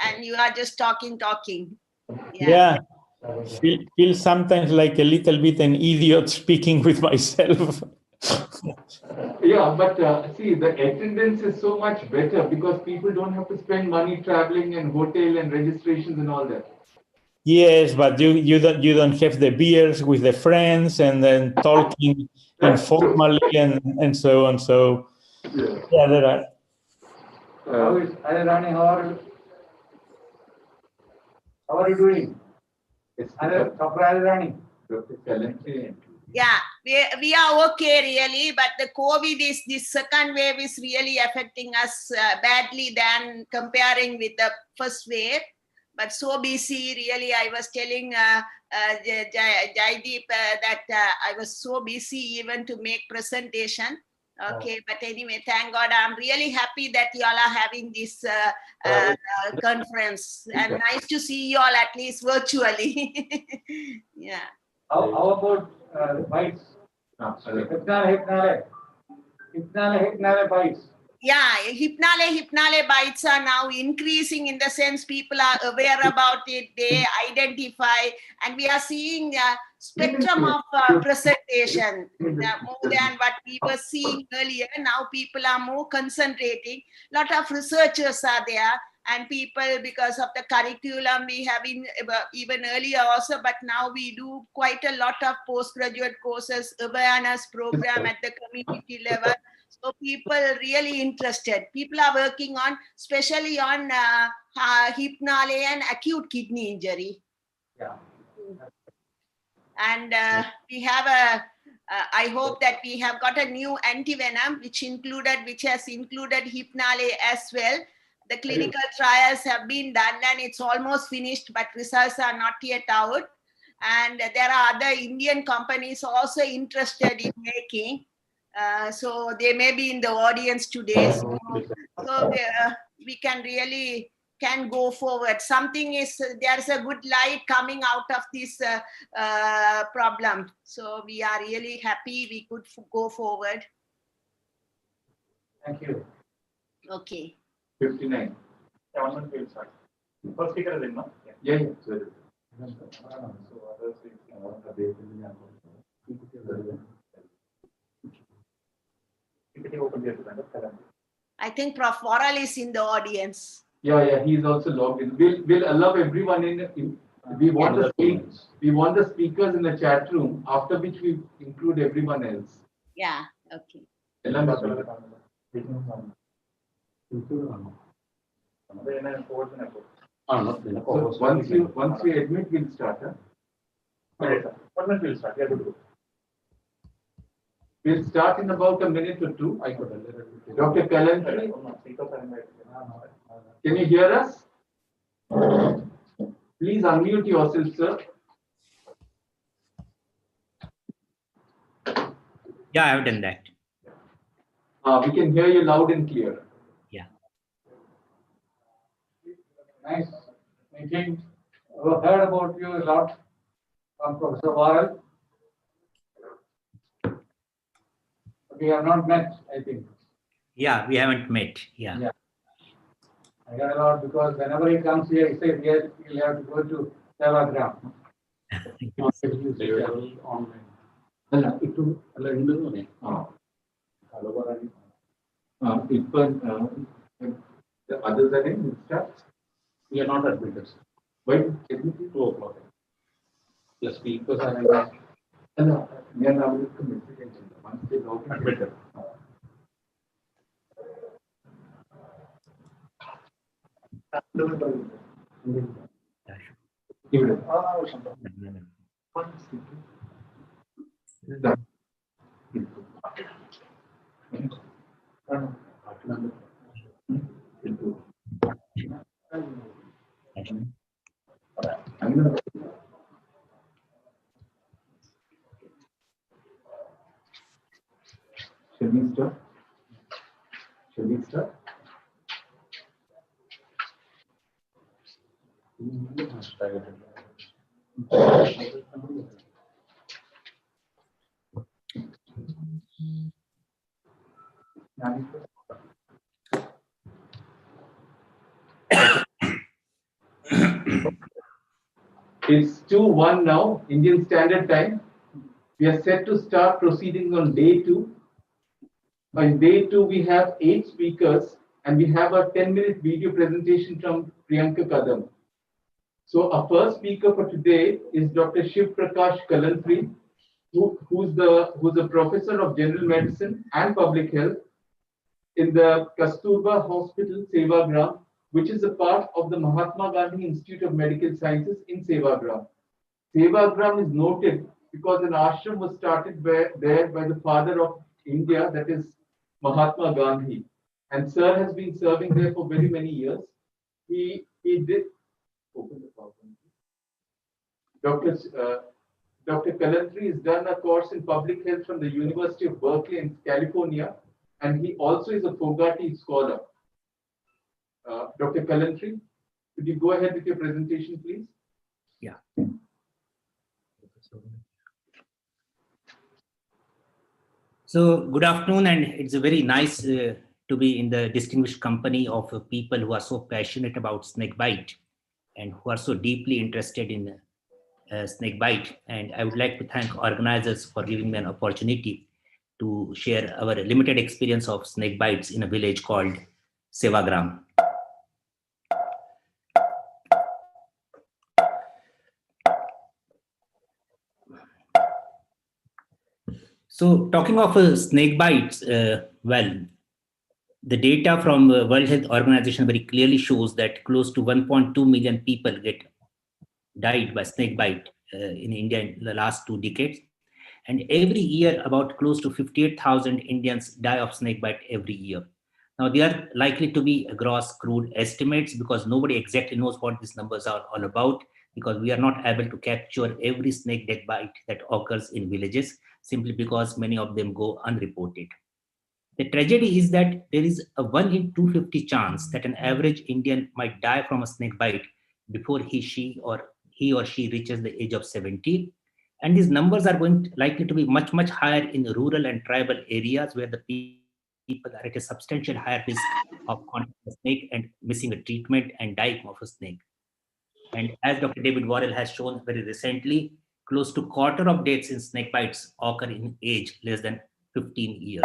and you are just talking. Yeah. Feel sometimes like a little bit an idiot speaking with myself. Yeah, but see, the attendance is so much better because people don't have to spend money traveling and hotel and registrations and all that. Yes, but you don't have the beers with the friends and then talking informally and so on. So yeah, there are. How is Rani? How are you doing? Dr. Rani. Yeah, we are okay really, but the COVID this second wave is really affecting us badly than comparing with the first wave. But so busy, really. I was telling Jaideep that I was so busy even to make presentation. Okay, but anyway, thank God. I'm really happy that you all are having this conference, and nice to see you all at least virtually. Yeah. How about bites? Hypnale bites. Yeah, hypnale bites are now increasing in the sense people are aware about it, they identify, and we are seeing a spectrum of presentation more than what we were seeing earlier. Now people are more concentrating. A lot of researchers are there, and people, because of the curriculum we have even earlier also, but now we do quite a lot of postgraduate courses, awareness program at the community level. So people really interested. People are working on, especially on hypnale and acute kidney injury. Yeah. And we have I hope that we have got a new antivenom, which has included hypnale as well. The clinical trials have been done and it's almost finished, but results are not yet out. And there are other Indian companies also interested in making. So they may be in the audience today. So we can really go forward. There's a good light coming out of this problem. So we are really happy we could go forward. Thank you. Okay. 59. First speaker is in, no? Yeah. I think Prof. Voral is in the audience. Yeah, he's also logged in. We'll allow everyone in. We want the speakers in the chat room, after which we include everyone else. Yeah, okay. So once we admit, we'll start. Okay, sir. 1 minute we'll start. Yeah, good. We'll start in about a minute or two. Dr. Kalantri, can you hear us? Please unmute yourself, sir. Yeah, I've done that. We can hear you loud and clear. Yeah. Nice meeting. I've heard about you a lot from Professor Varal. We have not met, I think. Yeah, we haven't met. Yeah. I heard a lot because whenever he comes here, he says, yes, he'll have to go to Telegram. The others are in start. We are not admitted. Why? Technically 2 o'clock. The speakers are in. We are now once they log in. Admitted. Give it. Shall we start? It's 2:01 now, Indian Standard Time. We are set to start proceedings on day 2. On day 2, we have 8 speakers and we have a 10-minute video presentation from Priyanka Kadam. So our first speaker for today is Dr. Shiv Prakash Kalantri, who's a professor of general medicine and public health in the Kasturba Hospital, Sevagram, which is a part of the Mahatma Gandhi Institute of Medical Sciences in Sevagram. Sevagram is noted because an ashram was started there by the father of India, that is Mahatma Gandhi. And Sir has been serving there for very many years. He did open the PowerPoint. Dr. Kalantri has done a course in public health from the University of Berkeley in California, and he also is a Fogarty scholar. Dr. Kalantri, could you go ahead with your presentation, please? Yeah. So good afternoon, and it's very nice to be in the distinguished company of people who are so passionate about snakebite and who are so deeply interested in snakebite. And I would like to thank organizers for giving me an opportunity to share our limited experience of snake bites in a village called Sevagram. So talking of snake bites, well, the data from the World Health Organization very clearly shows that close to 1.2 million people died by snake bite in India in the last 2 decades. And every year, about close to 58,000 Indians die of snake bite every year. Now, they are likely to be gross, crude estimates because nobody exactly knows what these numbers are all about, because we are not able to capture every snake death bite that occurs in villages, simply because many of them go unreported. The tragedy is that there is a 1 in 250 chance that an average Indian might die from a snake bite before he or she reaches the age of 70. And these numbers are likely to be much, much higher in rural and tribal areas where the people are at a substantial higher risk of contacting a snake and missing a treatment and dying of a snake. And as Dr. David Worrell has shown very recently, close to quarter of deaths in snake bites occur in age less than 15 years.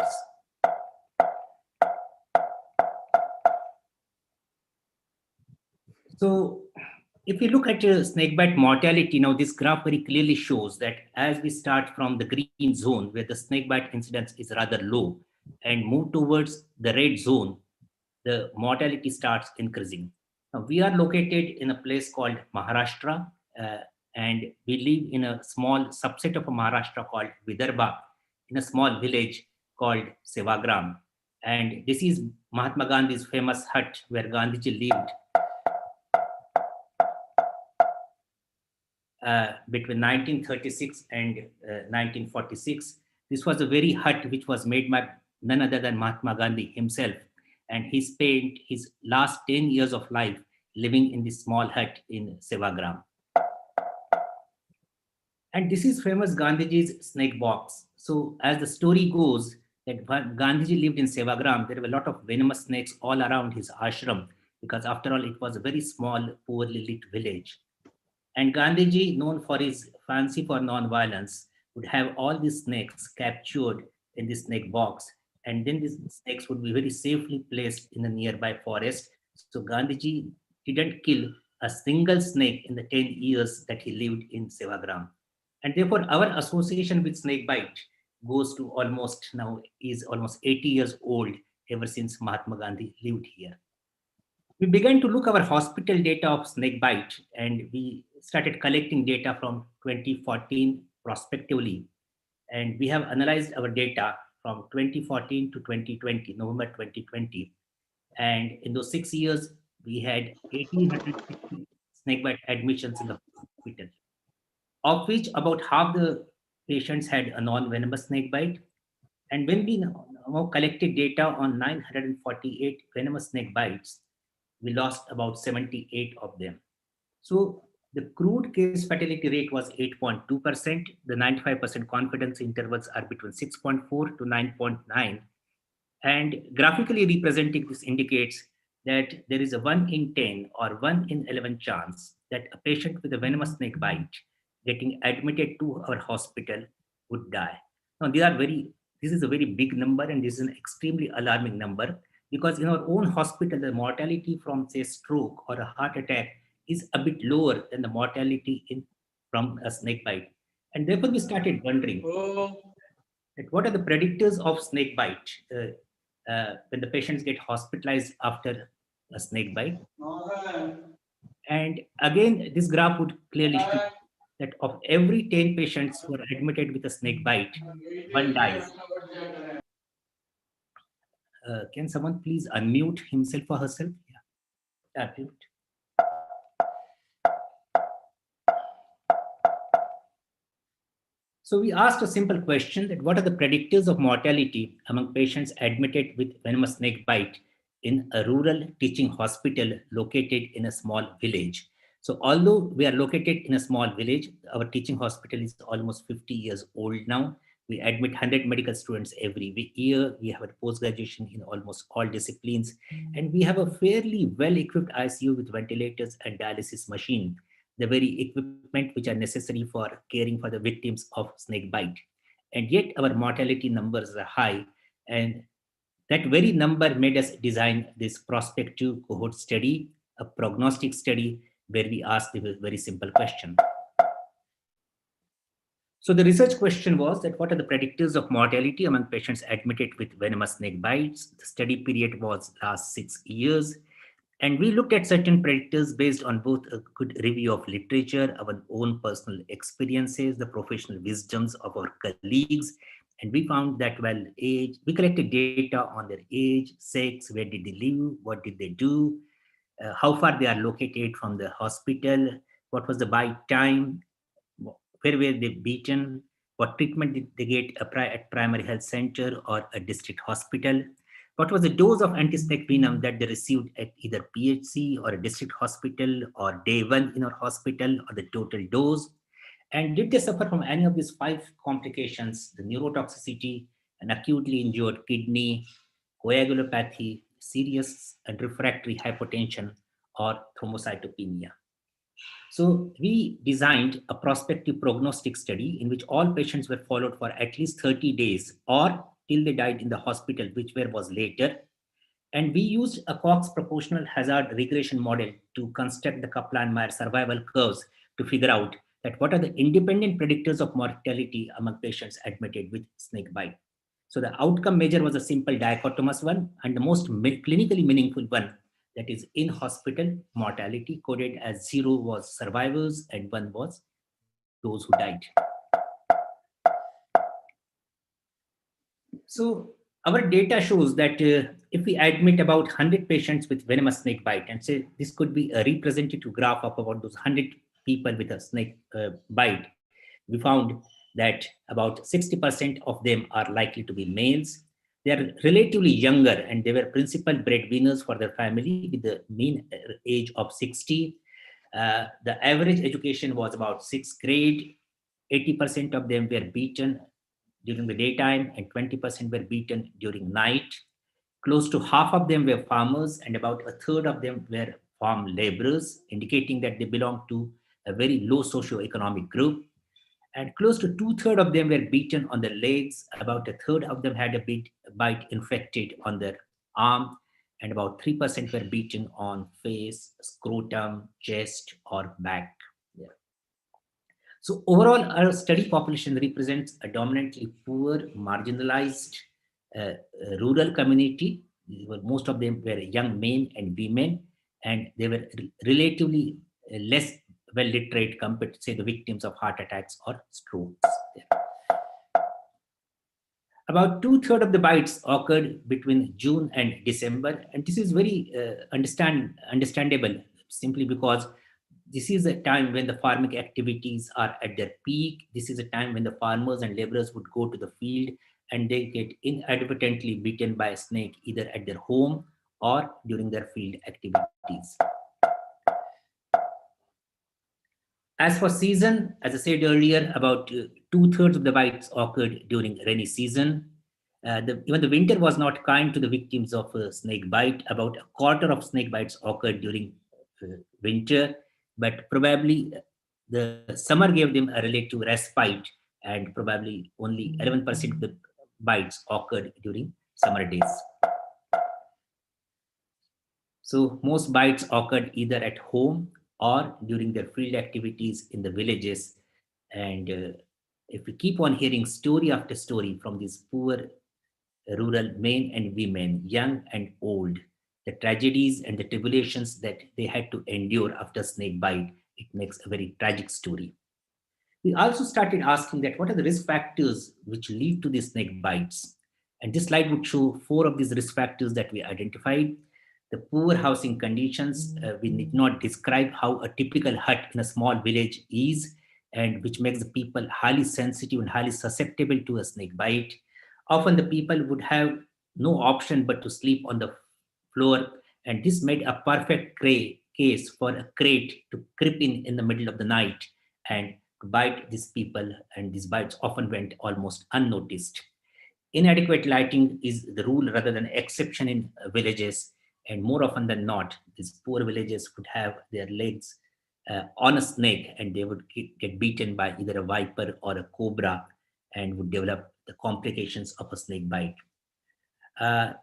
So if we look at snakebite mortality, now this graph very clearly shows that as we start from the green zone where the snakebite incidence is rather low and move towards the red zone, the mortality starts increasing. Now we are located in a place called Maharashtra, and we live in a small subset of Maharashtra called Vidarbha, in a small village called Sevagram. And this is Mahatma Gandhi's famous hut where Gandhiji lived between 1936 and 1946. This was a very hut which was made by none other than Mahatma Gandhi himself. And he spent his last 10 years of life living in this small hut in Sevagram. And this is famous Gandhiji's snake box. So as the story goes, that Gandhiji lived in Sevagram, there were a lot of venomous snakes all around his ashram, because after all, it was a very small, poorly lit village. And Gandhiji, known for his fancy for non-violence, would have all these snakes captured in this snake box. And then these snakes would be very safely placed in a nearby forest. So Gandhiji didn't kill a single snake in the 10 years that he lived in Sevagram. And therefore, our association with snakebite goes to almost 80 years old, ever since Mahatma Gandhi lived here. We began to look our hospital data of snakebite, and we started collecting data from 2014 prospectively. And we have analyzed our data from 2014 to 2020, November 2020. And in those 6 years, we had 1,850 snakebite admissions in the hospital, of which about half the patients had a non-venomous snakebite. And when we now collected data on 948 venomous snake bites, we lost about 78 of them. So the crude case fatality rate was 8.2%. The 95% confidence intervals are between 6.4 to 9.9. And graphically representing this indicates that there is a 1 in 10 or 1 in 11 chance that a patient with a venomous snake bite getting admitted to our hospital would die. Now, this is a very big number, and this is an extremely alarming number, because in our own hospital, the mortality from, say, stroke or a heart attack is a bit lower than the mortality from a snake bite. And therefore, we started wondering that what are the predictors of snake bite when the patients get hospitalized after a snake bite. And again, this graph would clearly show that of every 10 patients who are admitted with a snake bite, one dies. Can someone please unmute himself or herself? Yeah, unmute. So we asked a simple question that what are the predictors of mortality among patients admitted with venomous snake bite in a rural teaching hospital located in a small village. So although we are located in a small village, our teaching hospital is almost 50 years old now. We admit 100 medical students every year. We have a post-graduation in almost all disciplines. And we have a fairly well-equipped ICU with ventilators and dialysis machine, the very equipment which are necessary for caring for the victims of snake bite. And yet our mortality numbers are high. And that very number made us design this prospective cohort study, a prognostic study, where we asked a very simple question. So the research question was that what are the predictors of mortality among patients admitted with venomous snake bites? The study period was last 6 years. And we looked at certain predictors based on both a good review of literature, our own personal experiences, the professional wisdoms of our colleagues. And we found that we collected data on their age, sex, where did they live, what did they do, how far they are located from the hospital, what was the bite time, where were they beaten, what treatment did they get at primary health center or a district hospital, what was the dose of anti-snake venom that they received at either PHC or a district hospital or day one in our hospital, or the total dose, and did they suffer from any of these 5 complications: the neurotoxicity, an acutely injured kidney, coagulopathy, serious and refractory hypotension, or thrombocytopenia. So we designed a prospective prognostic study in which all patients were followed for at least 30 days or till they died in the hospital, whichever was later. And we used a Cox proportional hazard regression model to construct the Kaplan-Meier survival curves to figure out that what are the independent predictors of mortality among patients admitted with snake bite. So the outcome measure was a simple dichotomous one, and the most clinically meaningful one, that is in hospital mortality, coded as 0 was survivors and 1 was those who died. So our data shows that if we admit about 100 patients with venomous snake bite, and say this could be a representative graph of about those 100 people with a snake bite, we found that about 60% of them are likely to be males. They are relatively younger, and they were principal breadwinners for their family with the mean age of 60. The average education was about 6th grade. 80% of them were beaten during the daytime and 20% were beaten during night. Close to half of them were farmers and about a third of them were farm laborers, indicating that they belong to a very low socioeconomic group. And close to 2/3 of them were beaten on the legs. About a third of them had a bite infected on their arm, and about 3% were beaten on face, scrotum, chest, or back. Yeah. So overall, our study population represents a dominantly poor, marginalized rural community. Most of them were young men and women, and they were relatively less well-literate compared to, say, the victims of heart attacks or strokes. About 2/3 of the bites occurred between June and December, and this is very understandable, simply because this is a time when the farming activities are at their peak. This is a time when the farmers and laborers would go to the field and they get inadvertently bitten by a snake either at their home or during their field activities. As for season, as I said earlier, about 2/3 of the bites occurred during rainy season. Even the winter was not kind to the victims of snake bite. About a quarter of snake bites occurred during winter, but probably the summer gave them a relative respite, and probably only 11% of the bites occurred during summer days. So most bites occurred either at home or during their field activities in the villages. And if we keep on hearing story after story from these poor rural men and women, young and old, the tragedies and the tribulations that they had to endure after snake bite, it makes a very tragic story. We also started asking that what are the risk factors which lead to these snake bites? And this slide would show 4 of these risk factors that we identified. The poor housing conditions, we need not describe how a typical hut in a small village is, and which makes the people highly sensitive and highly susceptible to a snake bite. Often the people would have no option but to sleep on the floor, and this made a perfect case for a crate to creep in the middle of the night and to bite these people, and these bites often went almost unnoticed. Inadequate lighting is the rule rather than exception in villages, and more often than not, these poor villages would have their legs on a snake, and they would get beaten by either a viper or a cobra and would develop the complications of a snake bite.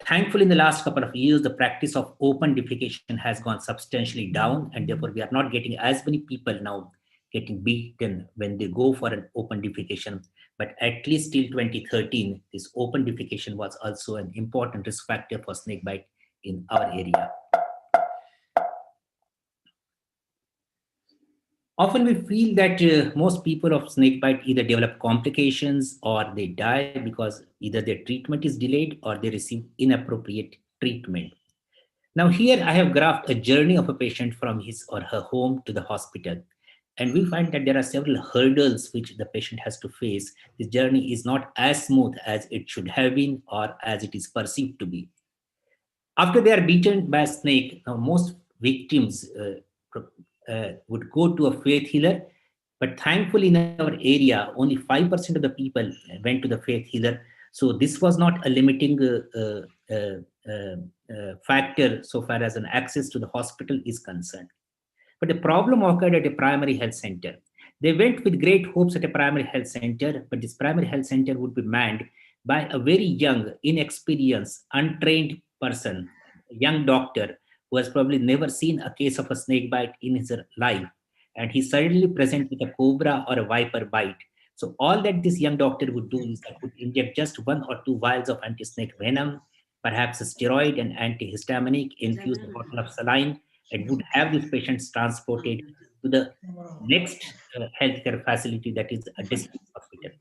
Thankfully, in the last couple of years, the practice of open defecation has gone substantially down, and therefore we are not getting as many people now getting beaten when they go for an open defecation. But at least till 2013, this open defecation was also an important risk factor for snake bite in our area. Often we feel that most people of snakebite either develop complications or they die because either their treatment is delayed or they receive inappropriate treatment. Now here I have graphed a journey of a patient from his or her home to the hospital. And we find that there are several hurdles which the patient has to face. This journey is not as smooth as it should have been or as it is perceived to be. After they are beaten by a snake, most victims would go to a faith healer, but thankfully in our area, only 5% of the people went to the faith healer. So this was not a limiting factor so far as an access to the hospital is concerned. But the problem occurred at a primary health center. They went with great hopes at a primary health center, but this primary health center would be manned by a very young, inexperienced, untrained person, a young doctor who has probably never seen a case of a snake bite in his life. And he suddenly present with a cobra or a viper bite. So all that this young doctor would do is that would inject just 1 or 2 vials of anti-snake venom, perhaps a steroid and antihistaminic, infuse a bottle of saline, and would have these patients transported to the next healthcare facility, that is a district hospital.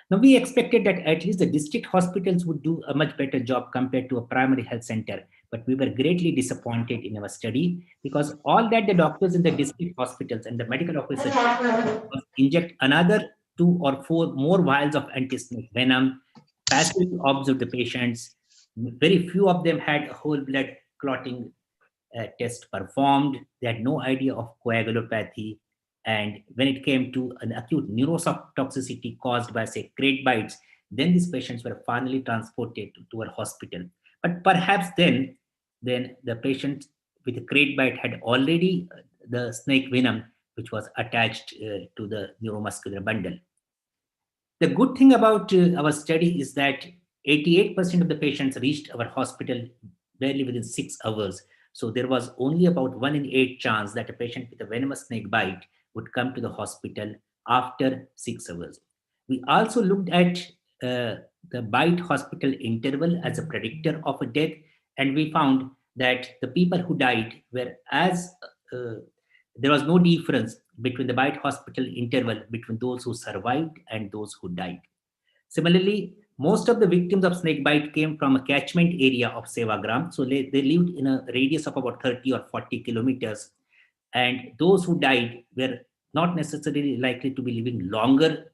Now, we expected that at least the district hospitals would do a much better job compared to a primary health center, but we were greatly disappointed in our study because all that the doctors in the district hospitals and the medical officers was inject another 2 or 4 more vials of anti-snake venom, passively observe the patients. Very few of them had a whole blood clotting test performed. They had no idea of coagulopathy. And when it came to an acute neurotoxicity caused by, say, crate bites, then these patients were finally transported to our hospital. But perhaps then the patient with a crate bite had already the snake venom, which was attached to the neuromuscular bundle. The good thing about our study is that 88% of the patients reached our hospital barely within 6 hours. So there was only about 1 in 8 chance that a patient with a venomous snake bite would come to the hospital after 6 hours. We also looked at the bite hospital interval as a predictor of a death, and we found that the people who died were there was no difference between the bite hospital interval between those who survived and those who died. Similarly, most of the victims of snake bite came from a catchment area of Sevagram. So they lived in a radius of about 30 or 40 kilometers. And those who died were not necessarily likely to be living longer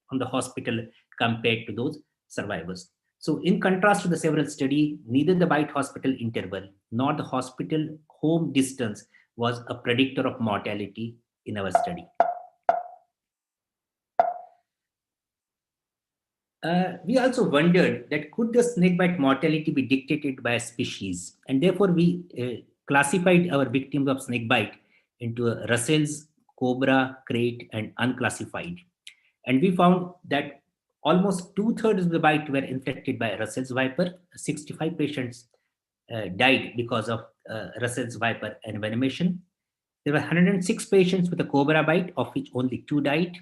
from the hospital compared to those survivors. So in contrast to the several studies, neither the bite hospital interval nor the hospital home distance was a predictor of mortality in our study. We also wondered that could the snakebite mortality be dictated by a species? And therefore, we classified our victims of snakebite into Russell's, cobra, crate, and unclassified. And we found that almost 2/3 of the bite were infected by Russell's viper. 65 patients died because of Russell's viper envenomation. There were 106 patients with a cobra bite, of which only 2 died.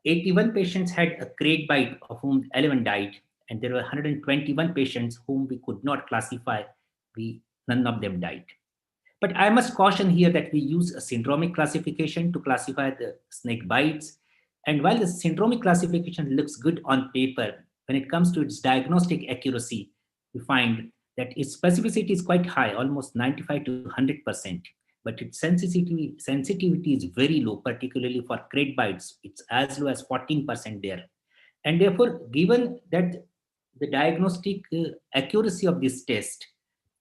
81 patients had a crate bite, of whom 11 died, and there were 121 patients whom we could not classify. None of them died. But I must caution here that we use a syndromic classification to classify the snake bites. And while the syndromic classification looks good on paper, when it comes to its diagnostic accuracy, we find that its specificity is quite high, almost 95 to 100%. But its sensitivity is very low, particularly for crate bites. It's as low as 14% there. And therefore, given that the diagnostic accuracy of this test,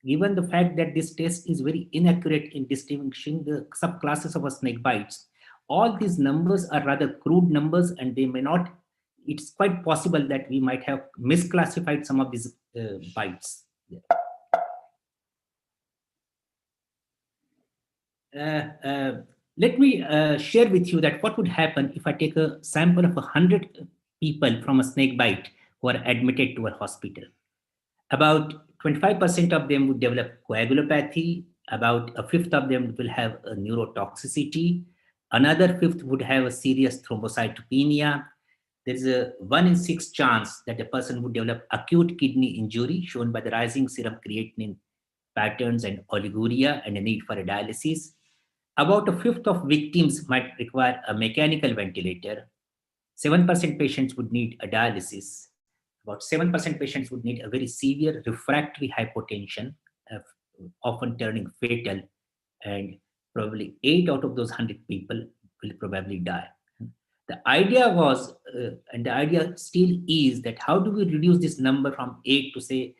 given the fact that this test is very inaccurate in distinguishing the subclasses of a snake bites, all these numbers are rather crude numbers, and they may not, it's quite possible that we might have misclassified some of these bites. Let me share with you that what would happen if I take a sample of 100 people from a snake bite who are admitted to a hospital. About 25% of them would develop coagulopathy. About a fifth of them will have a neurotoxicity. Another fifth would have a serious thrombocytopenia. There's a 1 in 6 chance that a person would develop acute kidney injury, shown by the rising serum creatinine patterns and oliguria and a need for a dialysis. About a fifth of victims might require a mechanical ventilator. 7% patients would need a dialysis. About 7% patients would need a very severe refractory hypotension, often turning fatal, and probably 8 out of those 100 people will probably die. The idea was, and the idea still is, that how do we reduce this number from 8 to say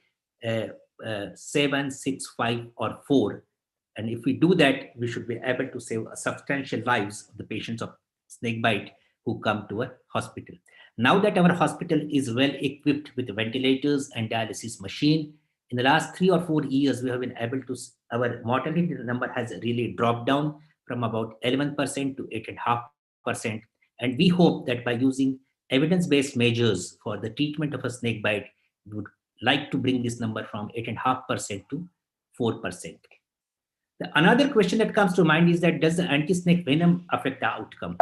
7, 6, 5, or 4? And if we do that, we should be able to save a substantial lives of the patients of snakebite who come to a hospital. Now that our hospital is well equipped with ventilators and dialysis machine, in the last 3 or 4 years, we have been able to, our mortality number has really dropped down from about 11% to 8.5%. And we hope that by using evidence-based measures for the treatment of a snakebite, we would like to bring this number from 8.5% to 4%. Another question that comes to mind is that does the anti-snake venom affect the outcome?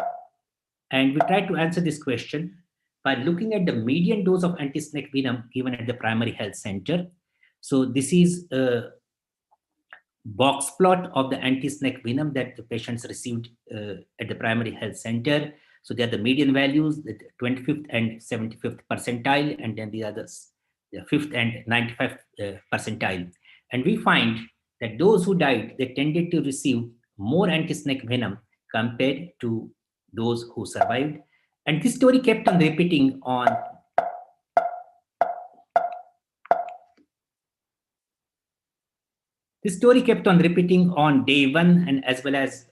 And we try to answer this question by looking at the median dose of anti-snake venom given at the primary health center. So this is a box plot of the anti-snake venom that the patients received at the primary health center. So they are the median values, the 25th and 75th percentile, and then the others, the 5th and 95th percentile. And we find that those who died, they tended to receive more anti-snake venom compared to those who survived. And this story kept on repeating on day 1, and as well as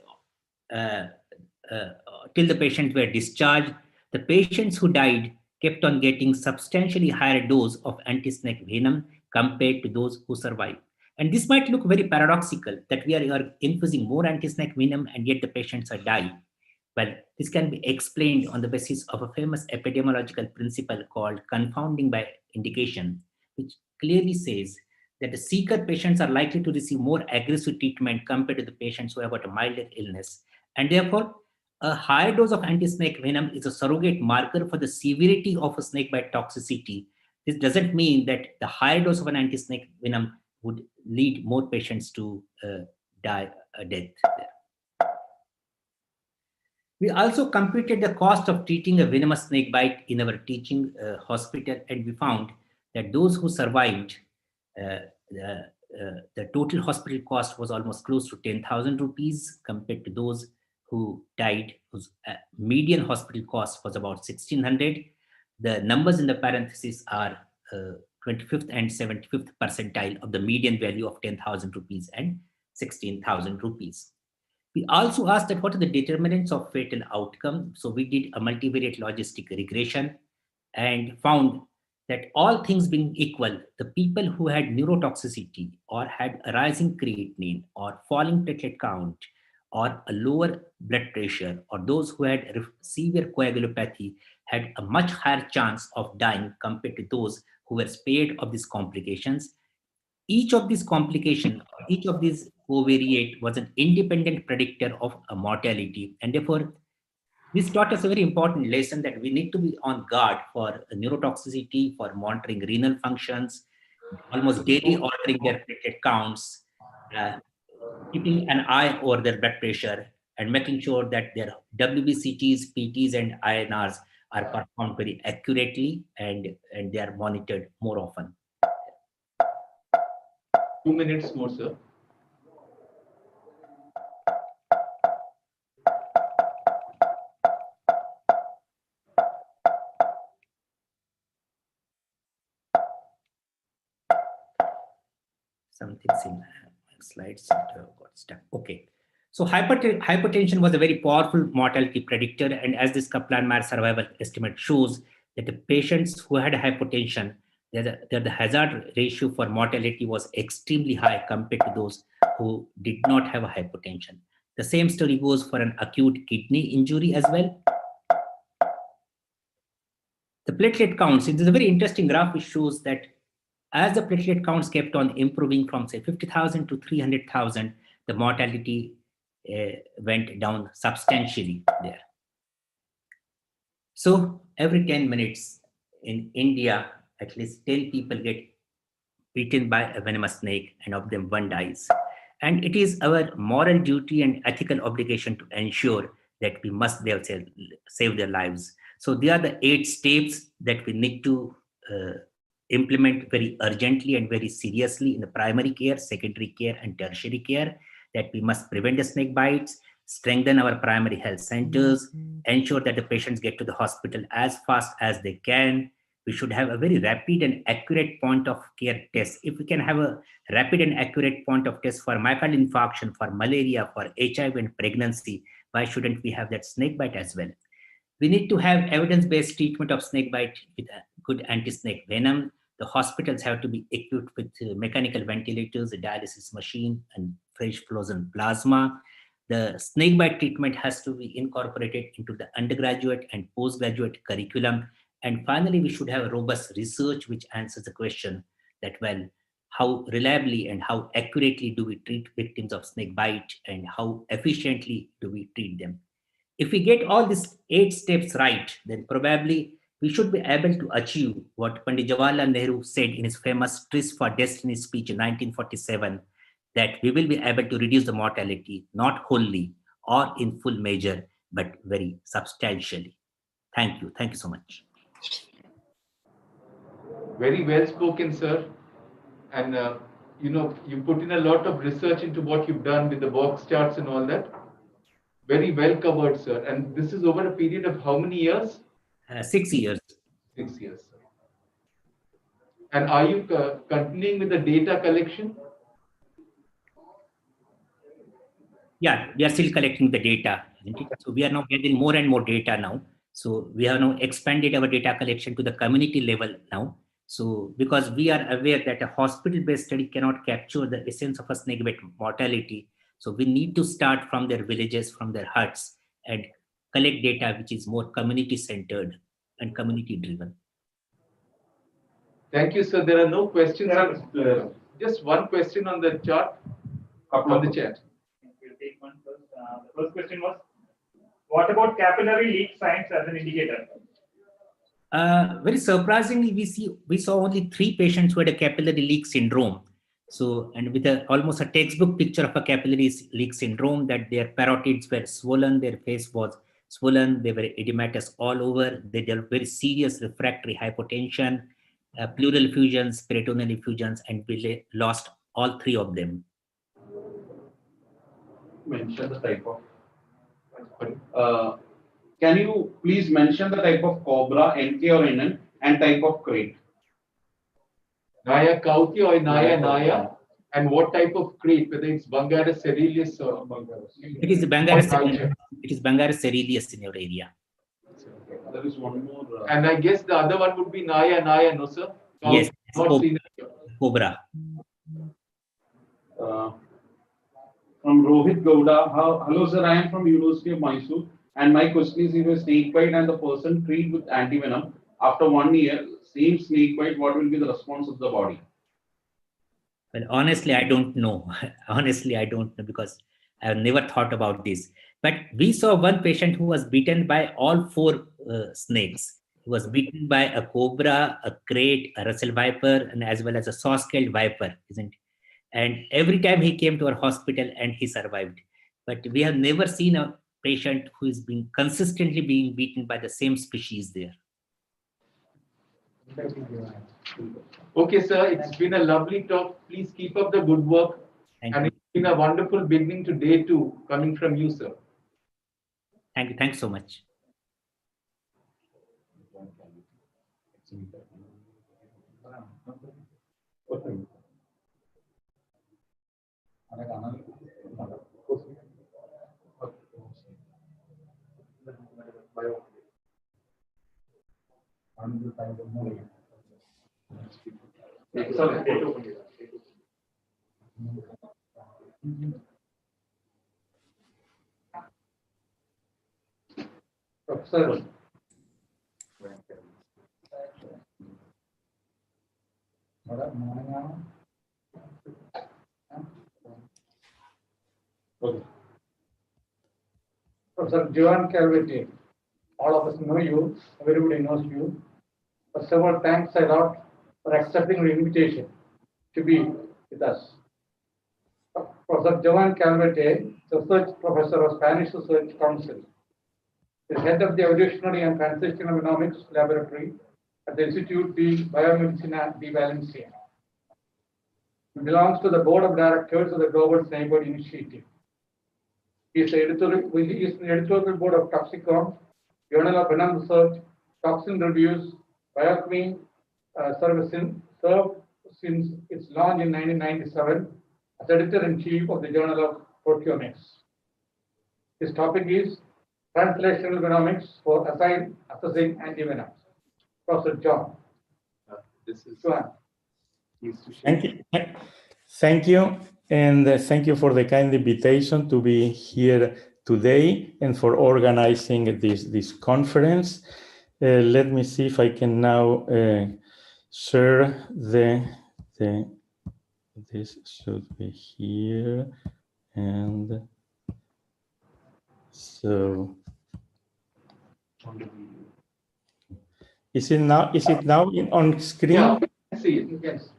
till the patients were discharged. The patients who died kept on getting substantially higher dose of anti-snake venom compared to those who survived. And this might look very paradoxical, that we are infusing more anti-snake venom and yet the patients are dying. Well, this can be explained on the basis of a famous epidemiological principle called confounding by indication, which clearly says that the sicker patients are likely to receive more aggressive treatment compared to the patients who have got a milder illness. And therefore, a higher dose of anti-snake venom is a surrogate marker for the severity of a snakebite toxicity. This doesn't mean that the higher dose of an anti-snake venom would lead more patients to die a death. We also computed the cost of treating a venomous snakebite in our teaching hospital, and we found that those who survived, the total hospital cost was almost close to 10,000 rupees compared to those who died, whose median hospital cost was about 1,600. The numbers in the parentheses are 25th and 75th percentile of the median value of 10,000 rupees and 16,000 rupees. We also asked that what are the determinants of fatal outcome. So we did a multivariate logistic regression. and found that all things being equal, the people who had neurotoxicity or had a rising creatinine or falling platelet count or a lower blood pressure or those who had severe coagulopathy had a much higher chance of dying compared to those who were spared of these complications. Each of these complications, each of these covariate was an independent predictor of a mortality, and therefore this taught us a very important lesson that we need to be on guard for neurotoxicity, for monitoring renal functions, almost daily altering their platelet counts, keeping an eye over their blood pressure, and making sure that their WBCTs, PTs, and INRs are performed very accurately and they are monitored more often. 2 minutes more, sir. Something's in slides got stuck. Okay. So hypertension was a very powerful mortality predictor. And as this Kaplan-Meier survival estimate shows that the patients who had hypertension, the hazard ratio for mortality was extremely high compared to those who did not have a hypertension. The same story goes for an acute kidney injury as well. The platelet counts, it is a very interesting graph which shows that as the platelet counts kept on improving from say 50,000 to 300,000, the mortality went down substantially there. So every 10 minutes in India, at least 10 people get bitten by a venomous snake, and of them one dies. And it is our moral duty and ethical obligation to ensure that we must save their lives. So they are the 8 steps that we need to implement very urgently and very seriously in the primary care, secondary care, and tertiary care, that we must prevent the snake bites, strengthen our primary health centers, ensure that the patients get to the hospital as fast as they can. We should have a very rapid and accurate point of care test. If we can have a rapid and accurate point of test for myocardial infarction, for malaria, for HIV and pregnancy, why shouldn't we have that snake bite as well? We need to have evidence-based treatment of snake bite with a good anti-snake venom. The hospitals have to be equipped with mechanical ventilators, a dialysis machine, and fresh frozen plasma. The snakebite treatment has to be incorporated into the undergraduate and postgraduate curriculum. And finally, we should have robust research which answers the question that, well, how reliably and how accurately do we treat victims of snakebite, and how efficiently do we treat them? If we get all these 8 steps right, then probably we should be able to achieve what Pandit Jawaharlal Nehru said in his famous Tryst for Destiny speech in 1947, that we will be able to reduce the mortality, not wholly or in full measure, but very substantially. Thank you. Thank you so much. Very well spoken, sir. And you put in a lot of research into what you've done with the box charts and all that. Very well covered, sir. And this is over a period of how many years? 6 years. 6 years, sir. And are you continuing with the data collection? Yeah, we are still collecting the data. So we are now getting more and more data now. So we have now expanded our data collection to the community level now. So because we are aware that a hospital-based study cannot capture the essence of a snakebite mortality, so we need to start from their villages, from their huts, and collect data which is more community-centered and community-driven. Thank you, sir. There are no questions. Just one question on the chart, on the chat. We'll take one first. The first question was, what about capillary leak signs as an indicator? Very surprisingly, we saw only 3 patients who had a capillary leak syndrome. So, and with almost a textbook picture of a capillary leak syndrome, that their parotids were swollen, their face was swollen, they were edematous all over, they developed very serious refractory hypotension, pleural effusions, peritoneal effusions, and we lost all 3 of them. Mention the type of. Can you please mention the type of cobra, NK or NN, and type of crate? Naya Kauti or Naya, and what type of crate, whether it's Bangaris cerealis or Bangaris? It is Bangaris cerealis in your area. There is one more. And I guess the other one would be Naya, no sir? No, Yes, not seen it. Cobra. From Rohit Gowda. Hello sir, I am from University of Mysore, and my question is: if a snake bite and the person treat with antivenom after 1 year, same snake bite, what will be the response of the body? Well, honestly, I don't know. Honestly, I don't know because I've never thought about this. But we saw one patient who was bitten by all 4 snakes. He was bitten by a cobra, a crate, a Russell viper, and as well as a saw-scaled viper, isn't it? And every time he came to our hospital and he survived. But we have never seen a patient who is being consistently being beaten by the same species there. Okay, sir, it's been a lovely talk. Please keep up the good work. Thank And you. it's been a wonderful beginning to day 2 coming from you, sir. Thank you. Thanks so much. Professor. Professor Joan Calvete, all of us know you, everybody knows you. First of all, thanks a lot for accepting your invitation to be with us. Professor Joan Calvete, research professor of Spanish Research Council, is head of the Evolutionary and Translational Venomics Laboratory at the Institute de Biomedicina de Valencia. He belongs to the board of directors of the Global Snakebite Initiative. He is the editorial board of Toxicom, Journal of Venom Research, Toxin Reviews, Biochemy Service served since its launch in 1997 as editor-in-chief of the Journal of Proteomics. His topic is Translational Venomics for Assessing Antivenoms. Professor John. This is Joan. Thank you. Thank you. And thank you for the kind invitation to be here today and for organizing this conference. Let me see if I can now share this should be here. And so is it now on screen? Yeah, see it. Yes.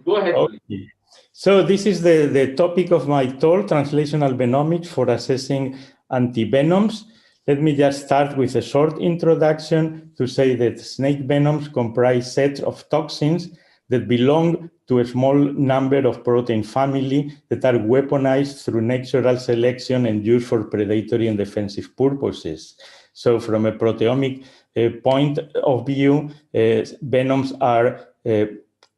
Go ahead. Okay. So this is the topic of my talk, Translational Venomics for Assessing Antivenoms. Let me just start with a short introduction to say that snake venoms comprise sets of toxins that belong to a small number of protein family that are weaponized through natural selection and used for predatory and defensive purposes. So from a proteomic point of view, venoms are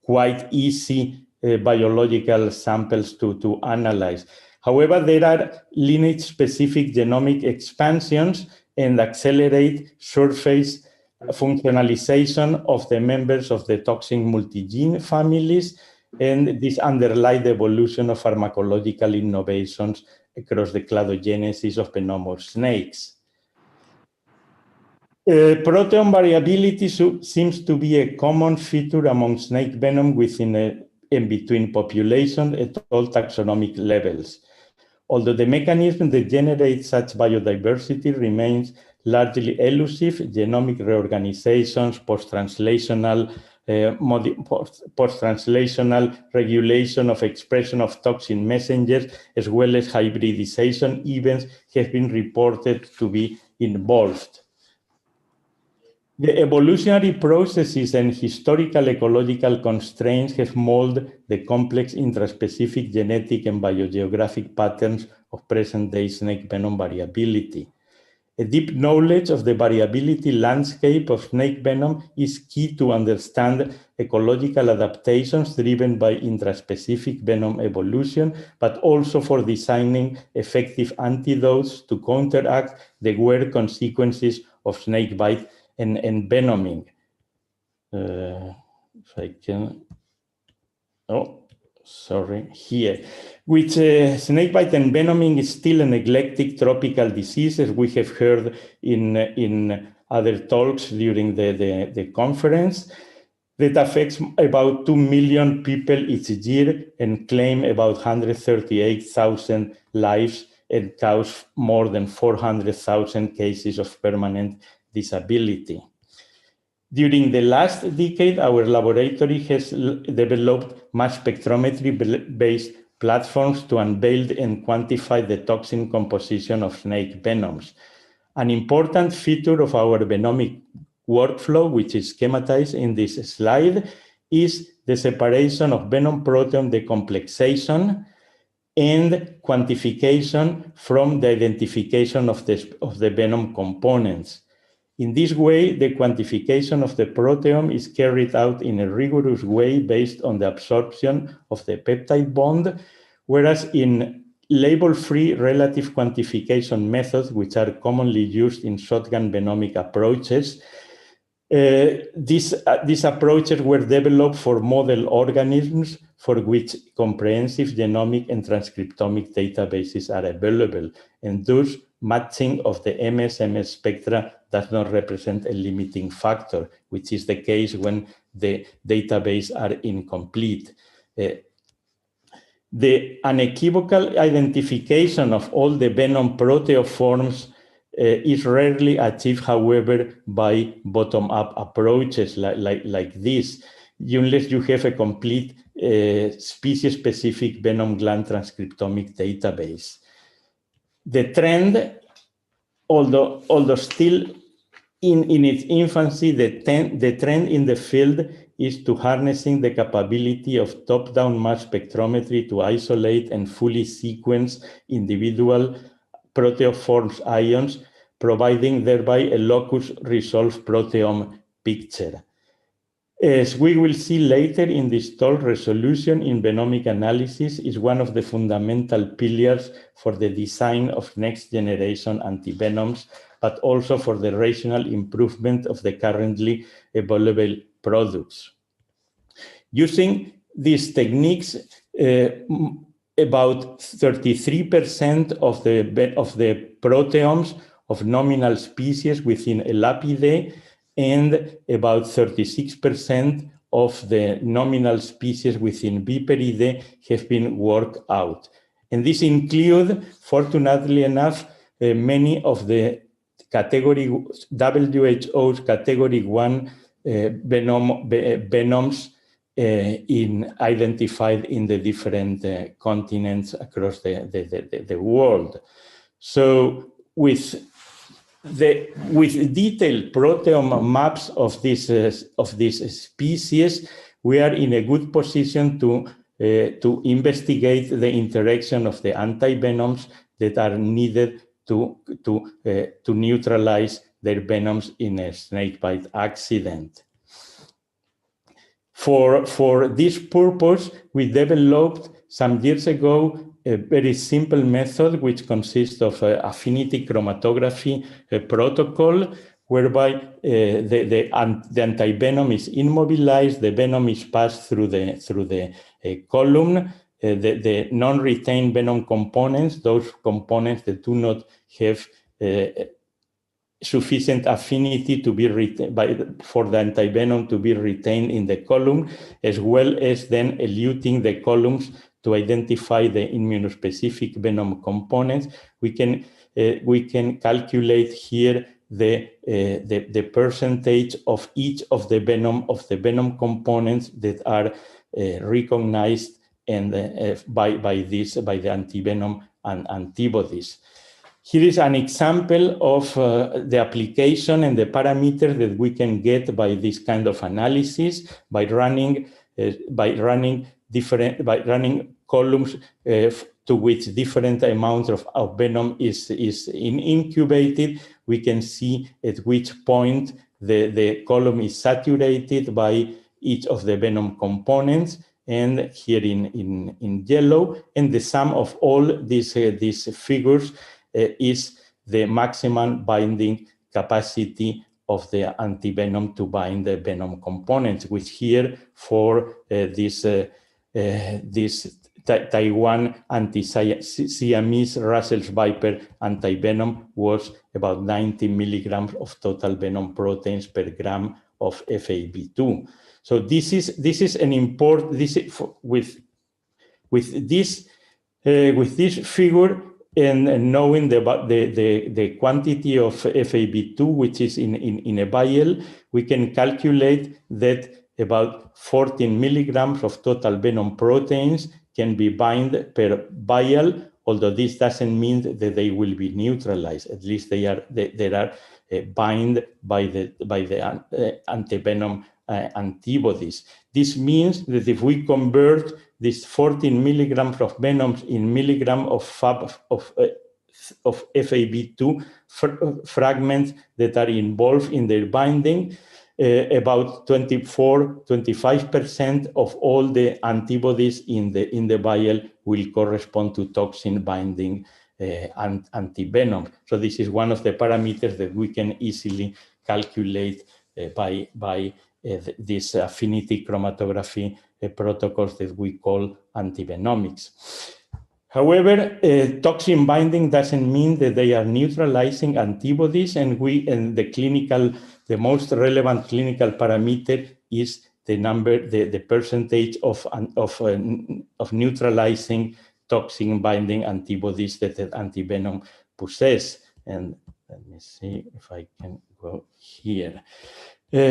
quite easy biological samples to analyze. However, there are lineage-specific genomic expansions and accelerate surface functionalization of the members of the toxin multigene families, and this underlie the evolution of pharmacological innovations across the cladogenesis of venomous snakes. Proteome variability seems to be a common feature among snake venom within and between populations at all taxonomic levels. Although the mechanism that generates such biodiversity remains largely elusive, genomic reorganizations, post-translational regulation of expression of toxin messengers, as well as hybridization events have been reported to be involved. The evolutionary processes and historical ecological constraints have molded the complex intraspecific genetic and biogeographic patterns of present-day snake venom variability. A deep knowledge of the variability landscape of snake venom is key to understand ecological adaptations driven by intraspecific venom evolution, but also for designing effective antidotes to counteract the weird consequences of snakebite envenoming. If I can, oh, sorry, here. Which snakebite envenoming is still a neglected tropical disease, as we have heard in other talks during the conference, that affects about 2 million people each year and claim about 138,000 lives and cause more than 400,000 cases of permanent disability. During the last decade, our laboratory has developed mass spectrometry-based platforms to unveil and quantify the toxin composition of snake venoms. An important feature of our venomic workflow, which is schematized in this slide, is the separation of venom proteome decomplexation and quantification from the identification of the venom components. In this way, the quantification of the proteome is carried out in a rigorous way based on the absorption of the peptide bond, whereas in label-free relative quantification methods, which are commonly used in shotgun venomic approaches, these approaches were developed for model organisms for which comprehensive genomic and transcriptomic databases are available, and thus matching of the MS spectra does not represent a limiting factor, which is the case when the database are incomplete. The unequivocal identification of all the venom proteoforms is rarely achieved, however, by bottom-up approaches like this, unless you have a complete species-specific venom gland transcriptomic database. The trend, although still in its infancy, the trend in the field is to harnessing the capability of top-down mass spectrometry to isolate and fully sequence individual proteoforms ions, providing thereby a locus-resolved proteome picture. As we will see later in this talk, resolution in venomic analysis is one of the fundamental pillars for the design of next-generation antivenoms, but also for the rational improvement of the currently available products. Using these techniques, about 33% of the proteomes of nominal species within Elapidae and about 36% of the nominal species within Viperidae have been worked out. And this include, fortunately enough, many of the WHO's category 1 venoms identified in the different continents across the world. So with detailed proteome maps of this species, we are in a good position to investigate the interaction of the antivenoms that are needed to neutralize their venoms in a snakebite accident. For this purpose, we developed some years ago a very simple method which consists of affinity chromatography protocol, whereby the antivenom is immobilized, the venom is passed through the column, the non-retained venom components, those components that do not have sufficient affinity to be for the antivenom to be retained in the column, as well as then eluting the columns to identify the immunospecific venom components. We can calculate here the percentage of each of the venom components that are recognized and by the antivenom and antibodies. Here is an example of the application and the parameters that we can get by this kind of analysis by running columns to which different amounts of venom is incubated. We can see at which point the column is saturated by each of the venom components, and here in yellow, and the sum of all these figures is the maximum binding capacity of the antivenom to bind the venom components, which here for this Taiwan anti-Siamese Russell's viper antivenom was about 90 milligrams of total venom proteins per gram of FAB2. So this is an important, with this figure and knowing the quantity of FAB2 which is in a vial, we can calculate that about 14 milligrams of total venom proteins can be bound per vial, although this doesn't mean that they will be neutralized. At least they are bound by the antivenom antibodies. This means that if we convert these 14 milligrams of venoms in milligram of FAB2 fragments that are involved in their binding, about 25% of all the antibodies in the vial will correspond to toxin binding antivenom. So this is one of the parameters that we can easily calculate by this affinity chromatography protocols that we call antivenomics. However, toxin binding doesn't mean that they are neutralizing antibodies, and the most relevant clinical parameter is the percentage of neutralizing toxin binding antibodies that the antivenom possess. And let me see if I can go here.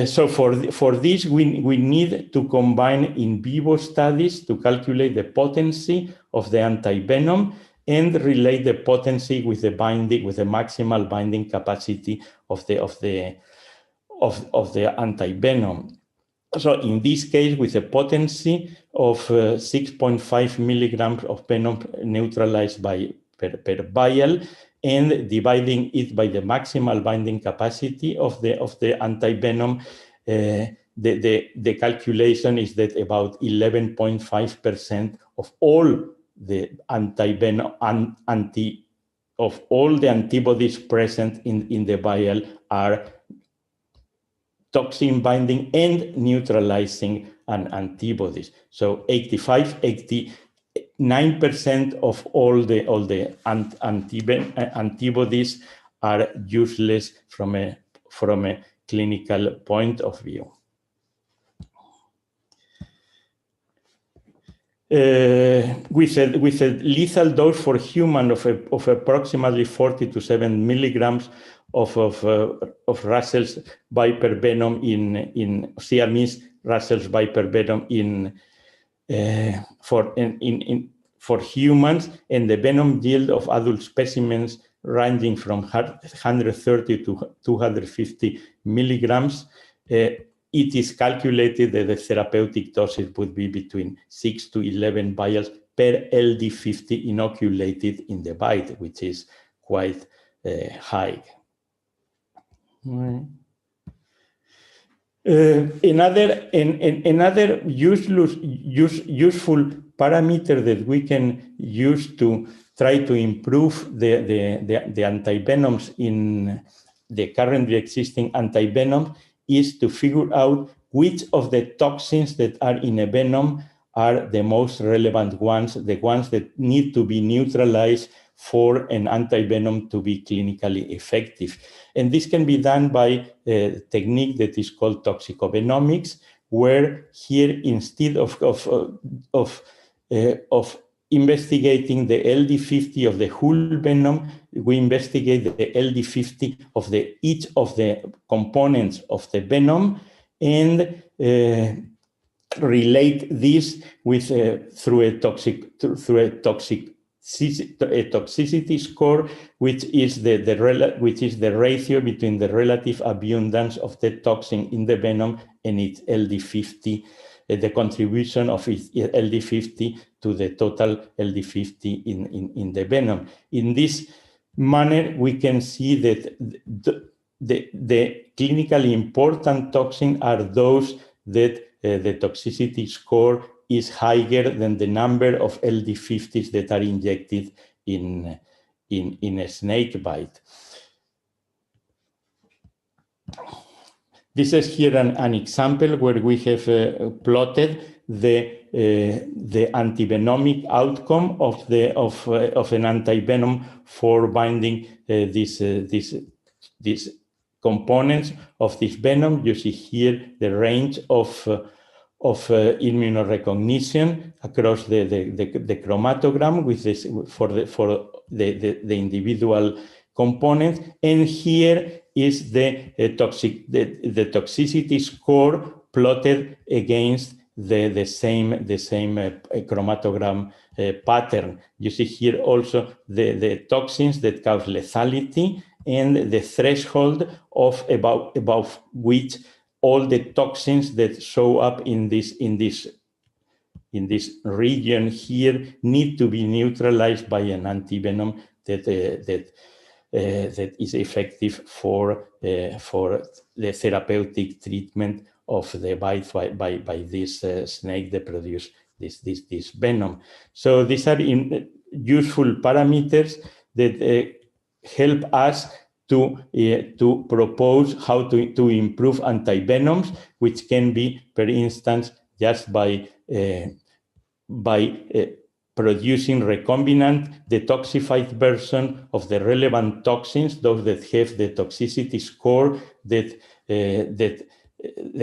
So for this, we need to combine in vivo studies to calculate the potency of the antivenom and relate the potency with the maximal binding capacity of the antivenom. So in this case, with a potency of 6.5 milligrams of venom neutralized per vial, and dividing it by the maximal binding capacity of the antivenom, the calculation is that about 11.5% of all the antivenom of all the antibodies present in the vial are toxin binding and neutralizing antibodies. So 89% of all the antibodies are useless from a clinical point of view. With a lethal dose for human of approximately 40 to 7 milligrams of Russell's viper venom in Siamese Russell's viper venom for humans, and the venom yield of adult specimens ranging from 130 to 250 milligrams. It is calculated that the therapeutic dosage would be between 6 to 11 vials per LD50 inoculated in the bite, which is quite high. Another useful parameter that we can use to try to improve the antivenoms in the currently existing antivenom is to figure out which of the toxins that are in a venom are the most relevant ones, the ones that need to be neutralized for an antivenom to be clinically effective. And this can be done by a technique that is called toxicovenomics, where here, instead of investigating the LD50 of the whole venom, we investigate the LD50 of each of the components of the venom and relate this with through a toxicity score, which is the ratio between the relative abundance of the toxin in the venom and its LD50, the contribution of its LD50 to the total LD50 in the venom. In this manner, we can see that the clinically important toxins are those that the toxicity score is higher than the number of LD50s that are injected in a snake bite. This is here an example where we have plotted the antivenomic outcome of an antivenom for binding these components of this venom. You see here the range of immunorecognition across the chromatogram with this for the individual components, and here is the toxicity score plotted against the same chromatogram pattern. You see here also the toxins that cause lethality and the threshold of above which all the toxins that show up in this region here need to be neutralized by an antivenom that is effective for the therapeutic treatment of the bite by this snake that produce this venom. So these are useful parameters that help us to propose how to improve antivenoms, which can be, for instance, just by producing recombinant detoxified version of the relevant toxins, those that have the toxicity score that the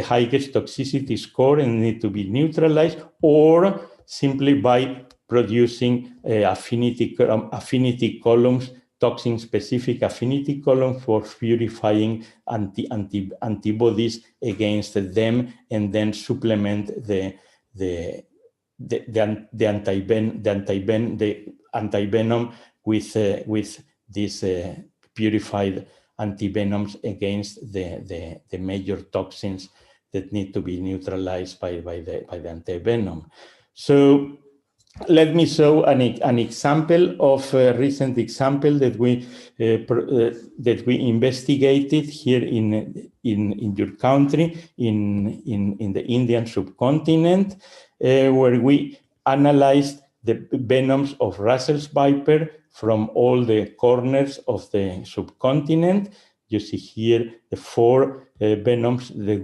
highest toxicity score and need to be neutralized, or simply by producing affinity columns, toxin-specific affinity columns for purifying antibodies against them, and then supplement the antivenom with these purified antivenoms against the major toxins that need to be neutralized by the antivenom. So let me show an example of a recent example that we investigated here in your country, in the Indian subcontinent, where we analyzed the venoms of Russell's viper from all the corners of the subcontinent. You see here the four venoms that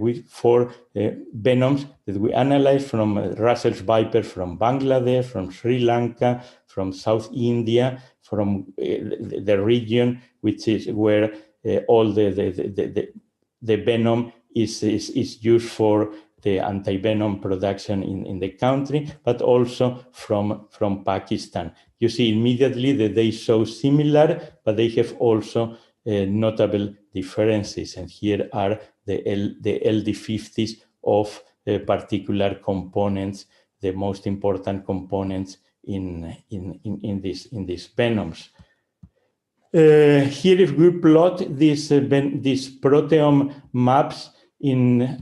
we analyzed from Russell's viper from Bangladesh, from Sri Lanka, from South India, from the region which is where all the venom is used for the antivenom production in the country, but also from Pakistan. You see immediately that they show similar, but they have also notable differences. And here are the LD50s of particular components, the most important components in these venoms. Here, if we plot these proteome maps in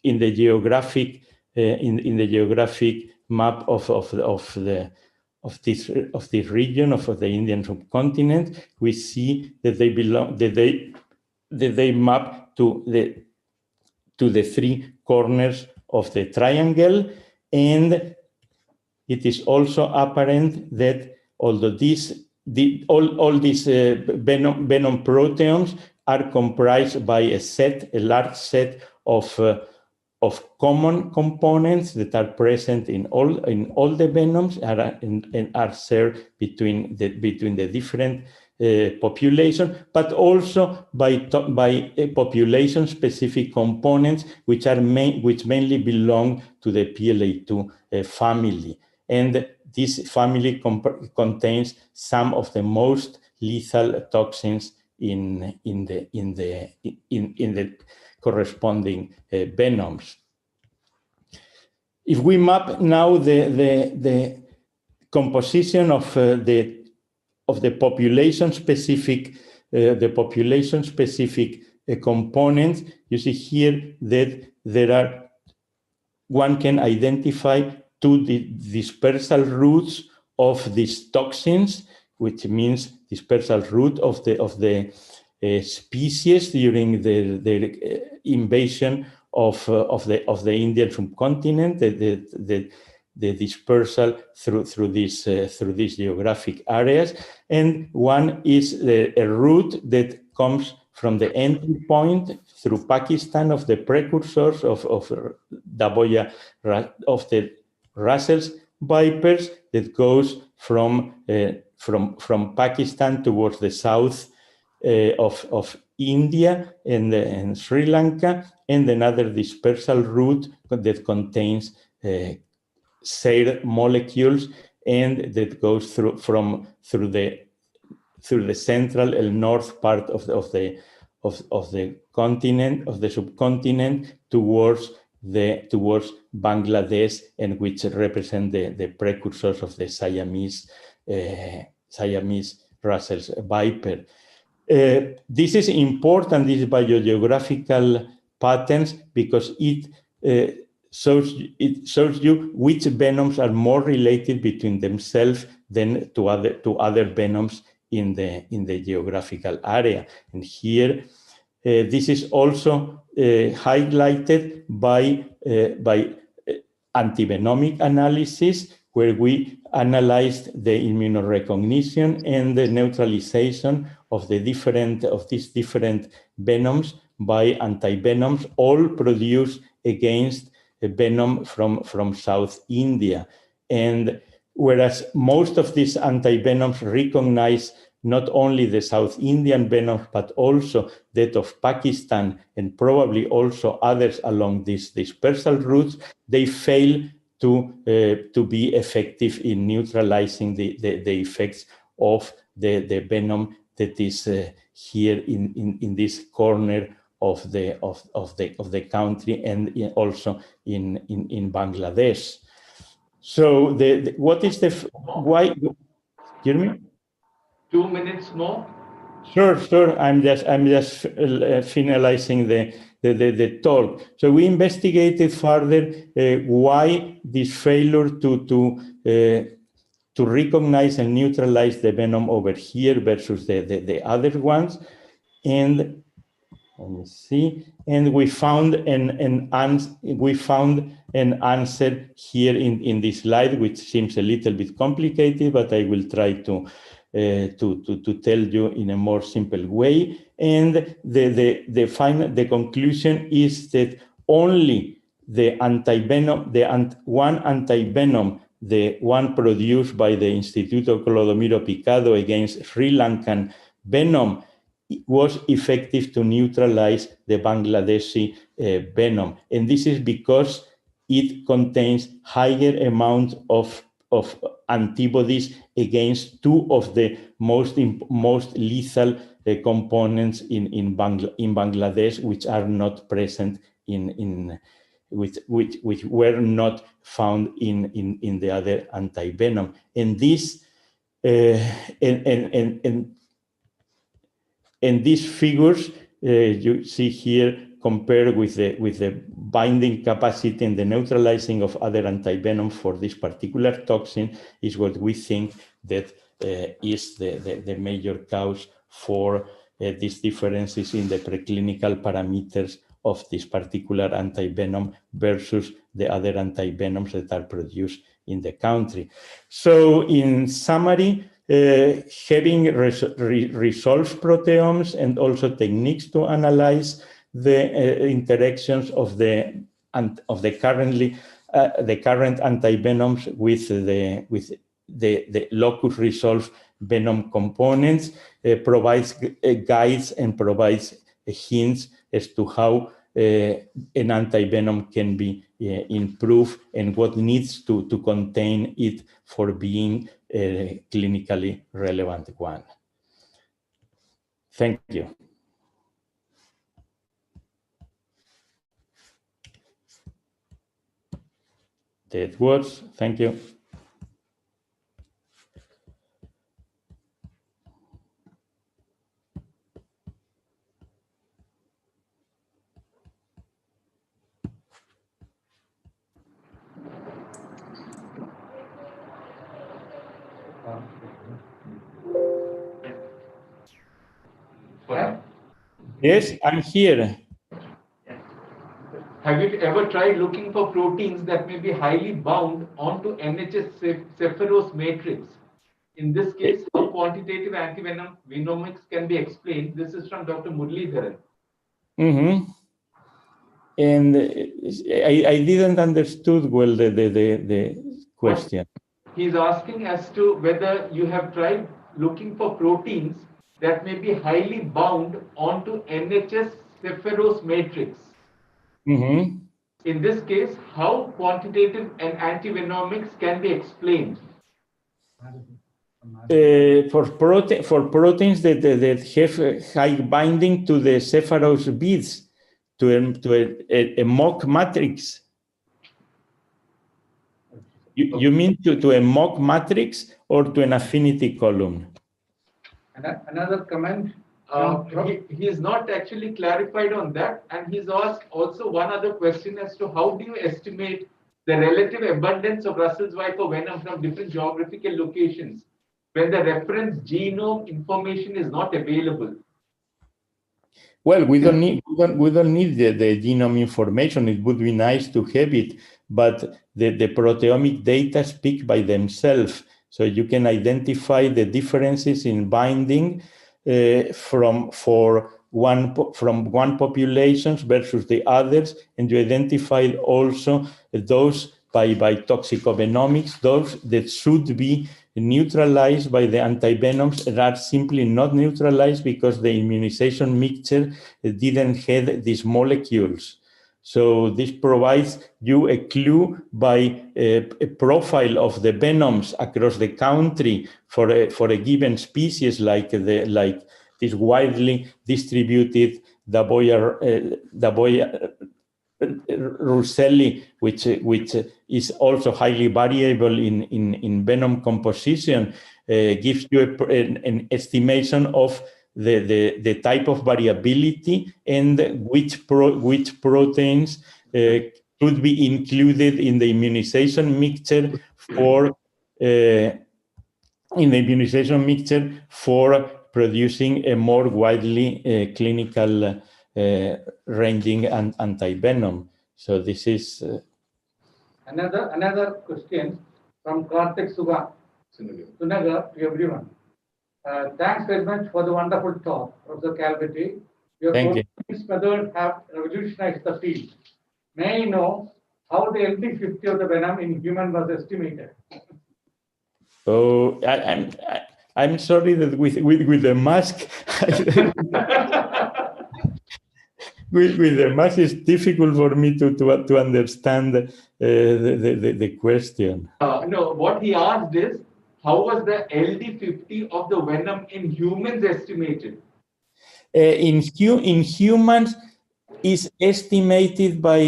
the geographic map of this region of the Indian subcontinent, we see that they map to the three corners of the triangle, and it is also apparent that although all these venom proteomes are comprised by a large set of common components that are present in all the venoms and are shared between the different population, but also by population-specific components which mainly belong to the PLA2 family, and this family contains some of the most lethal toxins in the corresponding venoms. If we map now the composition of the population-specific components, you see here that one can identify two dispersal routes of these toxins, which means dispersal route of the species during the invasion of the Indian subcontinent, the dispersal through these geographic areas, and one is a route that comes from the entry point through Pakistan of the precursors of Daboya, of the Russell's vipers, that goes from Pakistan towards the south of India and Sri Lanka, and another dispersal route that contains SARE molecules, and that goes through the central and north part of the continent, of the subcontinent, towards Bangladesh, and which represent the precursors of the Siamese Russell's viper. This is important, these biogeographical patterns, because it shows you which venoms are more related between themselves than to other venoms in the geographical area. And here, this is also highlighted by antivenomic analysis, where we analyzed the immunorecognition and the neutralization of these different venoms by antivenoms, all produced against a venom from South India. And whereas most of these antivenoms recognize not only the South Indian venom, but also that of Pakistan, and probably also others along these dispersal routes, they fail to be effective in neutralizing the effects of the venom that is here in this corner of the country, and also in Bangladesh. So what is why? Hear me? 2 minutes more. Sure. I'm just finalizing the talk. So we investigated further why this failure to recognize and neutralize the venom over here versus the other ones, and let me see. And we found an answer here in this slide, which seems a little bit complicated, but I will try to tell you in a more simple way. And the conclusion is that only the antivenom, one antivenom, the one produced by the Instituto Clodomiro Picado against Sri Lankan venom, was effective to neutralize the Bangladeshi venom. And this is because it contains higher amount of antibodies against two of the most lethal components in Bangladesh, which are not present which were not found in the other antivenom. And this and these figures you see here, compared with the binding capacity and the neutralizing of other antivenoms for this particular toxin, is what we think that is the major cause for these differences in the preclinical parameters of this particular antivenom versus the other antivenoms that are produced in the country. So in summary, having resolved proteomes and also techniques to analyze the interactions of the current antivenoms with the locus resolved venom components provides guides and provides hints as to how an antivenom can be improved and what needs to contain it for being a clinically relevant one. Thank you. That works. Thank you. Yes, I'm here. Have you ever tried looking for proteins that may be highly bound onto NHS cephalose matrix? In this case, how quantitative antivenom venomics can be explained. This is from Dr. Muralidharan. Mm-hmm. And I didn't understood well the question. He's asking as to whether you have tried looking for proteins that may be highly bound onto NHS cephalose matrix. Mm-hmm. In this case, how quantitative and antivenomics can be explained? For proteins that have high binding to the cephalose beads, to a mock matrix. You mean to a mock matrix or to an affinity column? Another comment. He is not actually clarified on that, and he's asked also one other question as to how do you estimate the relative abundance of Russell's wiper venom from different geographical locations when the reference genome information is not available? Well, we don't need the genome information. It would be nice to have it, but the proteomic data speak by themselves. So you can identify the differences in binding from one populations versus the others, and you identify also those by toxicovenomics, those that should be neutralized by the antivenoms that are simply not neutralized because the immunization mixture didn't have these molecules. So this provides you a clue by a profile of the venoms across the country for a given species, like this widely distributed Daboia Russelli, which is also highly variable in venom composition, gives you an estimation of the type of variability and which proteins could be included in the immunization mixture for producing a more widely clinical ranging antivenom. So this is another question from Karthik Sunagar to everyone. Thanks very much for the wonderful talk, Professor Calvity. Thank you. This method have revolutionized the field. May I know how the LD50 of the venom in human was estimated? Oh, I'm sorry that with the mask, with the mask, it's difficult for me to understand the question. No, what he asked is, how was the LD50 of the venom in humans estimated? In humans is estimated by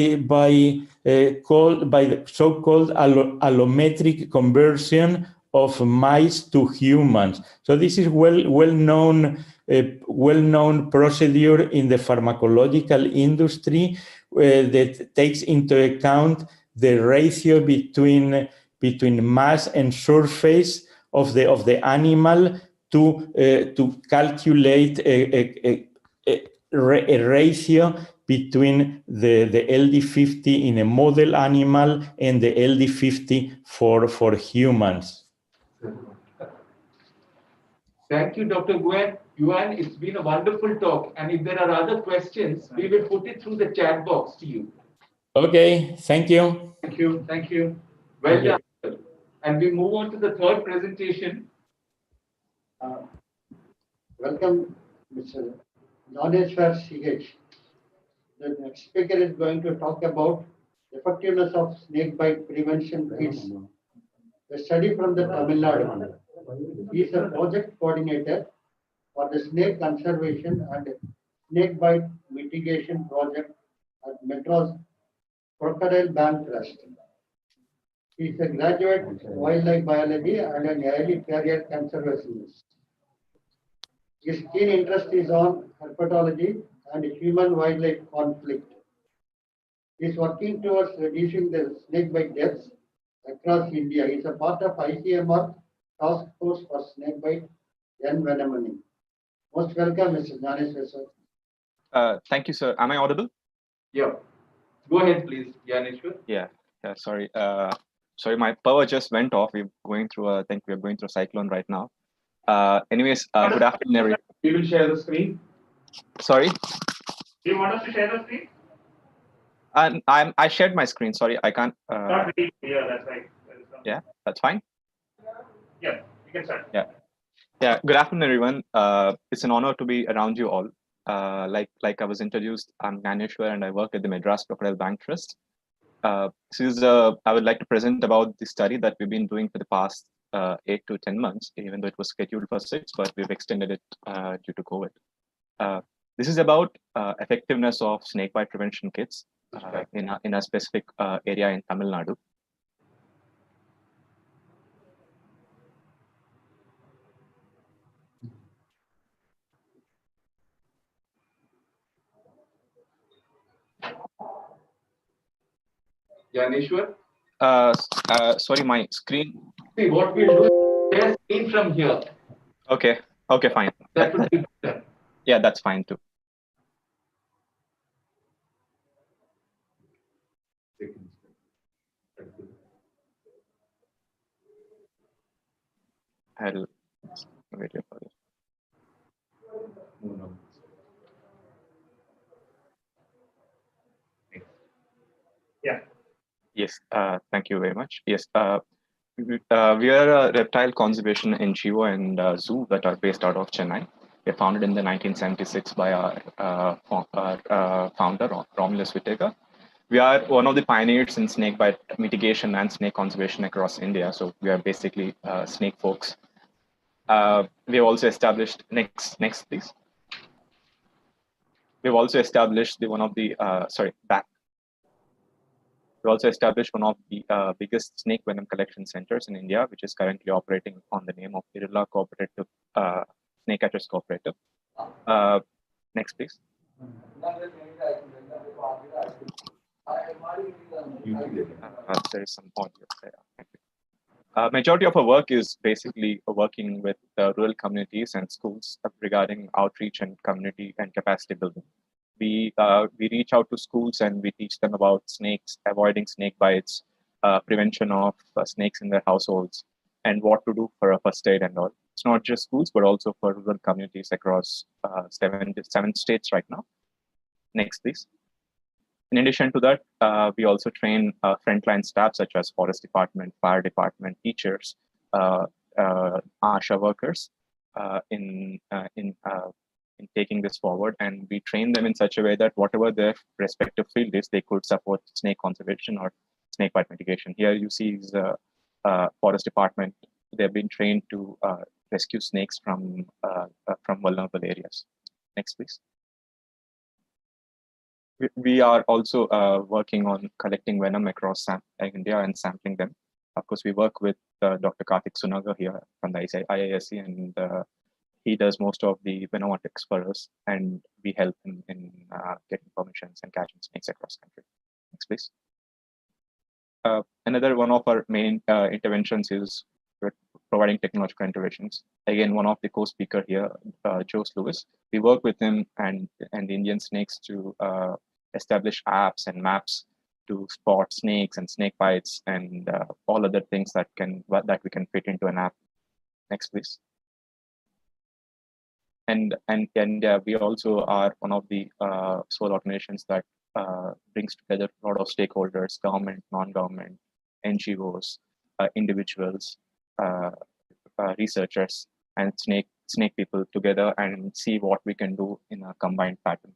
the so-called allometric conversion of mice to humans. So this is well-known procedure in the pharmacological industry that takes into account the ratio between mass and surface of the animal to calculate a ratio between the LD50 in a model animal and the LD50 for humans. Thank you, Dr. Yuan. It's been a wonderful talk. And if there are other questions, we will put it through the chat box to you. Okay, thank you. Thank you. Thank you. Well done. And we move on to the third presentation. Welcome, Mr. Gnaneshwar CH. The next speaker is going to talk about effectiveness of snakebite prevention kits. A study from the Tamil Nadu. He is a project coordinator for the snake conservation and snakebite mitigation project at Madras Crocodile Bank Trust. He is a graduate in wildlife biology and an early career conservationist. His keen interest is on herpetology and human-wildlife conflict. He is working towards reducing the snakebite deaths across India. He is a part of ICMR Task Force for Snakebite Envenoming. Most welcome, Mr. Gnaneshwar, sir. Thank you, sir. Am I audible? Yeah. Go ahead, please, Gyaneshwar. Yeah, sorry. Sorry, my power just went off. I think we're going through a cyclone right now. Anyways, good afternoon, everyone. We will share the screen. Sorry, Do you want us to share the screen? I shared my screen. Sorry, I can't. Not really clear, that's right. Yeah, that's fine. Yeah, you can start. Yeah. Good afternoon, everyone. It's an honor to be around you all. Like I was introduced, I'm Ganeshwar and I work at the Madras Crocodile Bank Trust. I would like to present about the study that we've been doing for the past 8 to 10 months, even though it was scheduled for 6, but we've extended it due to COVID. This is about effectiveness of snakebite prevention kits in a specific area in Tamil Nadu. Janeshwar, Sorry, my screen. see what we'll do is share screen from here. Okay, fine. That would be better. Yeah, that's fine too. I'll wait here for it. Yeah. Yes, thank you very much. Yes, we are a reptile conservation NGO and zoo that are based out of Chennai. We were founded in the 1976 by our founder, Romulus Whittaker. We are one of the pioneers in snakebite mitigation and snake conservation across India. So we are basically snake folks. We have also established, next please. We've also established We also established one of the biggest snake venom collection centers in India, which is currently operating on the name of Irula Cooperative Snake Catchers Cooperative. Next, please. There is some audio there. Thank you. Majority of our work is basically working with rural communities and schools regarding outreach and community and capacity building. We reach out to schools and we teach them about snakes, avoiding snake bites, prevention of snakes in their households, and what to do for a first aid and all. It's not just schools, but also for rural communities across seven states right now. Next, please. In addition to that, we also train frontline staff such as forest department, fire department, teachers, ASHA workers in taking this forward, and we train them in such a way that whatever their respective field is, they could support snake conservation or snakebite mitigation. Here you see is a forest department. They've been trained to rescue snakes from vulnerable areas. Next, please. We are also working on collecting venom across India and sampling them. Of course, we work with Dr. Karthik Sunaga here from the IISc, and he does most of the venomatics for us, and we help him in getting permissions and catching snakes across country. Next, please. Another one of our main interventions is providing technological interventions. Again, one of the co-speaker here, Jose Lewis, we work with him and the Indian snakes to establish apps and maps to spot snakes and snake bites and all other things that we can fit into an app. Next, please. And we also are one of the sole organizations that brings together a lot of stakeholders, government, non-government, NGOs, individuals, researchers, and snake people together and see what we can do in a combined pattern.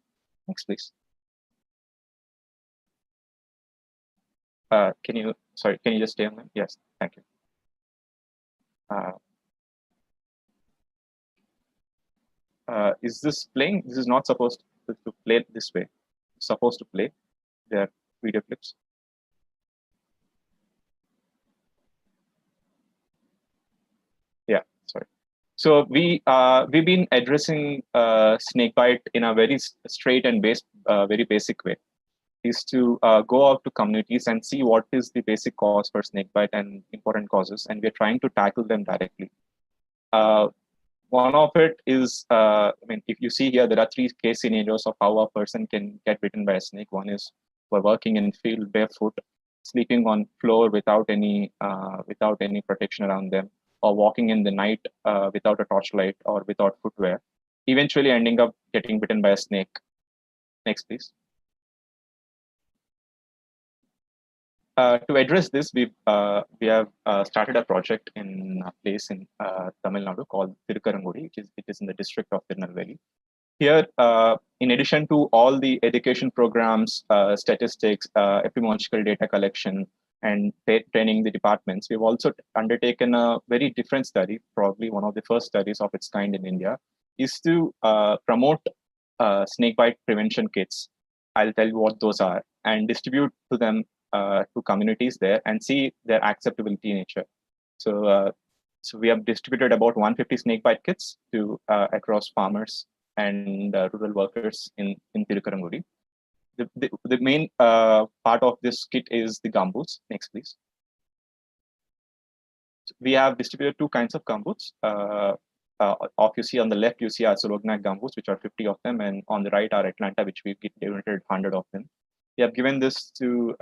Next, please. Can you just stay on that? Yes, thank you. Is this playing? This is not supposed to play this way. It's supposed to play their video clips. Yeah, sorry. So we've been addressing snakebite in a very straight and very basic way. Is to go out to communities and see what is the basic cause for snakebite and important causes, and we're trying to tackle them directly. One of it is, if you see here, there are 3 case scenarios of how a person can get bitten by a snake. One is we're working in field barefoot, sleeping on floor without any protection around them, or walking in the night without a torchlight or without footwear, eventually ending up getting bitten by a snake. Next, please. To address this, we have started a project in a place in Tamil Nadu called Tirukkarangudi, which is in the district of Tirunelveli. Here, in addition to all the education programs, statistics, epidemiological data collection, and training the departments, we've also undertaken a very different study, probably one of the first studies of its kind in India, is to promote snakebite prevention kits. I'll tell you what those are, and distribute to them to communities there and see their acceptability nature. So, so we have distributed about 150 snakebite kits to across farmers and rural workers in Tirukkarangudi. The main part of this kit is the gumboots. Next, please. So we have distributed two kinds of gumboots. You see on the left, you see our Solognac gumboots, which are 50 of them, and on the right are Atlanta, which we donated 100 of them. We have given this to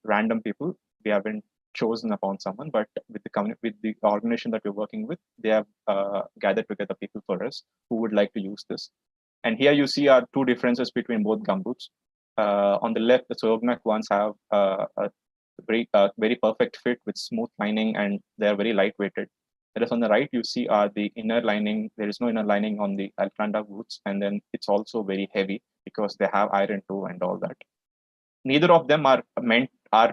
random people. We haven't chosen upon someone, but with the organization that we're working with, they have gathered together people for us who would like to use this. And here you see our two differences between both gumboots. On the left, the Solognac ones have a very perfect fit with smooth lining, and they're very lightweighted. Whereas on the right, you see the inner lining. There is no inner lining on the Atlanta boots, and then it's also very heavy because they have iron toe and all that. Neither of them are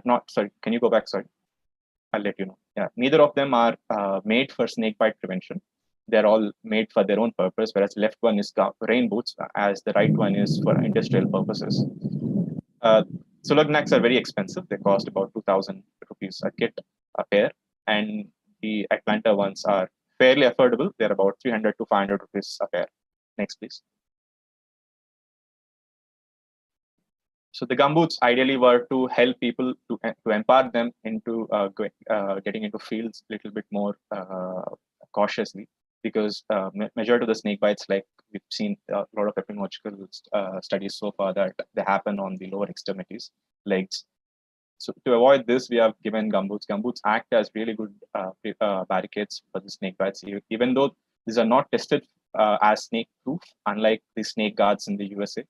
not. Sorry, can you go back? Sorry, I'll let you know. Yeah, neither of them are made for snakebite prevention. They're all made for their own purpose, whereas the left one is rain boots, as the right one is for industrial purposes. Solognacs are very expensive. They cost about 2,000 rupees a kit, a pair, and the Atlanta ones are fairly affordable. They're about 300 to 500 rupees a pair. Next, please. So the gumboots ideally were to help people to empower them into getting into fields a little bit more cautiously, because majority of the snake bites, like we've seen a lot of epidemiological studies so far, that they happen on the lower extremities, legs. So to avoid this, we have given gumboots. Gumboots act as really good barricades for the snake bites, even though these are not tested as snake proof, unlike the snake guards in the USA.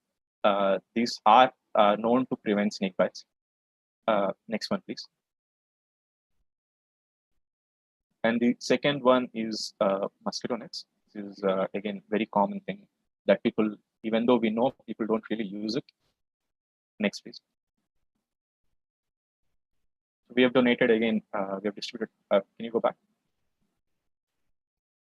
These are known to prevent snake bites. Next one, please. And the second one is mosquito nets. This is again very common thing that people, even though we know people don't really use it. Next, please. We have donated again. We have distributed. Can you go back?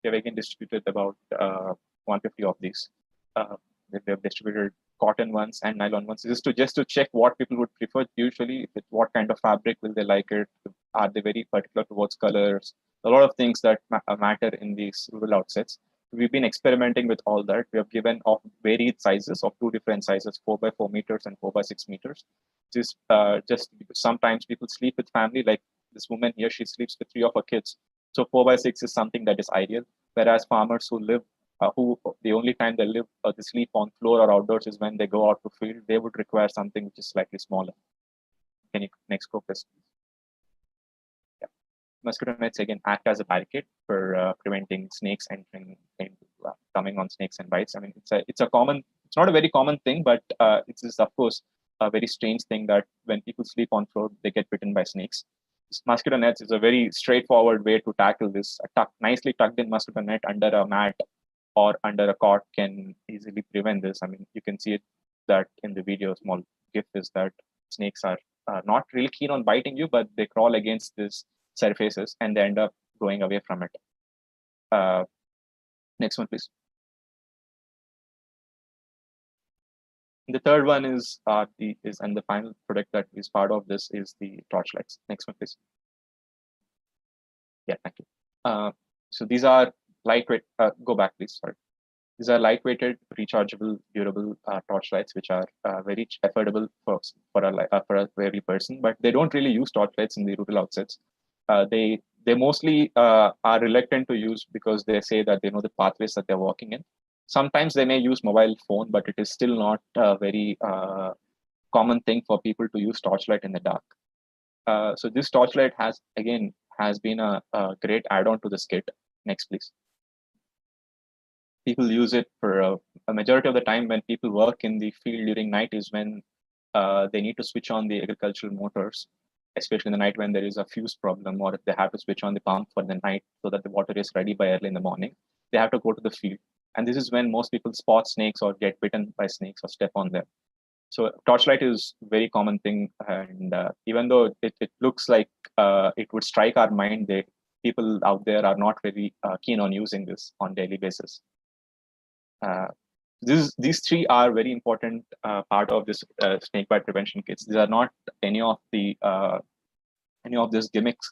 We have again distributed about 150 of these. We have distributed cotton ones and nylon ones. This is just to check what people would prefer. Usually, with what kind of fabric will they like it? Are they very particular towards colors? A lot of things that matter in these rural outfits. We've been experimenting with all that. We have given of varied sizes, of two different sizes, 4 by 4 meters and 4 by 6 meters. Just because sometimes people sleep with family, like this woman here, she sleeps with 3 of her kids. So 4 by 6 is something that is ideal. Whereas farmers who live, who the only time they live, they sleep on floor or outdoors is when they go out to field, they would require something which is slightly smaller. Can you next go, please? Yeah. Mosquito nets again act as a barricade for preventing snakes entering, coming on snakes and bites. I mean, it's not a very common thing, but it is of course a very strange thing that when people sleep on floor, they get bitten by snakes. Mosquito nets is a very straightforward way to tackle this. A nicely tucked in mosquito net under a mat or under a cot can easily prevent this. I mean, you can see it that in the video, small GIF is that snakes are not really keen on biting you, but they crawl against these surfaces and they end up going away from it. Next one, please. The third one is and the final product that is part of this is the torchlights. Next one, please. Yeah, thank you. So these are lightweight. Go back, please. Sorry. These are lightweighted, rechargeable, durable torchlights, which are very affordable for every person. But they don't really use torchlights in the rural outfits. They mostly are reluctant to use because they say that they know the pathways that they're walking in. Sometimes they may use mobile phone, but it is still not a very common thing for people to use torchlight in the dark. So this torchlight has has been a great add-on to this kit. Next, please. People use it for a majority of the time when people work in the field during night is when they need to switch on the agricultural motors, especially in the night when there is a fuse problem, or if they have to switch on the pump for the night so that the water is ready by early in the morning, they have to go to the field. And this is when most people spot snakes or get bitten by snakes or step on them. So torchlight is a very common thing. And even though it looks like it would strike our mind, people out there are not very keen on using this on daily basis. These three are very important part of this snakebite prevention kits. These are not any of these gimmicks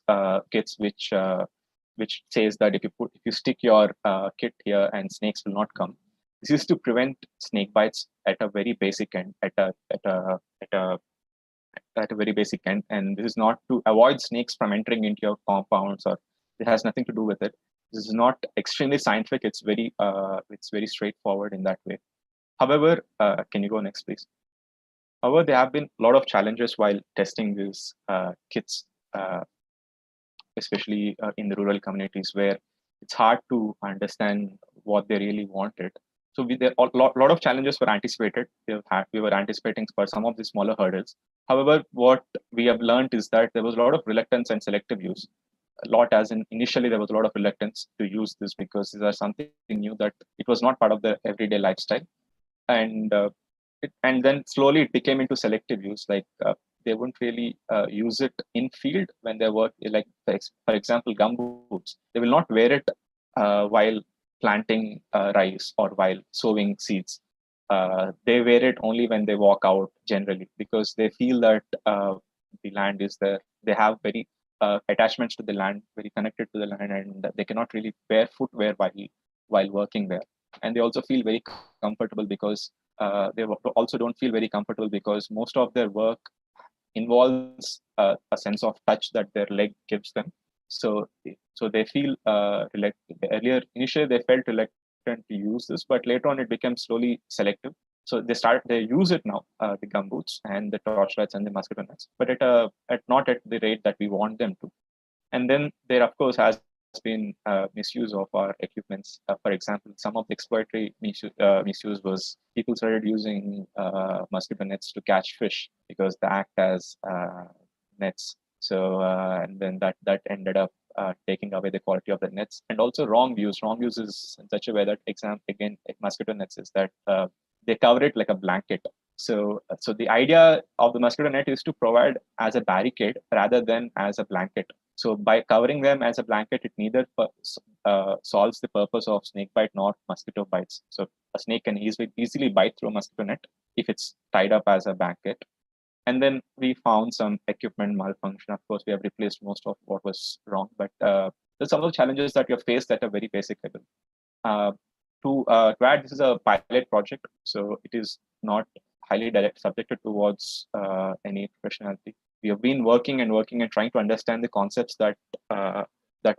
kits which says that if you stick your kit here and snakes will not come. This is to prevent snake bites at a very basic end, at a very basic end, and this is not to avoid snakes from entering into your compounds, or it has nothing to do with it. This is not extremely scientific. It's very straightforward in that way. However, can you go next, please? However, there have been a lot of challenges while testing these kits, especially in the rural communities where it's hard to understand what they really wanted. So there a lot of challenges were anticipated. We were anticipating for some of the smaller hurdles. However, what we have learned is that there was a lot of reluctance and selective use. Initially there was a lot of reluctance to use this because these are something new that it was not part of the everyday lifestyle, and then slowly it became into selective use. Like they wouldn't really use it in field when they work. Like for example, gumboots. They will not wear it while planting rice or while sowing seeds. They wear it only when they walk out generally because they feel that the land is there. They have very attachments to the land, very connected to the land, and they cannot really wear footwear while working there. And they also feel very comfortable because they also don't feel very comfortable because most of their work involves a sense of touch that their leg gives them. So they feel initially they felt reluctant to use this, but later on it became slowly selective. So they use it now, the gumboots and the torchlights and the mosquito nets, but not at the rate that we want them to. And then there, of course, has been misuse of our equipments. For example, some of the exploitatory misuse was people started using mosquito nets to catch fish because they act as nets. So and then that ended up taking away the quality of the nets, and also wrong use. Wrong use is in such a way that mosquito nets is that they cover it like a blanket. So the idea of the mosquito net is to provide as a barricade rather than as a blanket. So by covering them as a blanket, it neither solves the purpose of snake bite nor mosquito bites. So a snake can easily bite through a mosquito net if it's tied up as a blanket. And then we found some equipment malfunction. Of course, we have replaced most of what was wrong, but there's some of the challenges that you have faced at a very basic level. To add, this is a pilot project, so it is not highly subjected towards any professionality. We have been working and trying to understand the concepts that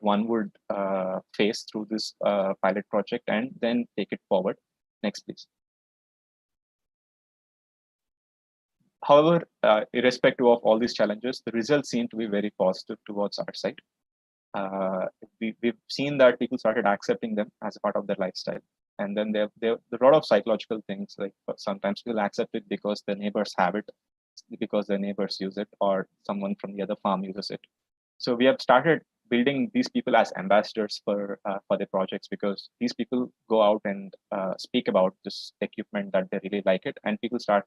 one would face through this pilot project and then take it forward. Next, please. However, irrespective of all these challenges, the results seem to be very positive towards our side. We've seen that people started accepting them as a part of their lifestyle. And then there are a lot of psychological things, like sometimes people accept it because their neighbors have it, because their neighbors use it, or someone from the other farm uses it. So we have started building these people as ambassadors for the projects, because these people go out and speak about this equipment that they really like it, and people start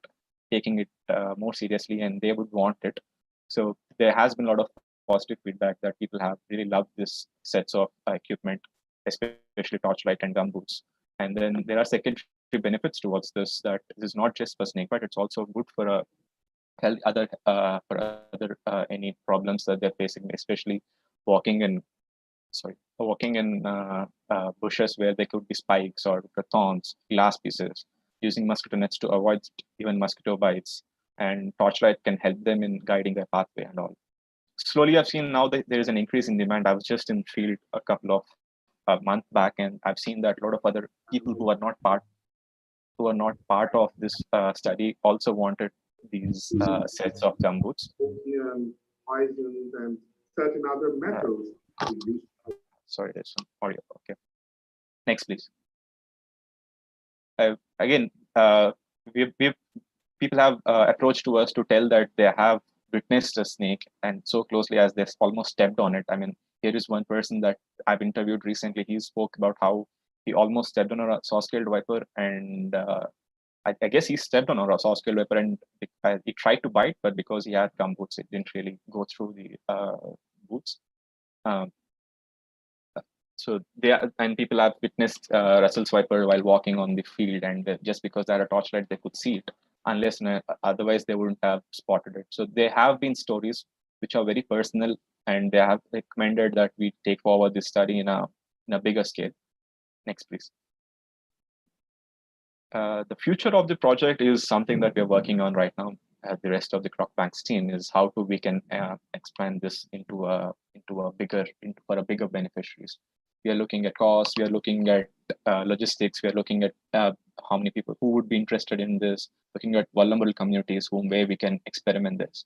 taking it more seriously and they would want it. So there has been a lot of positive feedback that people have really loved this sets of equipment, especially torchlight and gumboots. And then there are secondary benefits towards this, that this is not just for snakebite, it's also good for any problems that they're facing, especially walking in bushes where there could be spikes or thorns, glass pieces, using mosquito nets to avoid even mosquito bites, and torchlight can help them in guiding their pathway and all. Slowly, I've seen now that there is an increase in demand. I was just in field a couple of months back, and I've seen that a lot of other people who are not part of this study also wanted these sets of gumboots. Poisons and certain other methods. Sorry, there's some audio. Okay. Next, please. Again, people have approached to us to tell that they have witnessed a snake and so closely as they've almost stepped on it. I mean, here is one person that I've interviewed recently. He spoke about how he almost stepped on a saw-scaled viper, and I guess he stepped on a saw-scaled viper and he tried to bite, but because he had gum boots, it didn't really go through the boots. So people have witnessed Russell's viper while walking on the field, and just because they had a torchlight, they could see it. Unless otherwise they wouldn't have spotted it. So there have been stories which are very personal, and they have recommended that we take forward this study in a bigger scale. Next, please. The future of the project is something that we are working on right now. The rest of the Crockbank's team is how we can expand this for a bigger beneficiaries. We are looking at costs. We are looking at logistics. We are looking at how many people who would be interested in this. Looking at vulnerable communities where we can experiment this.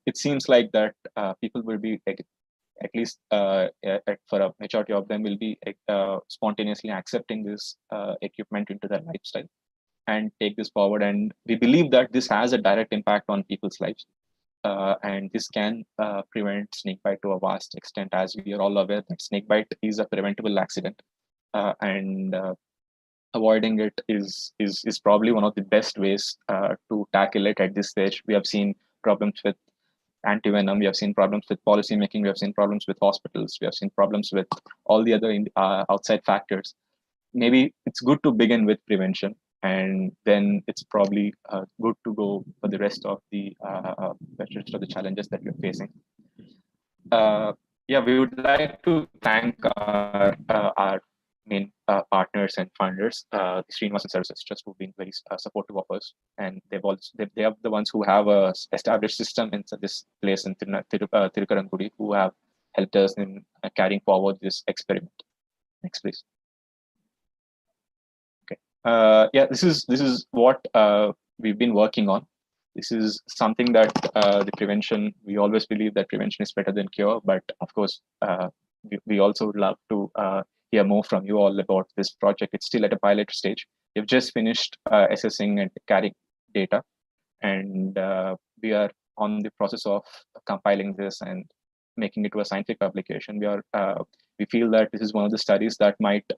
It seems like that people will be at least for a majority of them will be spontaneously accepting this equipment into their lifestyle and take this forward. And we believe that this has a direct impact on people's lives. And this can prevent snakebite to a vast extent, as we are all aware that snakebite is a preventable accident, and avoiding it is probably one of the best ways to tackle it at this stage. We have seen problems with antivenom, we have seen problems with policy making, we have seen problems with hospitals, we have seen problems with all the other outside factors. Maybe it's good to begin with prevention, and then it's probably good to go for the rest of the challenges that we're facing. Yeah, we would like to thank our main partners and funders, the Srinivasan Services Trust, who've been very supportive of us, and they are the ones who have a established system in this place in Tirukarangudi, who have helped us in carrying forward this experiment. Next, please. Okay. Yeah, this is what we've been working on. This is something that the prevention. We always believe that prevention is better than cure, but of course, we also would love to hear more from you all about this project. It's still at a pilot stage. We've just finished assessing and carrying data, and we are on the process of compiling this and making it to a scientific publication. We feel that this is one of the studies that might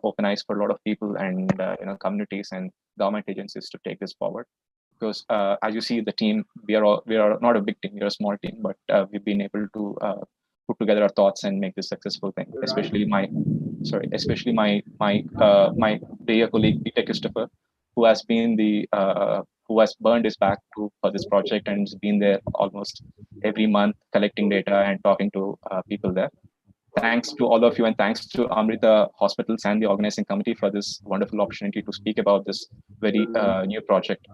open eyes for a lot of people and communities and government agencies to take this forward. Because as you see, the team, we are not a big team, we are a small team, but we've been able to put together our thoughts and make this successful thing. Especially my dear colleague Peter Christopher, who has burned his back for this project and has been there almost every month collecting data and talking to people there. Thanks to all of you, and thanks to Amrita Hospitals and the organizing committee for this wonderful opportunity to speak about this very new project.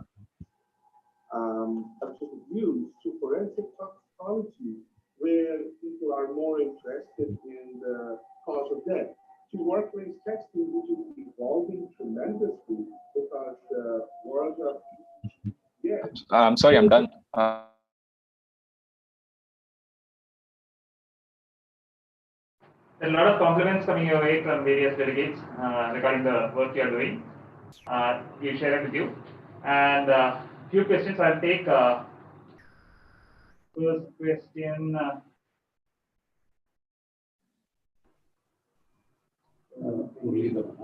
Views to forensic toxicology, where people are more interested in the cause of death, to workplace testing, which is evolving tremendously because the world of I'm sorry, I'm done. There are a lot of compliments coming your way from various delegates regarding the work you are doing. We share it with you. And few questions I'll take. First question.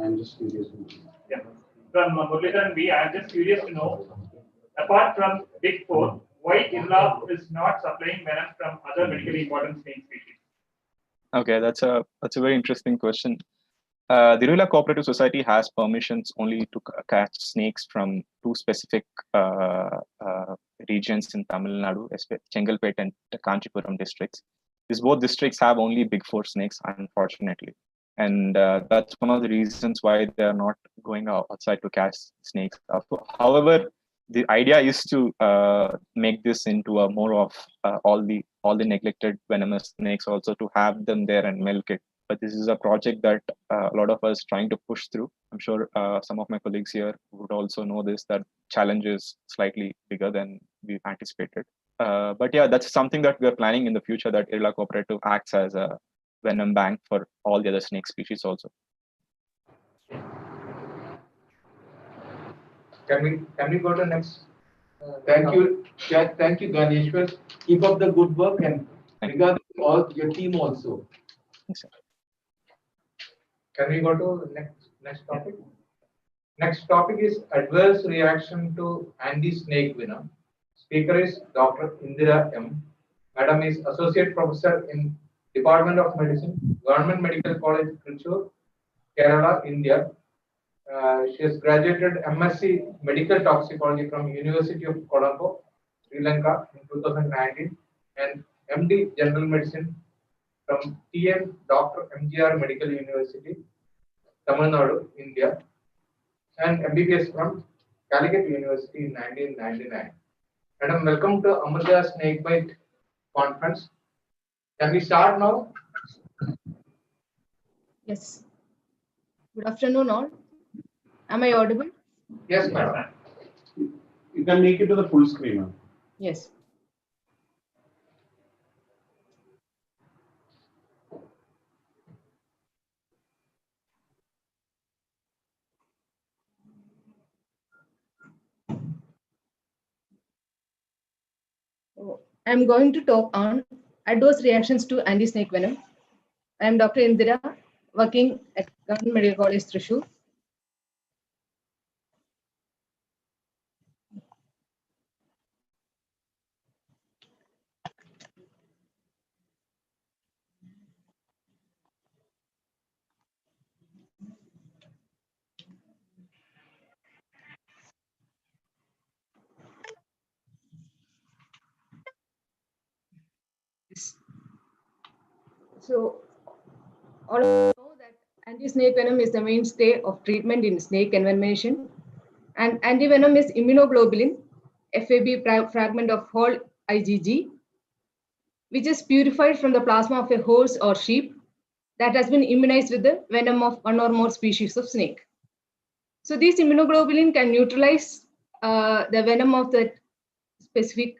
I'm just curious. Yeah. From Muralidharan B, I'm just curious to know, apart from Big Four, why IRLA is not supplying venom from other medically important snake species? Okay, that's a very interesting question. The Rural Cooperative Society has permissions only to catch snakes from two specific regions in Tamil Nadu, Chengalpet and Kanchipuram districts. These both districts have only Big Four snakes, unfortunately. And that's one of the reasons why they're not going outside to catch snakes. However, the idea is to make this into a more of all the neglected venomous snakes, also to have them there and milk it. But this is a project that a lot of us trying to push through. I'm sure some of my colleagues here would also know this, that challenge is slightly bigger than we anticipated. But yeah, that's something that we're planning in the future, that Irla Cooperative acts as a venom bank for all the other snake species also. Can we go to next? Thank you, Chad. Thank you, Ganeshwar. Keep up the good work, and regarding all your team also. Thanks, sir. Can we go to next topic? Next topic is adverse reaction to anti-snake venom. Speaker is Dr. Indira M. Madam is Associate Professor in Department of Medicine, Government Medical College, Trichy, Kerala, India. She has graduated MSc Medical Toxicology from University of Colombo, Sri Lanka in 2019, and MD General Medicine from TN Dr. MGR Medical University, Tamil Nadu, India, and MBBS from Calicut University in 1999. Madam, welcome to Amrita Snakebite Conference. Can we start now? Yes. Good afternoon, all. Am I audible? Yes, madam. You can make it to the full screen now. Yes. I'm going to talk on adverse reactions to anti-snake venom. I am Dr. Indira, working at Government Medical College, Trichy. So, all of you know that anti-snake venom is the mainstay of treatment in snake envenomation, and antivenom is immunoglobulin, FAB fragment of whole IgG, which is purified from the plasma of a horse or sheep that has been immunized with the venom of one or more species of snake. So these immunoglobulin can neutralize the venom of the specific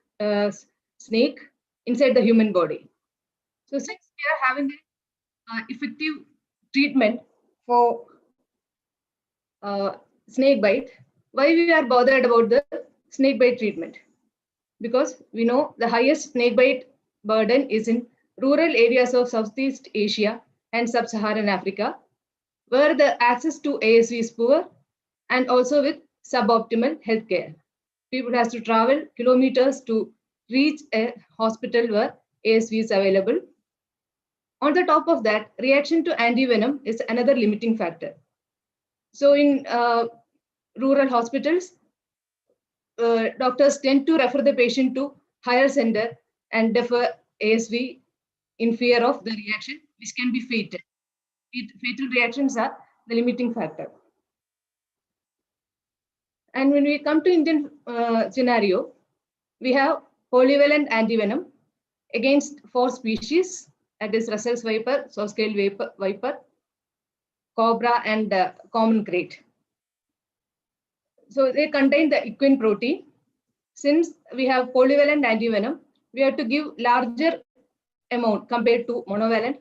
snake inside the human body. So since we are having an effective treatment for snake bite, why we are bothered about the snake bite treatment? Because we know the highest snake bite burden is in rural areas of Southeast Asia and Sub-Saharan Africa, where the access to ASV is poor and also with suboptimal healthcare. People have to travel kilometers to reach a hospital where ASV is available. On the top of that, reaction to antivenom is another limiting factor. So in rural hospitals, doctors tend to refer the patient to higher center and defer ASV in fear of the reaction, which can be fatal. Fatal reactions are the limiting factor. And when we come to Indian scenario, we have polyvalent antivenom against 4 species, that is Russell's viper, soft-scale viper, cobra, and common crate. So they contain the equine protein. Since we have polyvalent antivenom, we have to give larger amount compared to monovalent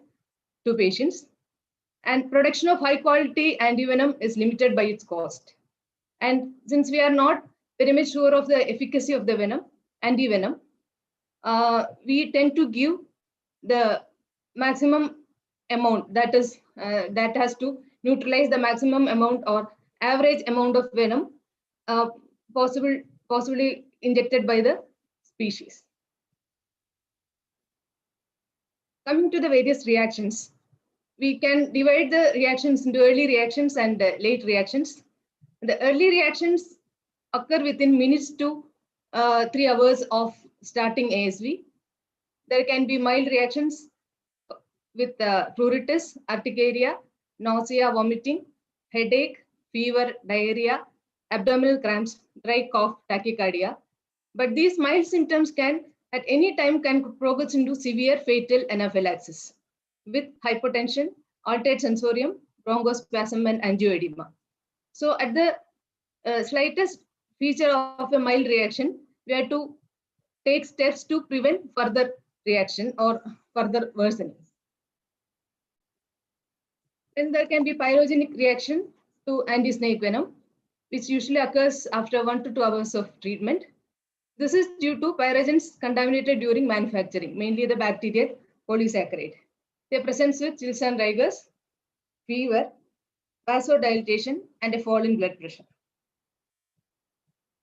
to patients. And production of high quality antivenom is limited by its cost. And since we are not very much sure of the efficacy of the venom, antivenom, we tend to give the maximum amount, that is that has to neutralize the maximum amount or average amount of venom possibly injected by the species. Coming to the various reactions, we can divide the reactions into early reactions and late reactions. The early reactions occur within minutes to 3 hours of starting ASV. There can be mild reactions with pruritus, urticaria, nausea, vomiting, headache, fever, diarrhea, abdominal cramps, dry cough, tachycardia. But these mild symptoms can at any time can progress into severe fatal anaphylaxis with hypotension, altered sensorium, bronchospasm, and angioedema. So at the slightest feature of a mild reaction, we have to take steps to prevent further reaction or further worsening. Then there can be pyrogenic reaction to anti-snake venom, which usually occurs after 1 to 2 hours of treatment. This is due to pyrogens contaminated during manufacturing, mainly the bacterial polysaccharide. They present with chills and rigors, fever, vasodilatation, and a fall in blood pressure.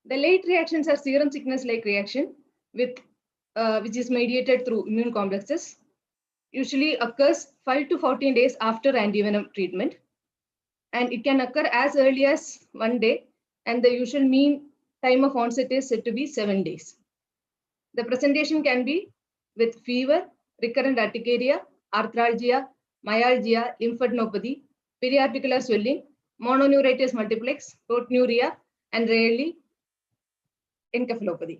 The late reactions are serum sickness-like reaction, which is mediated through immune complexes. Usually occurs 5 to 14 days after antivenom treatment, and it can occur as early as 1 day, and the usual mean time of onset is said to be 7 days. The presentation can be with fever, recurrent urticaria, arthralgia, myalgia, lymphadenopathy, periarticular swelling, mononeuritis multiplex, proteinuria, and rarely encephalopathy.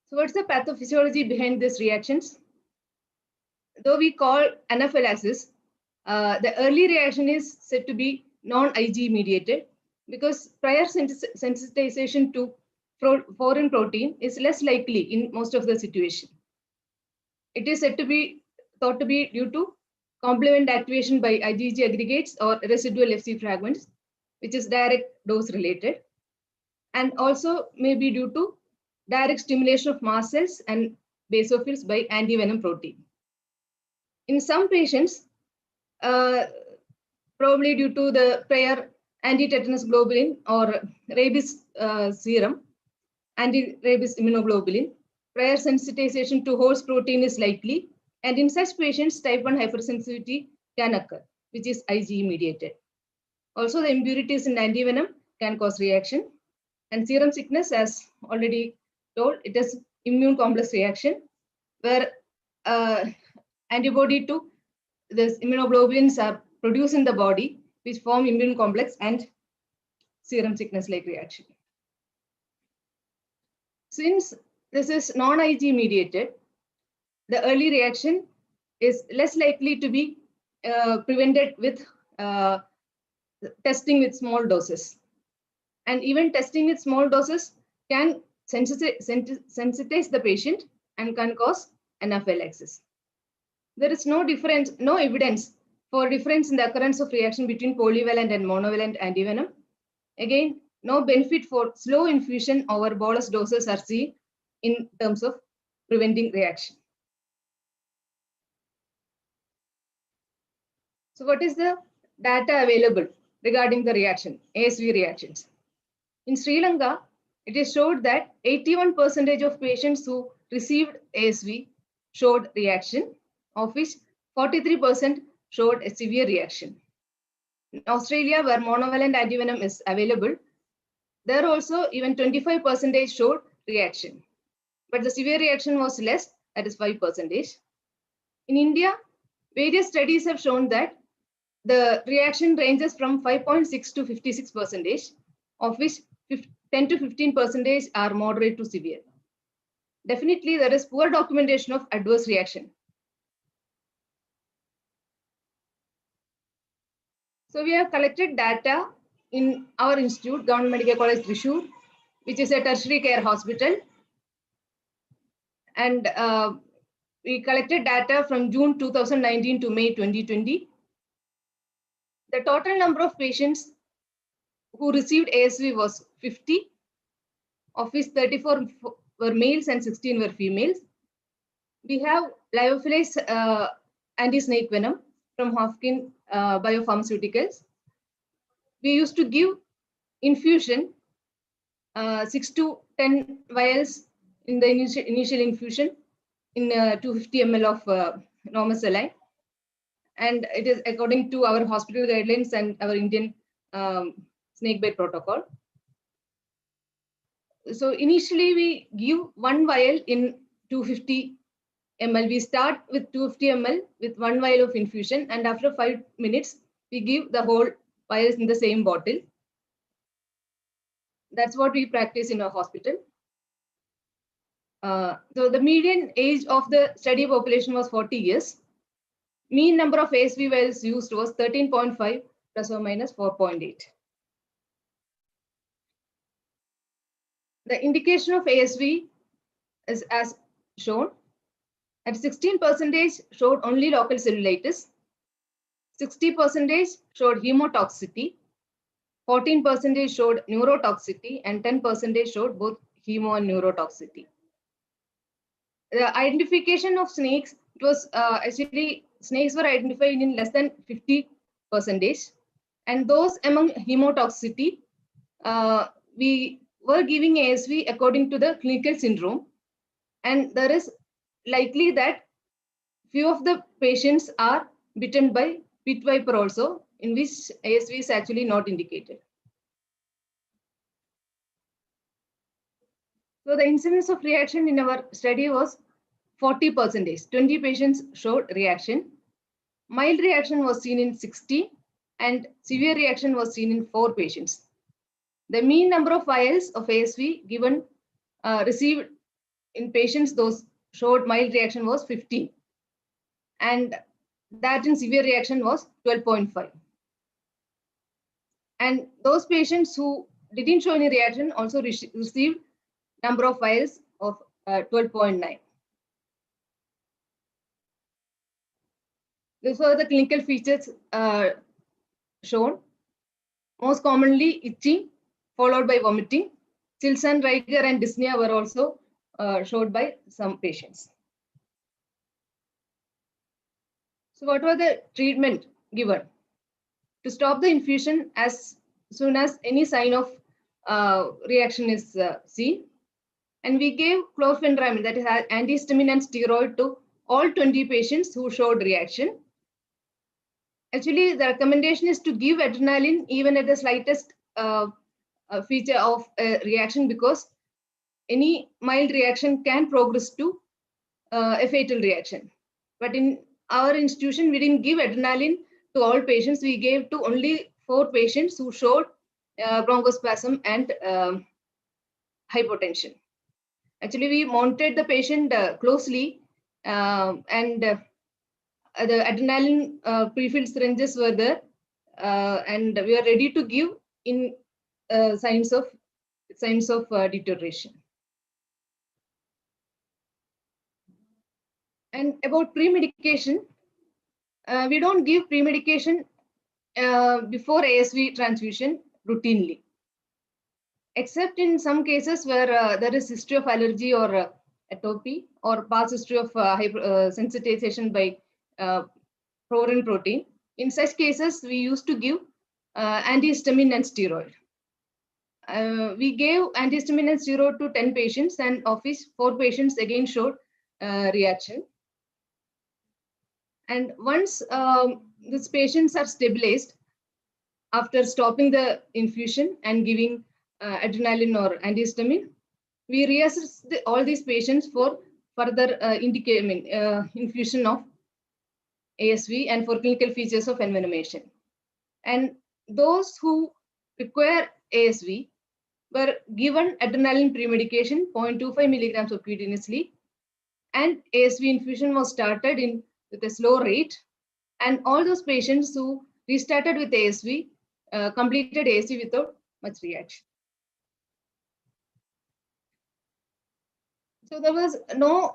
So what's the pathophysiology behind these reactions? Though we call anaphylaxis, the early reaction is said to be non-Ig mediated because prior sensitization to foreign protein is less likely in most of the situation. It is said to be thought to be due to complement activation by IgG aggregates or residual Fc fragments, which is direct dose related, and also may be due to direct stimulation of mast cells and basophils by antivenom protein. In some patients, probably due to the prior anti-tetanus globulin or rabies serum, anti-rabies immunoglobulin, prior sensitization to host protein is likely, and in such patients, type 1 hypersensitivity can occur, which is Ig mediated. Also, the impurities in antivenom can cause reaction, and serum sickness, as already told, it is immune complex reaction where antibody to this immunoglobulins are produced in the body, which form immune complex and serum sickness-like reaction. Since this is non-Ig mediated, the early reaction is less likely to be prevented with testing with small doses. And even testing with small doses can sensitize the patient and can cause anaphylaxis. There is no evidence for difference in the occurrence of reaction between polyvalent and monovalent antivenom. Again, no benefit for slow infusion over bolus doses are seen in terms of preventing reaction. So what is the data available regarding the reaction, ASV reactions? In Sri Lanka, it is showed that 81% of patients who received ASV showed reaction, of which 43% showed a severe reaction. In Australia, where monovalent antivenom is available, there also even 25% showed reaction, but the severe reaction was less, that is 5%. In India, various studies have shown that the reaction ranges from 5.6 to 56%, of which 10 to 15% are moderate to severe. Definitely, there is poor documentation of adverse reaction. So we have collected data in our institute, Government Medical College Thrissur, which is a tertiary care hospital. And we collected data from June 2019 to May 2020. The total number of patients who received ASV was 50, of which 34 were males and 16 were females. We have lyophilized anti-snake venom from Hopkins Biopharmaceuticals. We used to give infusion 6 to 10 vials in the initial infusion in 250 ml of normal saline. And it is according to our hospital guidelines and our Indian snakebite protocol. So initially we give 1 vial in 250 ml. We start with 250 ml with 1 vial of infusion, and after 5 minutes, we give the whole vials in the same bottle. That's what we practice in our hospital. So the median age of the study population was 40 years. Mean number of ASV vials used was 13.5 plus or minus 4.8. The indication of ASV is as shown. At 16% showed only local cellulitis, 60% showed hemotoxicity, 14% showed neurotoxicity, and 10% showed both hemo and neurotoxicity. The identification of snakes, it was actually snakes were identified in less than 50%, and those among hemotoxicity, we were giving ASV according to the clinical syndrome, and there is likely that few of the patients are bitten by pit viper also, in which ASV is actually not indicated. So the incidence of reaction in our study was 40%. 20 patients showed reaction. Mild reaction was seen in 60 and severe reaction was seen in 4 patients. The mean number of vials of ASV given received in patients those showed mild reaction was 15, and that in severe reaction was 12.5. And those patients who didn't show any reaction also received number of vials of 12.9. These were the clinical features shown. Most commonly itching, followed by vomiting. Chills and rigor and dyspnea were also showed by some patients. So what were the treatment given? To stop the infusion as soon as any sign of reaction is seen. And we gave chlorpheniramine, that is antihistamine and steroid, to all 20 patients who showed reaction. Actually, the recommendation is to give adrenaline even at the slightest feature of reaction, because any mild reaction can progress to a fatal reaction. But in our institution, we didn't give adrenaline to all patients. We gave to only 4 patients who showed bronchospasm and hypotension. Actually, we monitored the patient closely, and the adrenaline prefilled syringes were there, and we are ready to give in signs of deterioration. And about pre-medication, we don't give pre-medication before ASV transfusion routinely, except in some cases where there is history of allergy or atopy or past history of sensitization by protein protein. In such cases, we used to give antihistamine and steroid. We gave antihistamine and steroid to 10 patients, and of which 4 patients again showed reaction. And once these patients are stabilized after stopping the infusion and giving adrenaline or antihistamine, we reassess all these patients for further infusion of ASV and for clinical features of envenomation. And those who require ASV were given adrenaline pre-medication 0.25 milligrams subcutaneously, and ASV infusion was started with a slow rate. And all those patients who restarted with ASV completed ASV without much reaction. So there was no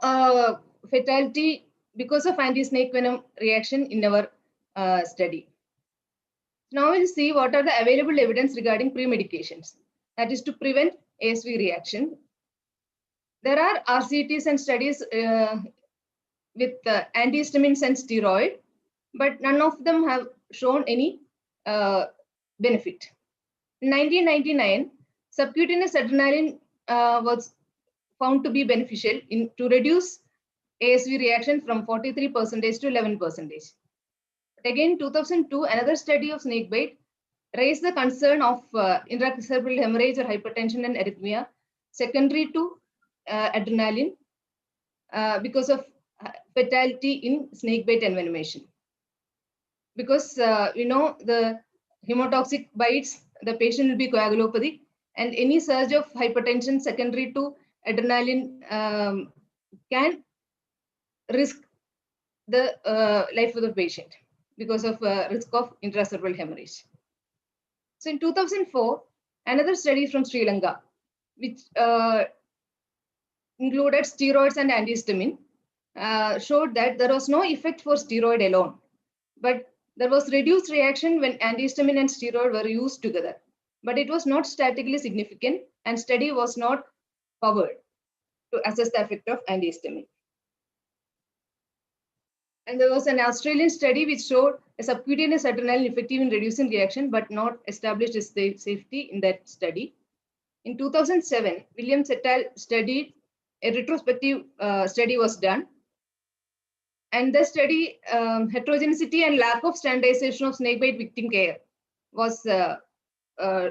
fatality because of anti-snake venom reaction in our study. Now we'll see what are the available evidence regarding pre-medications, that is to prevent ASV reaction. There are RCTs and studies with antihistamines and steroid, but none of them have shown any benefit. In 1999, subcutaneous adrenaline was found to be beneficial to reduce ASV reaction from 43% to 11%. But again, 2002, another study of snakebite raised the concern of intracerebral hemorrhage or hypertension and arrhythmia secondary to adrenaline because of fatality in snakebite envenomation. Because we know the hemotoxic bites, the patient will be coagulopathic, and any surge of hypertension secondary to adrenaline can risk the life of the patient because of risk of intracerebral hemorrhage. So in 2004, another study from Sri Lanka, which included steroids and antihistamine, showed that there was no effect for steroid alone, but there was reduced reaction when antihistamine and steroid were used together. But it was not statistically significant, and study was not powered to assess the effect of antihistamine. And there was an Australian study which showed a subcutaneous adrenaline effective in reducing reaction, but not established its safety in that study. In 2007, Williams et al. Studied a retrospective study was done. And the study heterogeneity and lack of standardization of snakebite victim care was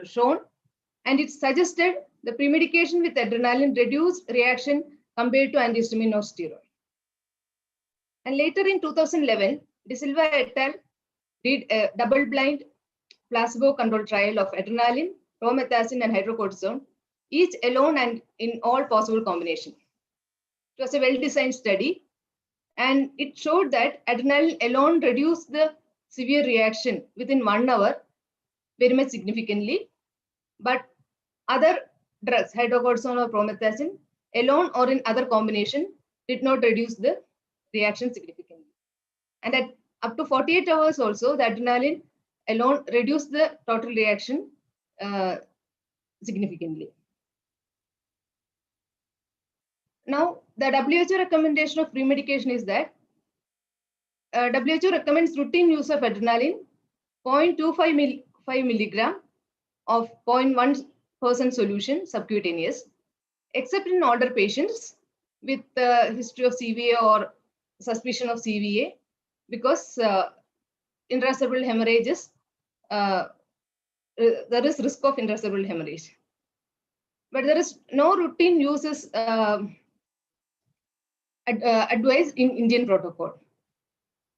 shown, and it suggested the premedication with adrenaline reduced reaction compared to antihistamine or steroid. And later in 2011, De Silva et al. Did a double-blind placebo-controlled trial of adrenaline, promethazine, and hydrocortisone, each alone and in all possible combinations. It was a well-designed study, and it showed that adrenaline alone reduced the severe reaction within 1 hour very much significantly, but other drugs, hydrocortisone or promethazine, alone or in other combination, did not reduce the reaction significantly. And at up to 48 hours also, the adrenaline alone reduced the total reaction significantly. Now, the WHO recommendation of premedication is that WHO recommends routine use of adrenaline 0.25 milligram of 0.1% solution subcutaneous, except in older patients with history of CVA or suspicion of CVA, because intracerebral hemorrhages, there is risk of intracerebral hemorrhage. But there is no routine uses advised in Indian protocol.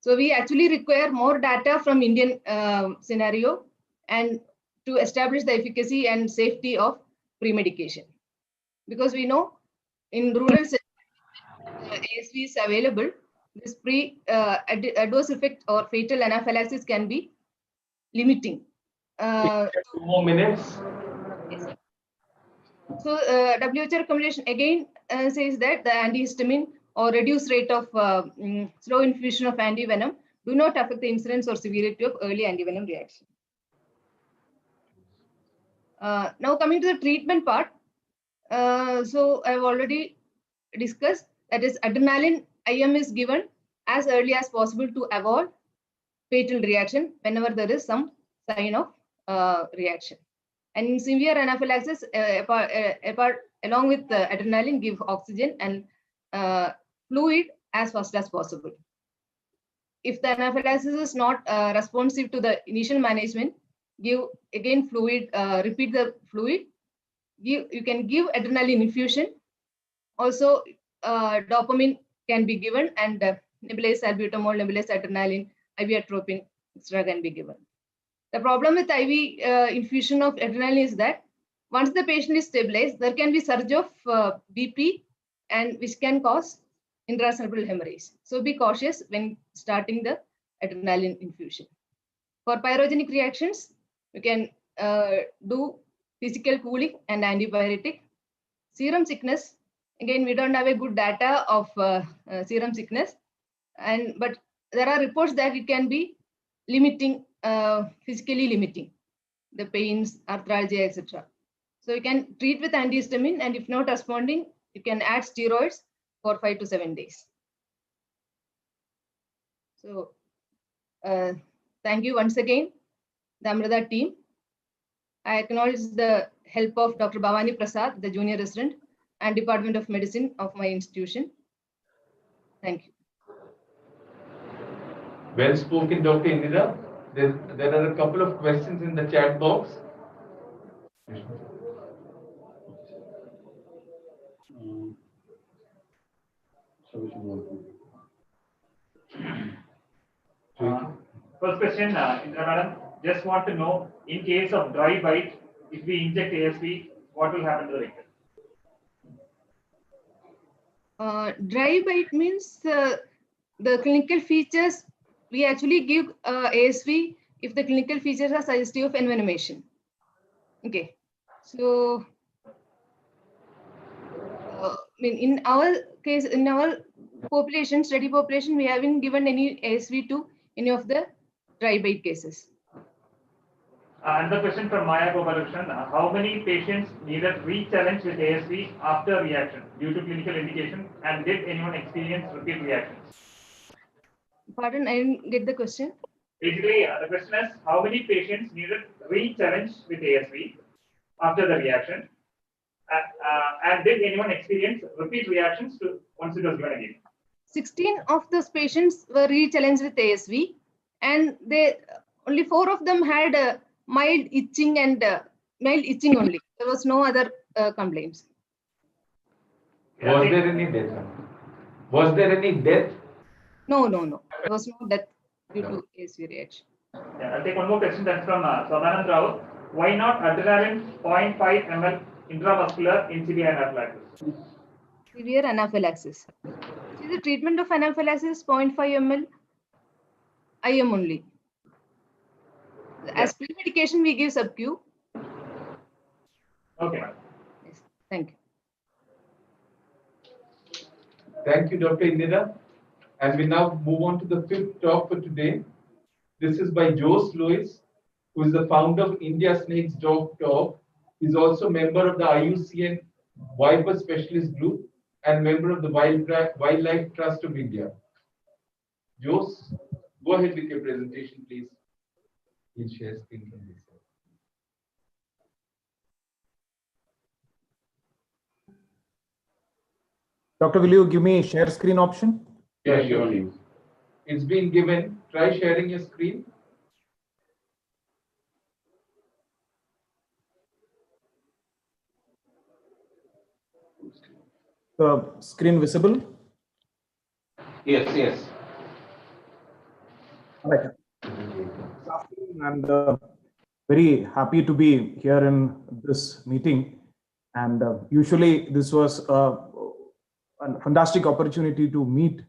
So we actually require more data from Indian scenario and to establish the efficacy and safety of premedication. Because we know in rural ASV is available, this adverse effect or fatal anaphylaxis can be limiting. 2 more minutes. Yes. So WHO recommendation again says that the antihistamine or reduced rate of slow infusion of antivenom do not affect the incidence or severity of early antivenom reaction. Now coming to the treatment part. So I've already discussed that is adrenaline IM is given as early as possible to avoid fatal reaction whenever there is some sign of reaction. And in severe anaphylaxis, along with the adrenaline, give oxygen and fluid as fast as possible. If the anaphylaxis is not responsive to the initial management, give again fluid, repeat the fluid. You can give adrenaline infusion. Also, dopamine can be given, and nebulized salbutamol, nebulized adrenaline, IV atropine, etc. can be given. The problem with IV infusion of adrenaline is that once the patient is stabilized, there can be surge of BP, and which can cause intracerebral hemorrhage. So be cautious when starting the adrenaline infusion. For pyrogenic reactions, you can do physical cooling and antipyretic. Serum sickness, again, we don't have a good data of serum sickness, but there are reports that it can be limiting, physically limiting the pains, arthralgia, etc. So you can treat with antihistamine, and if not responding, you can add steroids for 5 to 7 days. So thank you once again, the Amrita team. I acknowledge the help of Dr. Bhavani Prasad, the junior resident, and Department of Medicine of my institution. Thank you. Well spoken, Dr. Indira. There are a couple of questions in the chat box. First question, Indra madam, just want to know, in case of dry bite, if we inject ASV, what will happen to the rectum? Dry bite means the clinical features, we actually give ASV if the clinical features are suggestive of envenomation. Okay, so mean, in our case, in our population, study population, we haven't given any ASV to any of the dry bite cases. Another question from Maya Gopalakrishnan. How many patients needed re-challenge with ASV after reaction due to clinical indication, and did anyone experience repeat reactions? Pardon, I didn't get the question. Basically, the question is, how many patients needed re-challenge with ASV after the reaction, and did anyone experience repeat reactions to once it was given again? 16 of those patients were re-challenged with ASV, and only 4 of them had mild itching and mild itching only. There was no other complaints. Was there any death? Was there any death? No. There was no death due to ASV reaction. Yeah, I'll take one more question. That's from Samanand Rao. Why not adrenaline 0.5 ml intramuscular in severe anaphylaxis? Severe anaphylaxis. See, the treatment of anaphylaxis 0.5 ml IM only. As pre-medication, we give sub-Q. Okay. Yes. Thank you. Thank you, Dr. Indira. And we now move on to the 5th talk for today. This is by Jose Luis, who is the founder of India Snakes Dog Talk. He's also a member of the IUCN Viper Specialist Group and member of the Wildlife Trust of India. Jose, go ahead with your presentation, please. He'll share screen from this side. Doctor, will you give me share screen option? Yeah, sure. It's been given. Try sharing your screen. The screen visible? Yes. All right. And very happy to be here in this meeting. And usually this was a fantastic opportunity to meet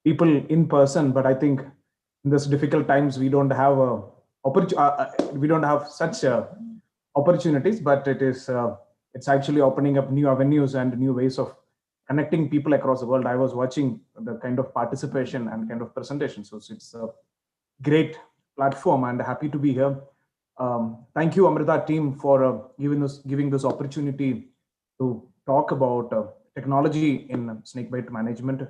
people in person, but I think in this difficult times we don't have such opportunities. But it's actually opening up new avenues and new ways of connecting people across the world. I was watching the kind of participation and kind of presentation, so it's a great platform and happy to be here. Thank you, Amrita team, for giving this opportunity to talk about technology in snakebite management.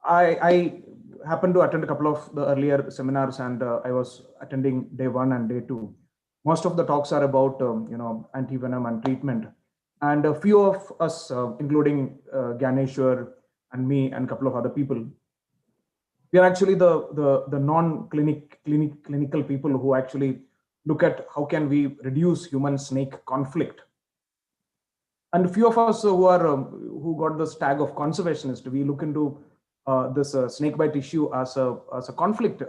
I happened to attend a couple of the earlier seminars, and I was attending day 1 and day 2. Most of the talks are about antivenom and treatment, and a few of us, including Ganeshwar and me and a couple of other people, we are actually the non-clinical people who actually look at how can we reduce human-snake conflict. And a few of us who got this tag of conservationist, we look into this snakebite issue as a conflict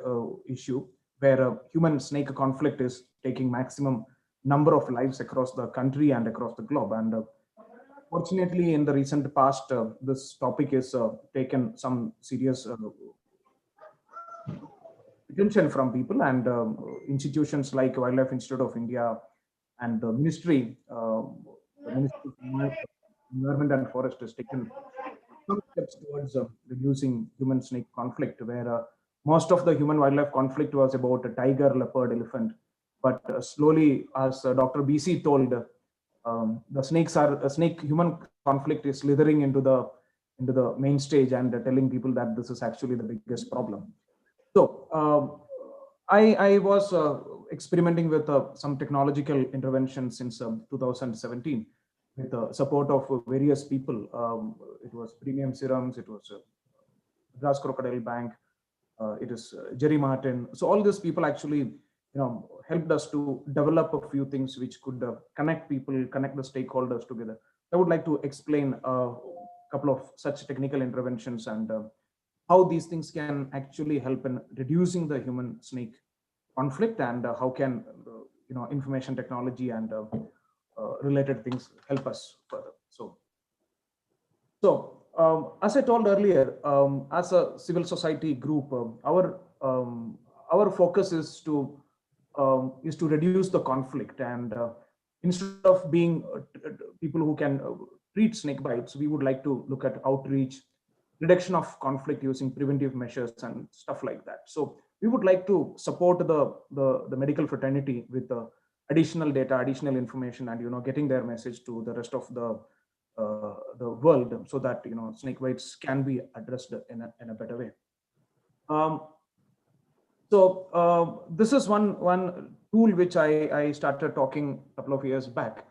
issue, where human-snake conflict is taking maximum number of lives across the country and across the globe. And fortunately, in the recent past, this topic is taken some serious attention from people, and institutions like Wildlife Institute of India and the Ministry of Environment and Forest has taken some steps towards reducing human-snake conflict, where most of the human-wildlife conflict was about a tiger, leopard, elephant. But slowly, as Dr. BC told, the snake-human conflict is slithering into the main stage and telling people that this is actually the biggest problem. So I was experimenting with some technological interventions since 2017 with the support of various people. It was Premium Serums, it was Grass Crocodile Bank, it is Jerry Martin. So all these people actually helped us to develop a few things which could connect people, connect the stakeholders together. I would like to explain a couple of such technical interventions and how these things can actually help in reducing the human-snake conflict, and how can information technology and related things help us further. So as I told earlier, as a civil society group, our focus is to reduce the conflict, and instead of being people who can treat snake bites, we would like to look at outreach, reduction of conflict using preventive measures and stuff like that. So we would like to support the medical fraternity with additional data, additional information, and getting their message to the rest of the world, so that snake bites can be addressed in a better way. This is one tool which I started talking a couple of years back.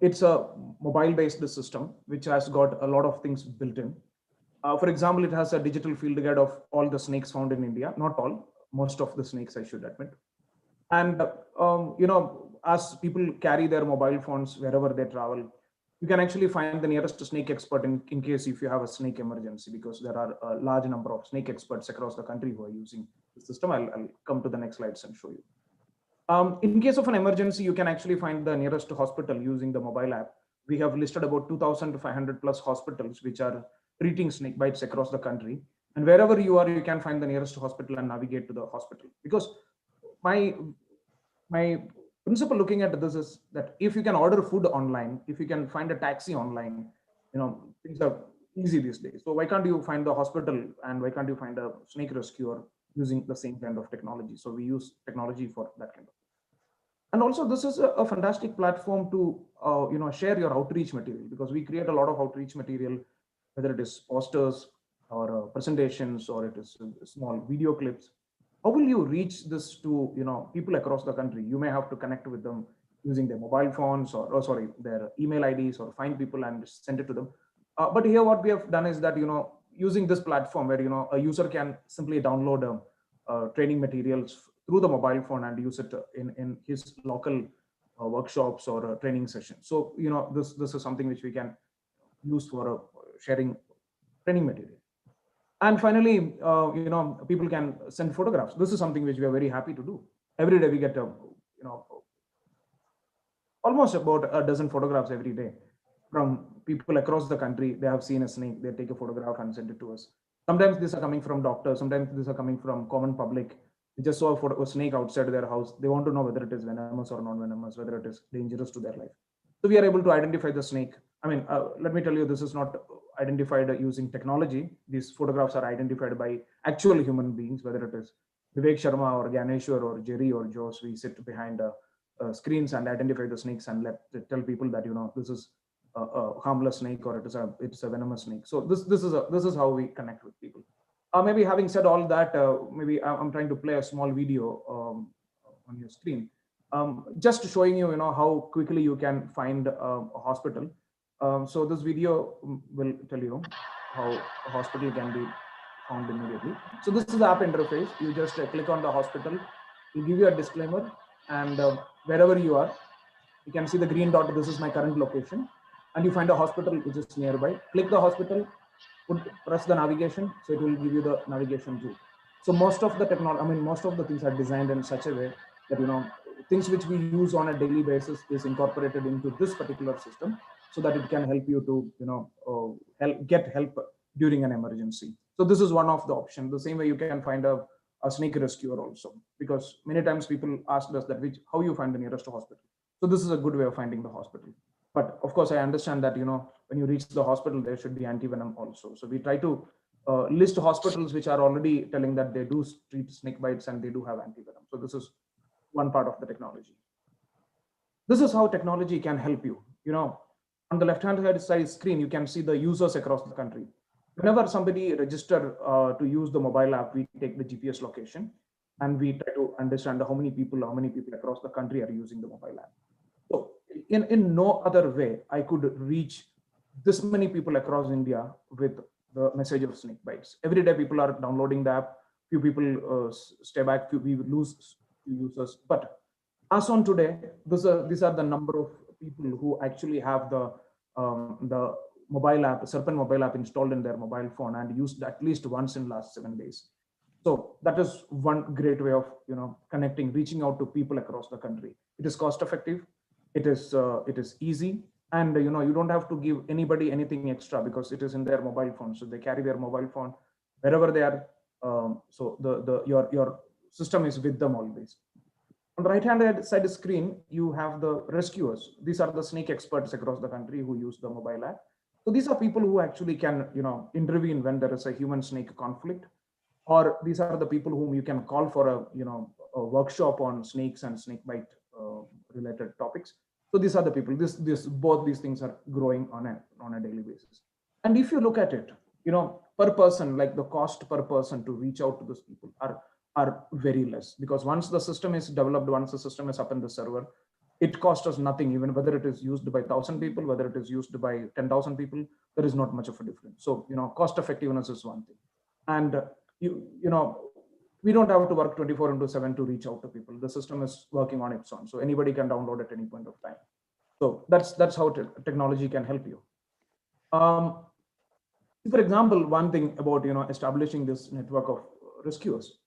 It's a mobile-based system which has got a lot of things built in. For example, it has a digital field guide of all the snakes found in India. Not all, most of the snakes, I should admit. And as people carry their mobile phones wherever they travel, you can actually find the nearest snake expert in case if you have a snake emergency, because there are a large number of snake experts across the country who are using the system. I'll come to the next slides and show you. In case of an emergency, you can actually find the nearest hospital using the mobile app. We have listed about 2,500 plus hospitals which are treating snake bites across the country. And wherever you are, you can find the nearest hospital and navigate to the hospital. Because my principle looking at this is that if you can order food online, if you can find a taxi online, things are easy these days. So why can't you find the hospital, and why can't you find a snake rescuer using the same kind of technology? So we use technology for that kind of. And also, this is a fantastic platform to share your outreach material, because we create a lot of outreach material, whether it is posters or presentations, or it is small video clips. How will you reach this to people across the country? You may have to connect with them using their mobile phones, or their email IDs, or find people and send it to them. But here what we have done is that using this platform where a user can simply download training materials through the mobile phone and use it in his local workshops or training sessions. So this is something which we can use for sharing training material. And finally, people can send photographs. This is something which we are very happy to do. Every day we get almost about a dozen photographs every day from people across the country. They have seen a snake, they take a photograph and send it to us. Sometimes these are coming from doctors, sometimes these are coming from common public. They just saw a snake outside their house. They want to know whether it is venomous or non-venomous, whether it is dangerous to their life. So we are able to identify the snake. I mean, let me tell you, this is not identified using technology. These photographs are identified by actual human beings, whether it is Vivek Sharma or Ganeshwar or Jerry or Josh. We sit behind screens and identify the snakes and tell people that this is a harmless snake, or it's a venomous snake. So this is how we connect with people. Maybe having said all that, maybe I'm trying to play a small video on your screen, just showing you how quickly you can find a hospital. So this video will tell you how a hospital can be found immediately. So this is the app interface. You just click on the hospital. It'll give you a disclaimer, and wherever you are, you can see the green dot. This is my current location, and you find a hospital which is nearby. Click the hospital, press the navigation, so it will give you the navigation too. So most of the technology, most of the things are designed in such a way that things which we use on a daily basis is incorporated into this particular system, so that it can help you to get help during an emergency. So this is one of the options. The same way you can find a snake rescuer also, because many times people ask us that how you find the nearest hospital. So this is a good way of finding the hospital. But of course, I understand that when you reach the hospital, there should be antivenom also. So we try to list hospitals which are already telling that they do treat snake bites and they do have antivenom. So this is one part of the technology. This is how technology can help you. On the left-hand side screen, you can see the users across the country. Whenever somebody register to use the mobile app, we take the GPS location and we try to understand how many people across the country are using the mobile app. So in no other way I could reach this many people across India with the message of snake bites. Every day people are downloading the app. Few people stay back, we lose users. But as on today, these are the number of people who actually have the mobile app, Serpent mobile app installed in their mobile phone and used at least once in last 7 days. So that is one great way of connecting, reaching out to people across the country. It is cost effective, it is easy, and you don't have to give anybody anything extra because it is in their mobile phone. So they carry their mobile phone wherever they are. So your system is with them always. On the right-hand side screen, you have the rescuers. These are the snake experts across the country who use the mobile app. So these are people who actually can, intervene when there is a human-snake conflict, or these are the people whom you can call for a workshop on snakes and snake bite related topics. So these are the people. Both these things are growing on a daily basis. And if you look at it, per person, like the cost per person to reach out to those people are very less, because once the system is developed, once the system is up in the server, it costs us nothing, even whether it is used by 1,000 people, whether it is used by 10,000 people, there is not much of a difference. So, cost effectiveness is one thing. And, we don't have to work 24/7 to reach out to people. The system is working on its own. So anybody can download at any point of time. So that's how technology can help you. For example, one thing about, establishing this network of rescuers.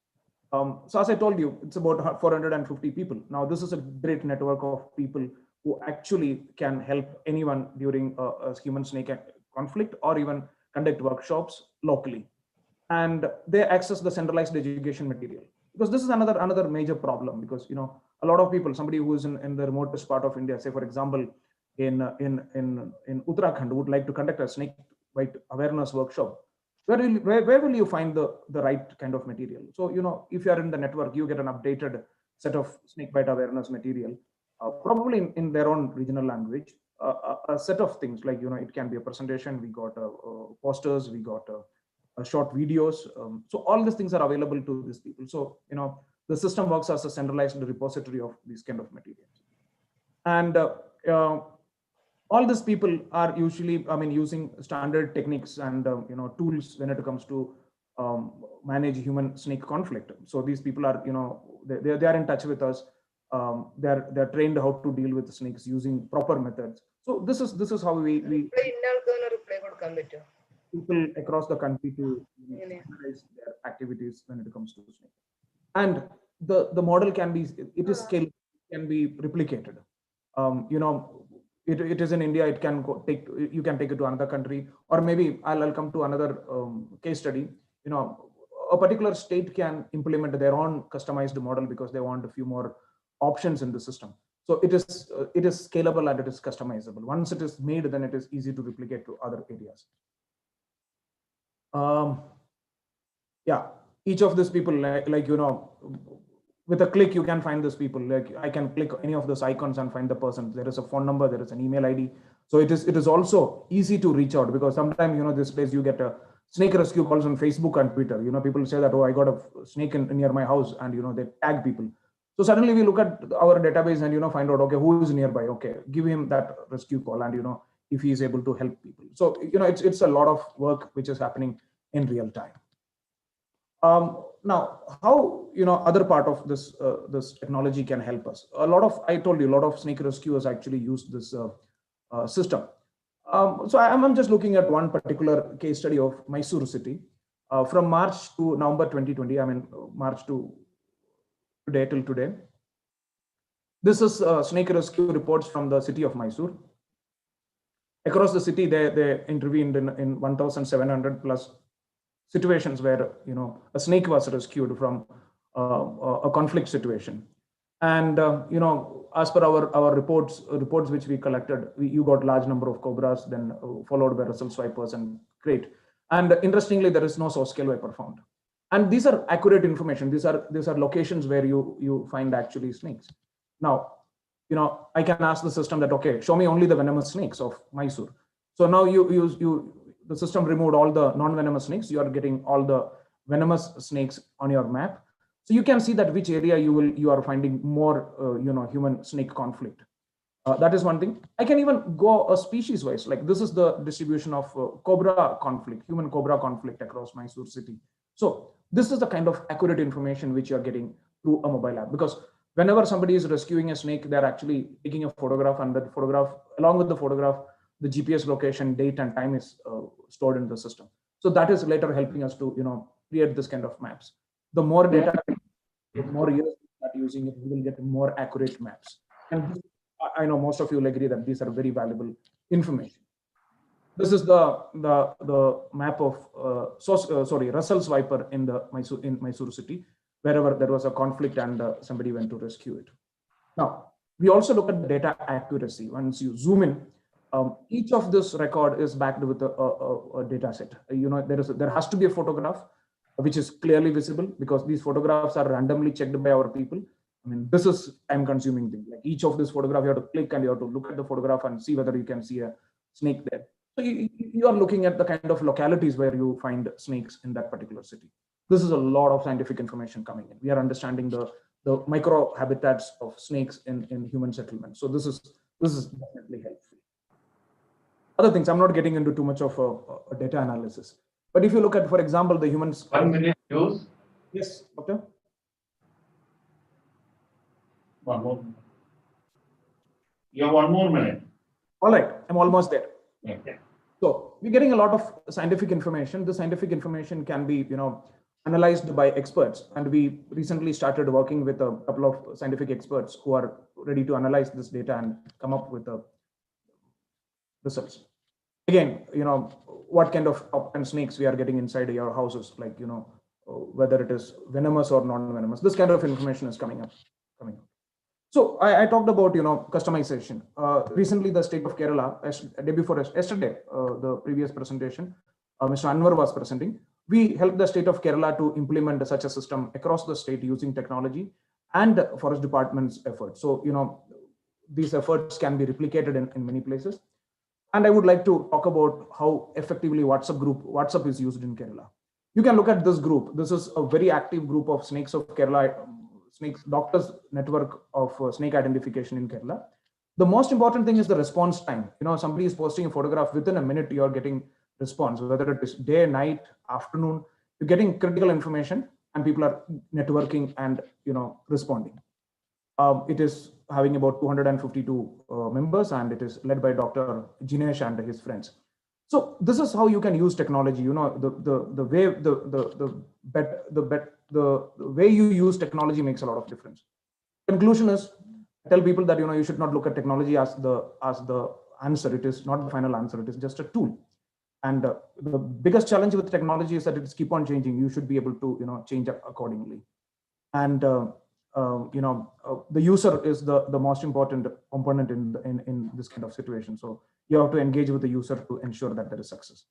So as I told you, it's about 450 people. Now, this is a great network of people who actually can help anyone during a human-snake conflict, or even conduct workshops locally. And they access the centralized education material, because this is another major problem, because, a lot of people, somebody who is in the remotest part of India, say, for example, in Uttarakhand, would like to conduct a snake bite awareness workshop. Where will you find the right kind of material? So, if you are in the network, you get an updated set of snake bite awareness material, probably in their own regional language, a set of things like, it can be a presentation, we got posters, we got short videos. So all these things are available to these people. So, the system works as a centralized repository of these kind of materials. And all these people are usually, using standard techniques and, tools when it comes to manage human-snake conflict. So these people are, they are in touch with us. They're trained how to deal with snakes using proper methods. So this is how we people across the country to organize their activities when it comes to snake. And the model can be, it is scalable, can be replicated. It is in India, it can you can take it to another country, or maybe I'll come to another case study. A particular state can implement their own customized model because they want a few more options in the system. So it is scalable and it is customizable. Once it is made, then it is easy to replicate to other areas. Yeah, each of these people, with a click, you can find these people. Like, I can click any of those icons and find the person. There is a phone number, there is an email ID. So it is also easy to reach out, because sometimes, these days you get a snake rescue calls on Facebook and Twitter. People say that, oh, I got a snake near my house, and, they tag people. So suddenly we look at our database and, find out, okay, who is nearby? Okay, give him that rescue call, and, if he is able to help people. So, it's a lot of work which is happening in real time. Now, how, other part of this technology can help us? I told you, a lot of snake rescuers actually use this system. So I'm just looking at one particular case study of Mysore city. From March to November 2020, March to today till today. This is snake rescue reports from the city of Mysore. Across the city, they intervened in 1,700 plus situations where, a snake was rescued from a conflict situation. And, as per our reports which we collected, you got large number of cobras, then followed by Russell swipers, and great. And interestingly, there is no source scale viper found. And these are accurate information. These are locations where you find actually snakes. Now, I can ask the system that, okay, show me only the venomous snakes of Mysore. So now the system removed all the non-venomous snakes. You are getting all the venomous snakes on your map. So you can see that which area you are finding more, human snake conflict. That is one thing. I can even go a species wise, like this is the distribution of cobra conflict, human cobra conflict across Mysore city. So this is the kind of accurate information which you are getting through a mobile app, because whenever somebody is rescuing a snake, they're actually taking a photograph, and that photograph, along with the photograph, the GPS location, date, and time is stored in the system. So that is later helping us to, create this kind of maps. The more data, more years we start using it, we will get more accurate maps. And I know most of you will agree that these are very valuable information. This is the map of Russell's viper in Mysore city, wherever there was a conflict and somebody went to rescue it. Now, we also look at the data accuracy. Once you zoom in, each of this record is backed with a data set. There has to be a photograph which is clearly visible, because these photographs are randomly checked by our people. I mean, this is time-consuming thing. Like each of this photograph, you have to click and you have to look at the photograph and see whether you can see a snake there. So you are looking at the kind of localities where you find snakes in that particular city. This is a lot of scientific information coming in. We are understanding the micro habitats of snakes in human settlements. So this is definitely helpful. Other things, I'm not getting into too much of a data analysis. But if you look at, for example, the humans. 1 minute, Jose. Yes, doctor. One more. You have 1 more minute. All right, I'm almost there. Yeah. So we're getting a lot of scientific information. The scientific information can be, analyzed by experts. And we recently started working with a couple of scientific experts who are ready to analyze this data and come up with the results. Again, what kind of top 10 snakes we are getting inside your houses, like, whether it is venomous or non-venomous. This kind of information is coming up. So I talked about, customization. Recently, the state of Kerala, day before yesterday, the previous presentation, Mr. Anwar was presenting. We helped the state of Kerala to implement such a system across the state using technology and forest department's efforts. So, these efforts can be replicated in many places. And I would like to talk about how effectively WhatsApp is used in Kerala. You can look at this group. This is a very active group of Snakes of Kerala, snakes doctors network of snake identification in Kerala. The most important thing is the response time. Somebody is posting a photograph, within a minute you're getting response, whether it is day, night, afternoon, you're getting critical information and people are networking and responding. It is having about 252 members, and it is led by Dr. Jinesh and his friends. So this is how you can use technology. The way you use technology makes a lot of difference. Conclusion is, I tell people that you should not look at technology as the answer. It is not the final answer. It is just a tool. And the biggest challenge with technology is that it's keep on changing. You should be able to change accordingly. And the user is the most important component in this kind of situation. So you have to engage with the user to ensure that there is success.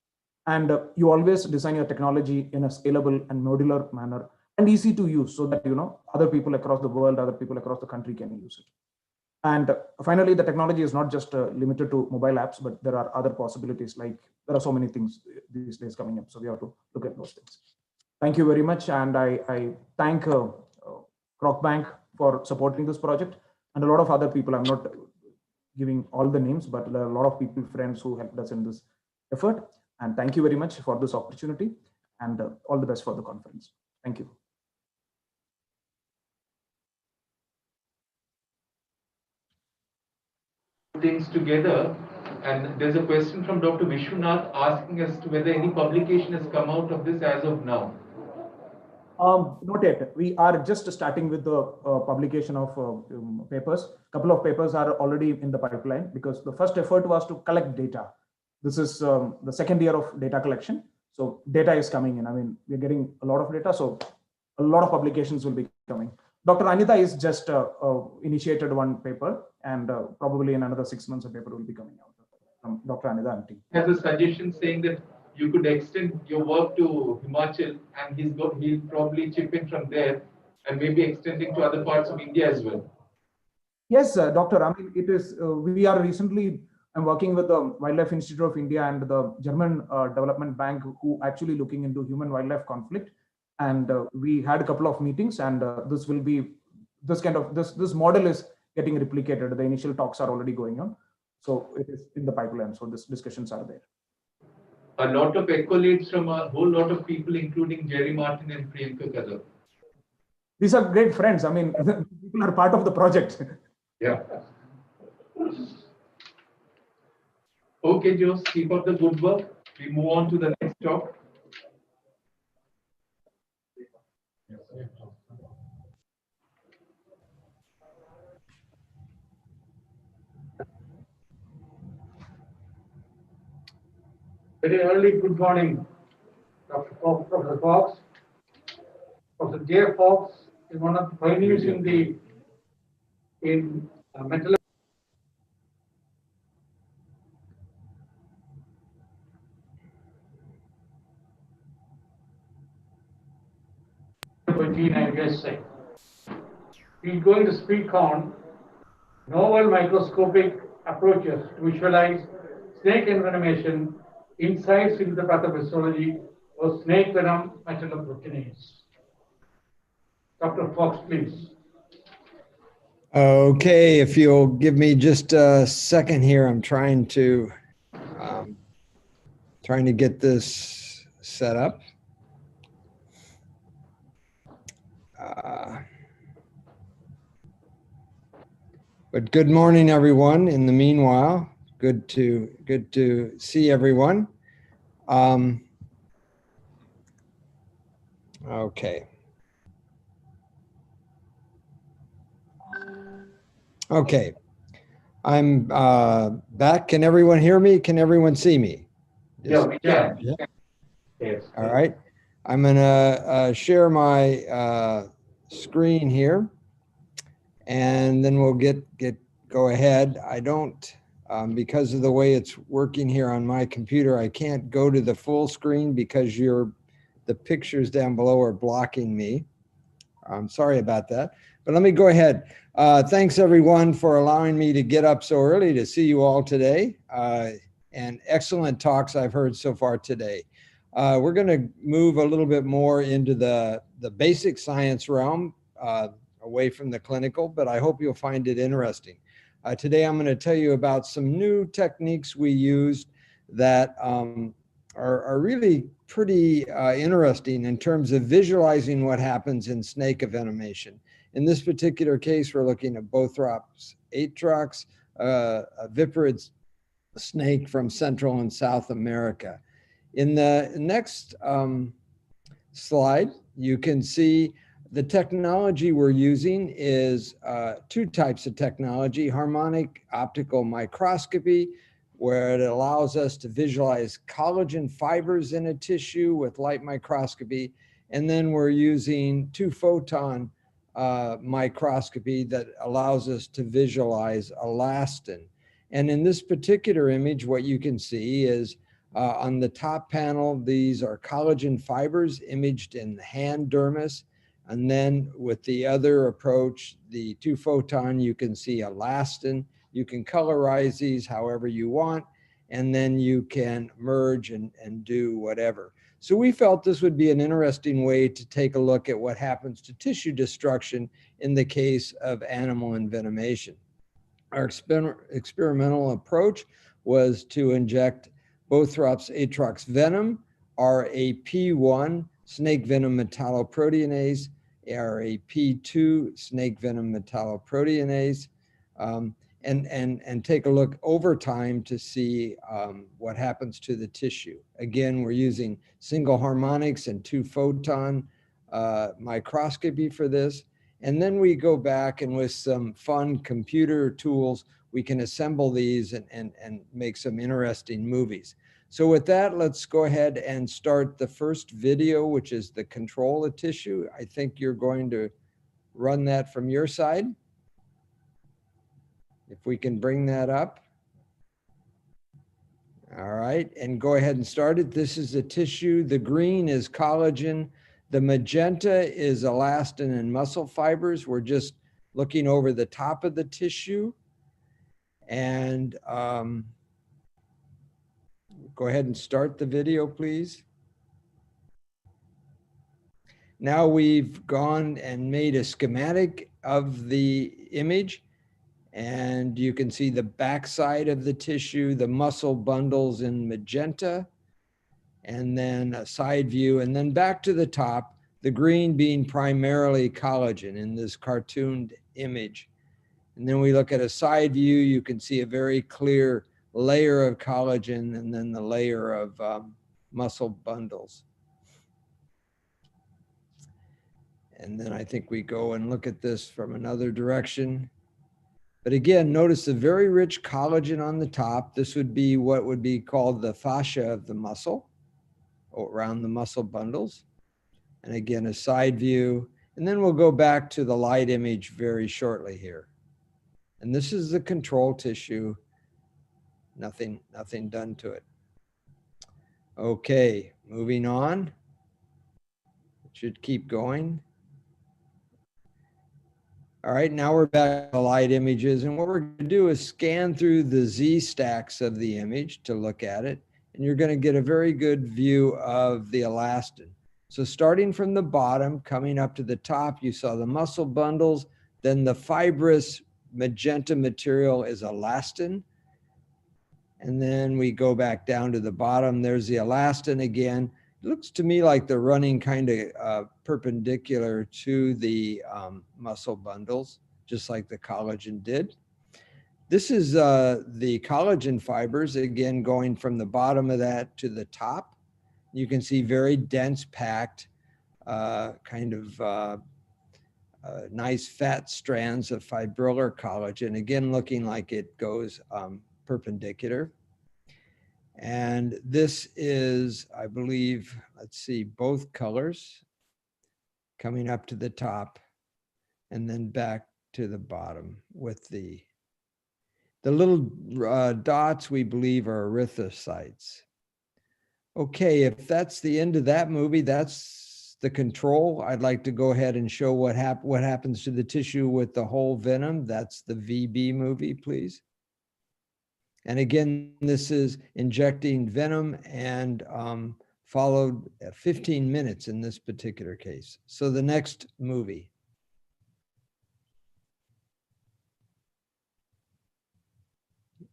And you always design your technology in a scalable and modular manner and easy to use, so that other people across the world, other people across the country can use it. And finally, the technology is not just limited to mobile apps, but there are other possibilities. Like there are so many things these days coming up, so we have to look at those things. Thank you very much, and I thank Bank for supporting this project, and a lot of other people. I'm not giving all the names, but there are a lot of people, friends who helped us in this effort. And thank you very much for this opportunity, and all the best for the conference. Thank you. Things together, and there's a question from Dr. Vishwanath asking as to whether any publication has come out of this as of now. Not yet. We are just starting with the publication of papers. A couple of papers are already in the pipeline, because the first effort was to collect data. This is the second year of data collection. So data is coming in. I mean, we're getting a lot of data, so a lot of publications will be coming. Dr. Anita is just initiated one paper, and probably in another 6 months, a paper will be coming out from Dr. Anita and team. Has a suggestion saying that you could extend your work to Himachal, and he'll probably chip in from there, and maybe extending to other parts of India as well. Yes, doctor. I mean, it is. We are recently. I'm working with the Wildlife Institute of India and the German Development Bank, who actually looking into human-wildlife conflict. And we had a couple of meetings, and this will be this model is getting replicated. The initial talks are already going on, so it is in the pipeline. So these discussions are there. A lot of accolades from a whole lot of people, including Jerry Martin and Priyanka Kadam. These are great friends. I mean, people are part of the project. Yeah. Okay, Jose, keep up the good work. We move on to the next talk. Very early good morning, Professor Fox, Professor J. Fox, is one of the pioneers in mental. USA. He's going to speak on novel microscopic approaches to visualize snake envenomation, insights into the pathophysiology of snake venom metalloproteinase. Dr. Fox, please. Okay, if you'll give me just a second here, I'm trying to get this set up. But good morning, everyone. In the meanwhile, good to see everyone. Okay. Okay. I'm back. Can everyone hear me? Can everyone see me? Yeah, we can. Yeah. Yes. All right. I'm going to share my screen here, and then we'll go ahead. I don't, because of the way it's working here on my computer, I can't go to the full screen because the pictures down below are blocking me. I'm sorry about that, but let me go ahead. Thanks everyone for allowing me to get up so early to see you all today, and excellent talks I've heard so far today. We're going to move a little bit more into the basic science realm, away from the clinical, but I hope you'll find it interesting. Today I'm going to tell you about some new techniques we used that are really pretty interesting in terms of visualizing what happens in snake envenomation. In this particular case, we're looking at Bothrops atrox, a viperid snake from Central and South America. In the next slide, you can see the technology we're using is two types of technology: harmonic optical microscopy, where it allows us to visualize collagen fibers in a tissue with light microscopy. And then we're using 2-photon microscopy that allows us to visualize elastin. And in this particular image, what you can see is on the top panel, these are collagen fibers imaged in the hand dermis. And then with the other approach, the 2-photon, you can see elastin. You can colorize these however you want, and then you can merge and do whatever. So we felt this would be an interesting way to take a look at what happens to tissue destruction in the case of animal envenomation. Our experimental approach was to inject Bothrops atrox venom, RAP1 snake venom metalloproteinase, RAP2 snake venom metalloproteinase, and take a look over time to see what happens to the tissue. Again, we're using single harmonics and 2-photon microscopy for this. And then we go back and with some fun computer tools, we can assemble these and make some interesting movies. So with that, let's go ahead and start the first video, which is the control of tissue. I think you're going to run that from your side. If we can bring that up. All right, and go ahead and start it. This is the tissue. The green is collagen. The magenta is elastin and muscle fibers. We're just looking over the top of the tissue. And go ahead and start the video, please. Now we've gone and made a schematic of the image, and you can see the backside of the tissue, the muscle bundles in magenta, and then a side view, and then back to the top, the green being primarily collagen in this cartooned image. And then we look at a side view, you can see a very clear layer of collagen and then the layer of muscle bundles. And then I think we go and look at this from another direction. But again, notice the very rich collagen on the top. This would be what would be called the fascia of the muscle, around the muscle bundles. And again, a side view. And then we'll go back to the light image very shortly here. And this is the control tissue. Nothing done to it. Okay, moving on. It should keep going. All right, now we're back to light images. And what we're going to do is scan through the Z stacks of the image to look at it. And you're going to get a very good view of the elastin. So starting from the bottom, coming up to the top, you saw the muscle bundles. Then the fibrous magenta material is elastin. And then we go back down to the bottom. There's the elastin again. It looks to me like they're running kind of perpendicular to the muscle bundles, just like the collagen did. This is the collagen fibers, again, going from the bottom of that to the top. You can see very dense packed, kind of nice fat strands of fibrillar collagen, again, looking like it goes perpendicular. And this is, I believe, let's see, both colors coming up to the top and then back to the bottom with the little dots we believe are erythrocytes. Okay, if that's the end of that movie, that's the control. I'd like to go ahead and show what happens to the tissue with the whole venom. That's the VB movie, please. And again, this is injecting venom and followed at 15 minutes in this particular case. So the next movie.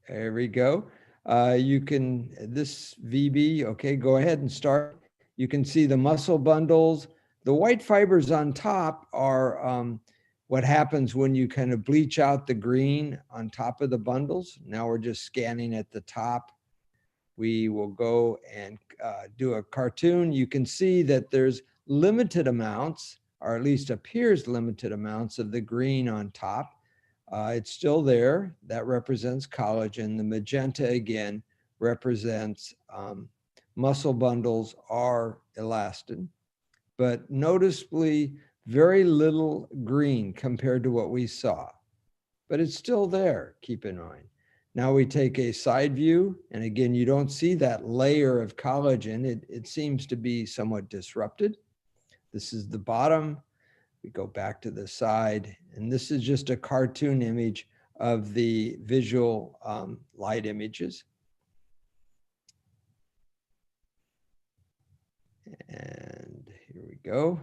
There we go. You can, this VB, okay, go ahead and start. You can see the muscle bundles. The white fibers on top are what happens when you kind of bleach out the green on top of the bundles. Now we're just scanning at the top. We will go and do a cartoon. You can see that there's limited amounts, or at least appears limited amounts of the green on top. It's still there. That represents collagen. The magenta, again, represents muscle bundles are elastin, but noticeably very little green compared to what we saw. But it's still there, keep in mind. Now we take a side view, and again, you don't see that layer of collagen. It seems to be somewhat disrupted. This is the bottom. We go back to the side, and this is just a cartoon image of the visual light images. And here we go.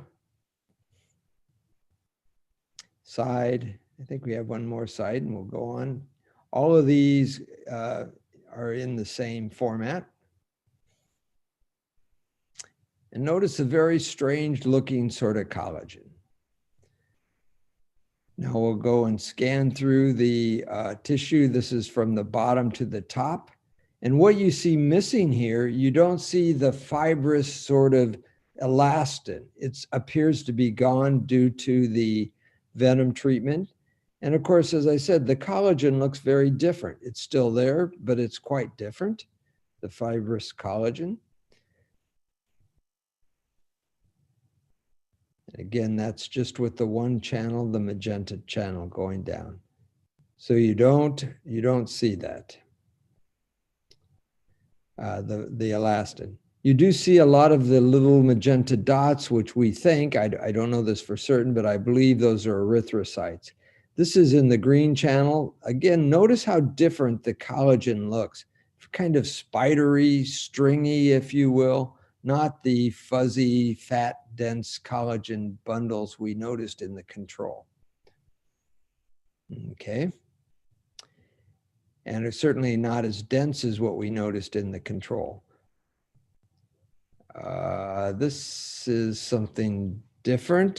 Side, I think we have one more side and we'll go on. All of these are in the same format. And notice a very strange looking sort of collagen. Now we'll go and scan through the tissue. This is from the bottom to the top. And what you see missing here, you don't see the fibrous sort of elastin. It appears to be gone due to the venom treatment. And of course, as I said, the collagen looks very different. It's still there, but it's quite different, the fibrous collagen. Again, that's just with the one channel, the magenta channel going down. So you don't see that, the elastin. You do see a lot of the little magenta dots, which we think, I don't know this for certain, but I believe those are erythrocytes. This is in the green channel. Again, notice how different the collagen looks. Kind of spidery, stringy, if you will, not the fuzzy, fat, dense collagen bundles we noticed in the control. Okay. And it's certainly not as dense as what we noticed in the control. This is something different.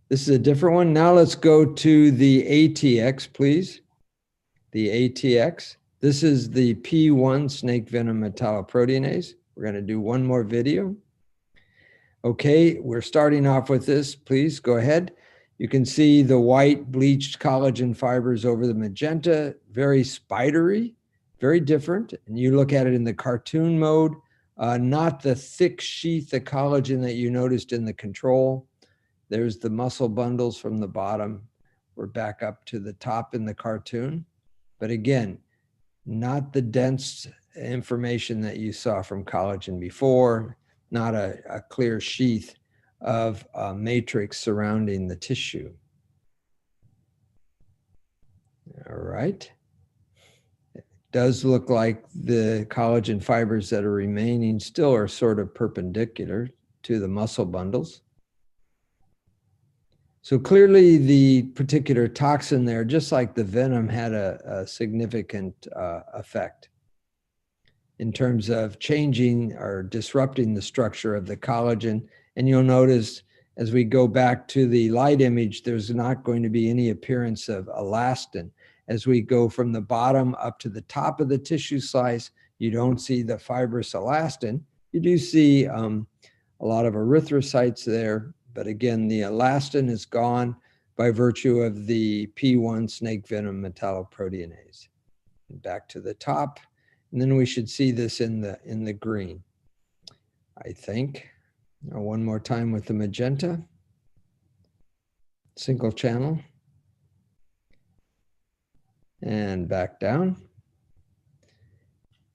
This is a different one. Now let's go to the ATX, please. The ATX. This is the P1 snake venom metalloproteinase. We're going to do one more video. Okay, we're starting off with this. Please go ahead. You can see the white bleached collagen fibers over the magenta, very spidery, very different. And you look at it in the cartoon mode. not the thick sheath of collagen that you noticed in the control. There's the muscle bundles from the bottom. We're back up to the top in the cartoon. But again, not the dense information that you saw from collagen before, not a clear sheath of matrix surrounding the tissue. All right. It does look like the collagen fibers that are remaining still are sort of perpendicular to the muscle bundles. So clearly the particular toxin there, just like the venom, had a significant effect in terms of changing or disrupting the structure of the collagen. And you'll notice as we go back to the light image, there's not going to be any appearance of elastin. As we go from the bottom up to the top of the tissue slice, you don't see the fibrous elastin. You do see a lot of erythrocytes there, but again, the elastin is gone by virtue of the P1 snake venom metalloproteinase. And back to the top, and then we should see this in the green, I think. Now one more time with the magenta, single channel, and back down.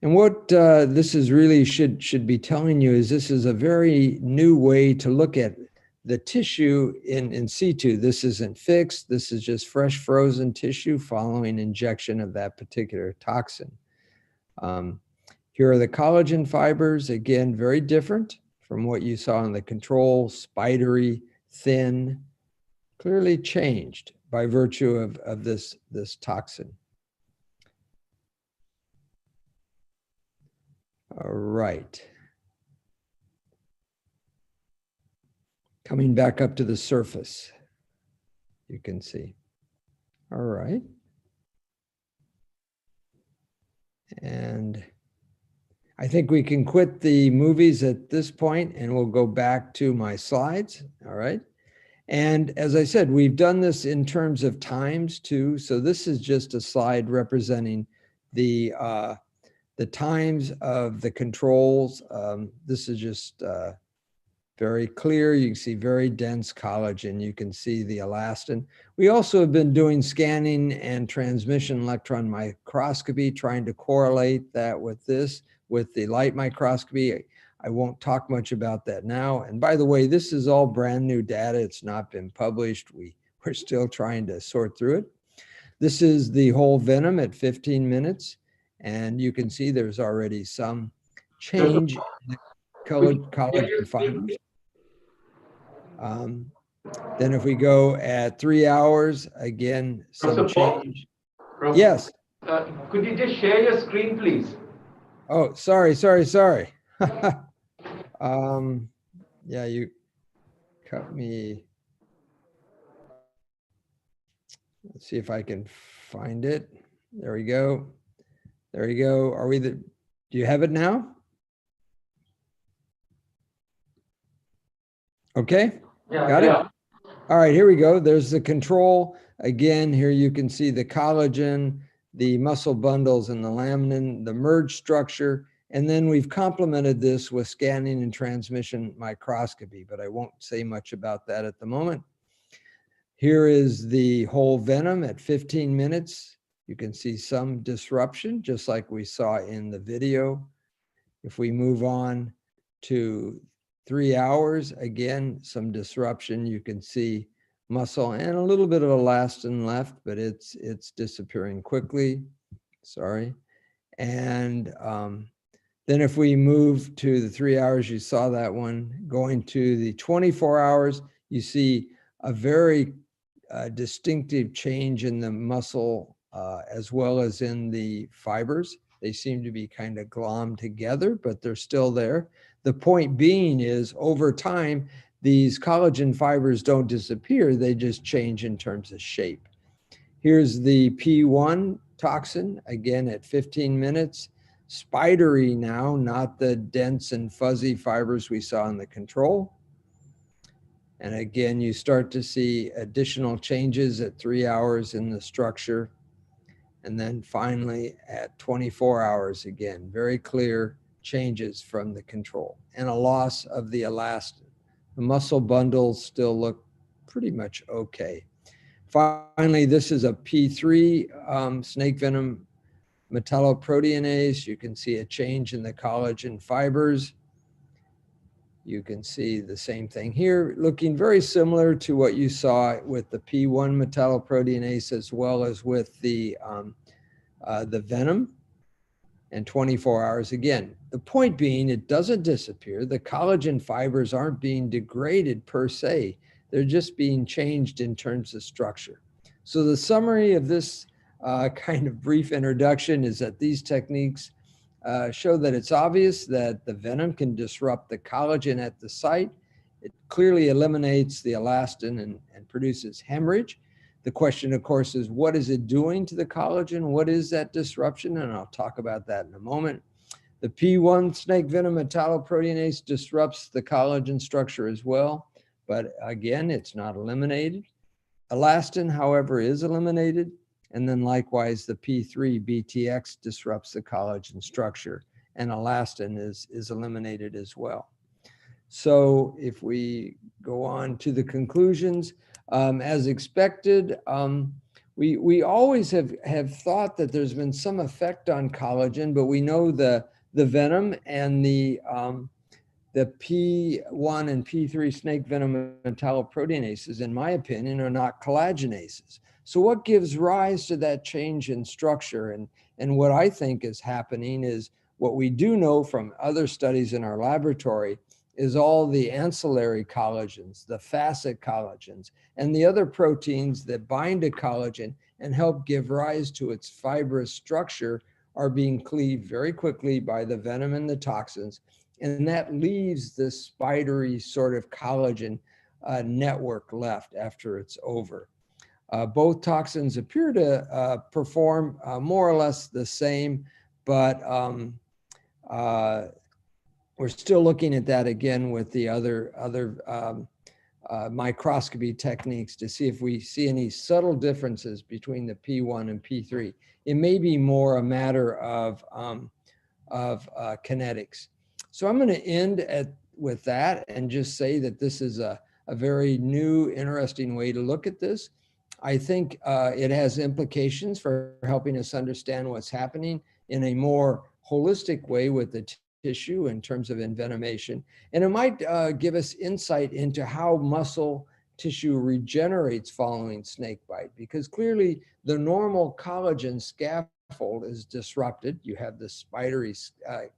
And what this is really should be telling you is this is a very new way to look at the tissue in situ. This isn't fixed. This is just fresh frozen tissue following injection of that particular toxin. Here are the collagen fibers, again, very different from what you saw in the control, spidery, thin, clearly changed by virtue of this toxin. All right. Coming back up to the surface, you can see. All right. And I think we can quit the movies at this point and we'll go back to my slides. All right. And as I said, we've done this in terms of times too. So this is just a slide representing the times of the controls. This is just very clear. You can see very dense collagen. You can see the elastin. We also have been doing scanning and transmission electron microscopy, trying to correlate that with this, with the light microscopy. I won't talk much about that now. And by the way, this is all brand new data. It's not been published. We're still trying to sort through it. This is the whole venom at 15 minutes. And you can see there's already some change in the collagen fibers. Then if we go at 3 hours, again, some change. Yes. Could you just share your screen, please? Oh, sorry. Yeah, you cut me. Let's see if I can find it. There we go. There you go. Do you have it now? Okay. Yeah, got it. All right, here we go. There's the control. Again, here you can see the collagen, the muscle bundles and the laminin, the merged structure. And then we've complemented this with scanning and transmission microscopy, but I won't say much about that at the moment. Here is the whole venom at 15 minutes. You can see some disruption, just like we saw in the video. If we move on to 3 hours, again, some disruption. You can see muscle and a little bit of elastin left, but it's disappearing quickly. Sorry. And then if we move to the 3 hours, you saw that one. Going to the 24 hours, you see a very distinctive change in the muscle as well as in the fibers. They seem to be kind of glommed together, but they're still there. The point being is over time, these collagen fibers don't disappear. They just change in terms of shape. Here's the P1 toxin, again at 15 minutes. Spidery now, not the dense and fuzzy fibers we saw in the control. And again, you start to see additional changes at 3 hours in the structure. And then finally at 24 hours, again, very clear changes from the control and a loss of the elastin. The muscle bundles still look pretty much okay. Finally, this is a P3 snake venom metalloproteinase. You can see a change in the collagen fibers. You can see the same thing here, looking very similar to what you saw with the P1 metalloproteinase as well as with the venom. And 24 hours again. The point being, it doesn't disappear. The collagen fibers aren't being degraded per se. They're just being changed in terms of structure. So the summary of this kind of brief introduction is that these techniques show that it's obvious that the venom can disrupt the collagen at the site. It clearly eliminates the elastin and produces hemorrhage. The question, of course, is what is it doing to the collagen? What is that disruption? And I'll talk about that in a moment. The P1 snake venom metalloproteinase disrupts the collagen structure as well, but again, it's not eliminated. Elastin, however, is eliminated. And then likewise, the P3 BTX disrupts the collagen structure, and elastin is eliminated as well. So if we go on to the conclusions, as expected, we always have thought that there's been some effect on collagen, but we know the venom and the P1 and P3 snake venom metalloproteinases, in my opinion, are not collagenases. So what gives rise to that change in structure? And what I think is happening is what we do know from other studies in our laboratory is all the ancillary collagens, the facet collagens, and the other proteins that bind to collagen and help give rise to its fibrous structure are being cleaved very quickly by the venom and the toxins. And that leaves this spidery sort of collagen network left after it's over. Both toxins appear to perform more or less the same, but we're still looking at that again with the other microscopy techniques to see if we see any subtle differences between the P1 and P3. It may be more a matter of kinetics. So I'm going to end with that and just say that this is a very new, interesting way to look at this. I think it has implications for helping us understand what's happening in a more holistic way with the tissue in terms of envenomation. And it might give us insight into how muscle tissue regenerates following snake bite, because clearly the normal collagen scaffold is disrupted. You have the spidery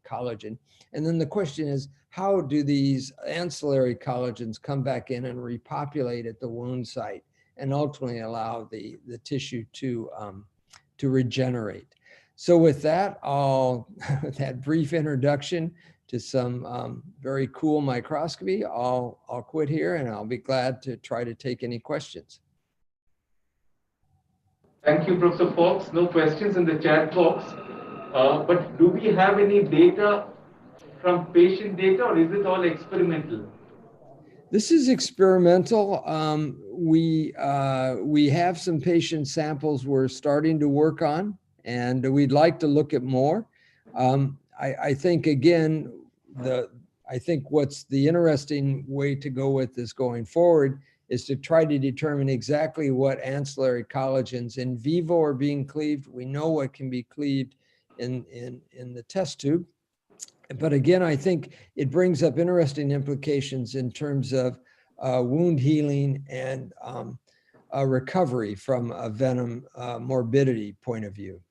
collagen. And then the question is, how do these ancillary collagens come back in and repopulate at the wound site and ultimately allow the tissue to regenerate? So with that, that brief introduction to some very cool microscopy, I'll quit here and I'll be glad to try to take any questions. Thank you, Professor Fox. No questions in the chat box. But do we have any data from patient data, or is it all experimental? This is experimental. We have some patient samples we're starting to work on, and we'd like to look at more. I think, again, I think what's the interesting way to go with this going forward is to try to determine exactly what ancillary collagens in vivo are being cleaved. We know what can be cleaved in the test tube. But again, I think it brings up interesting implications in terms of wound healing and recovery from a venom morbidity point of view.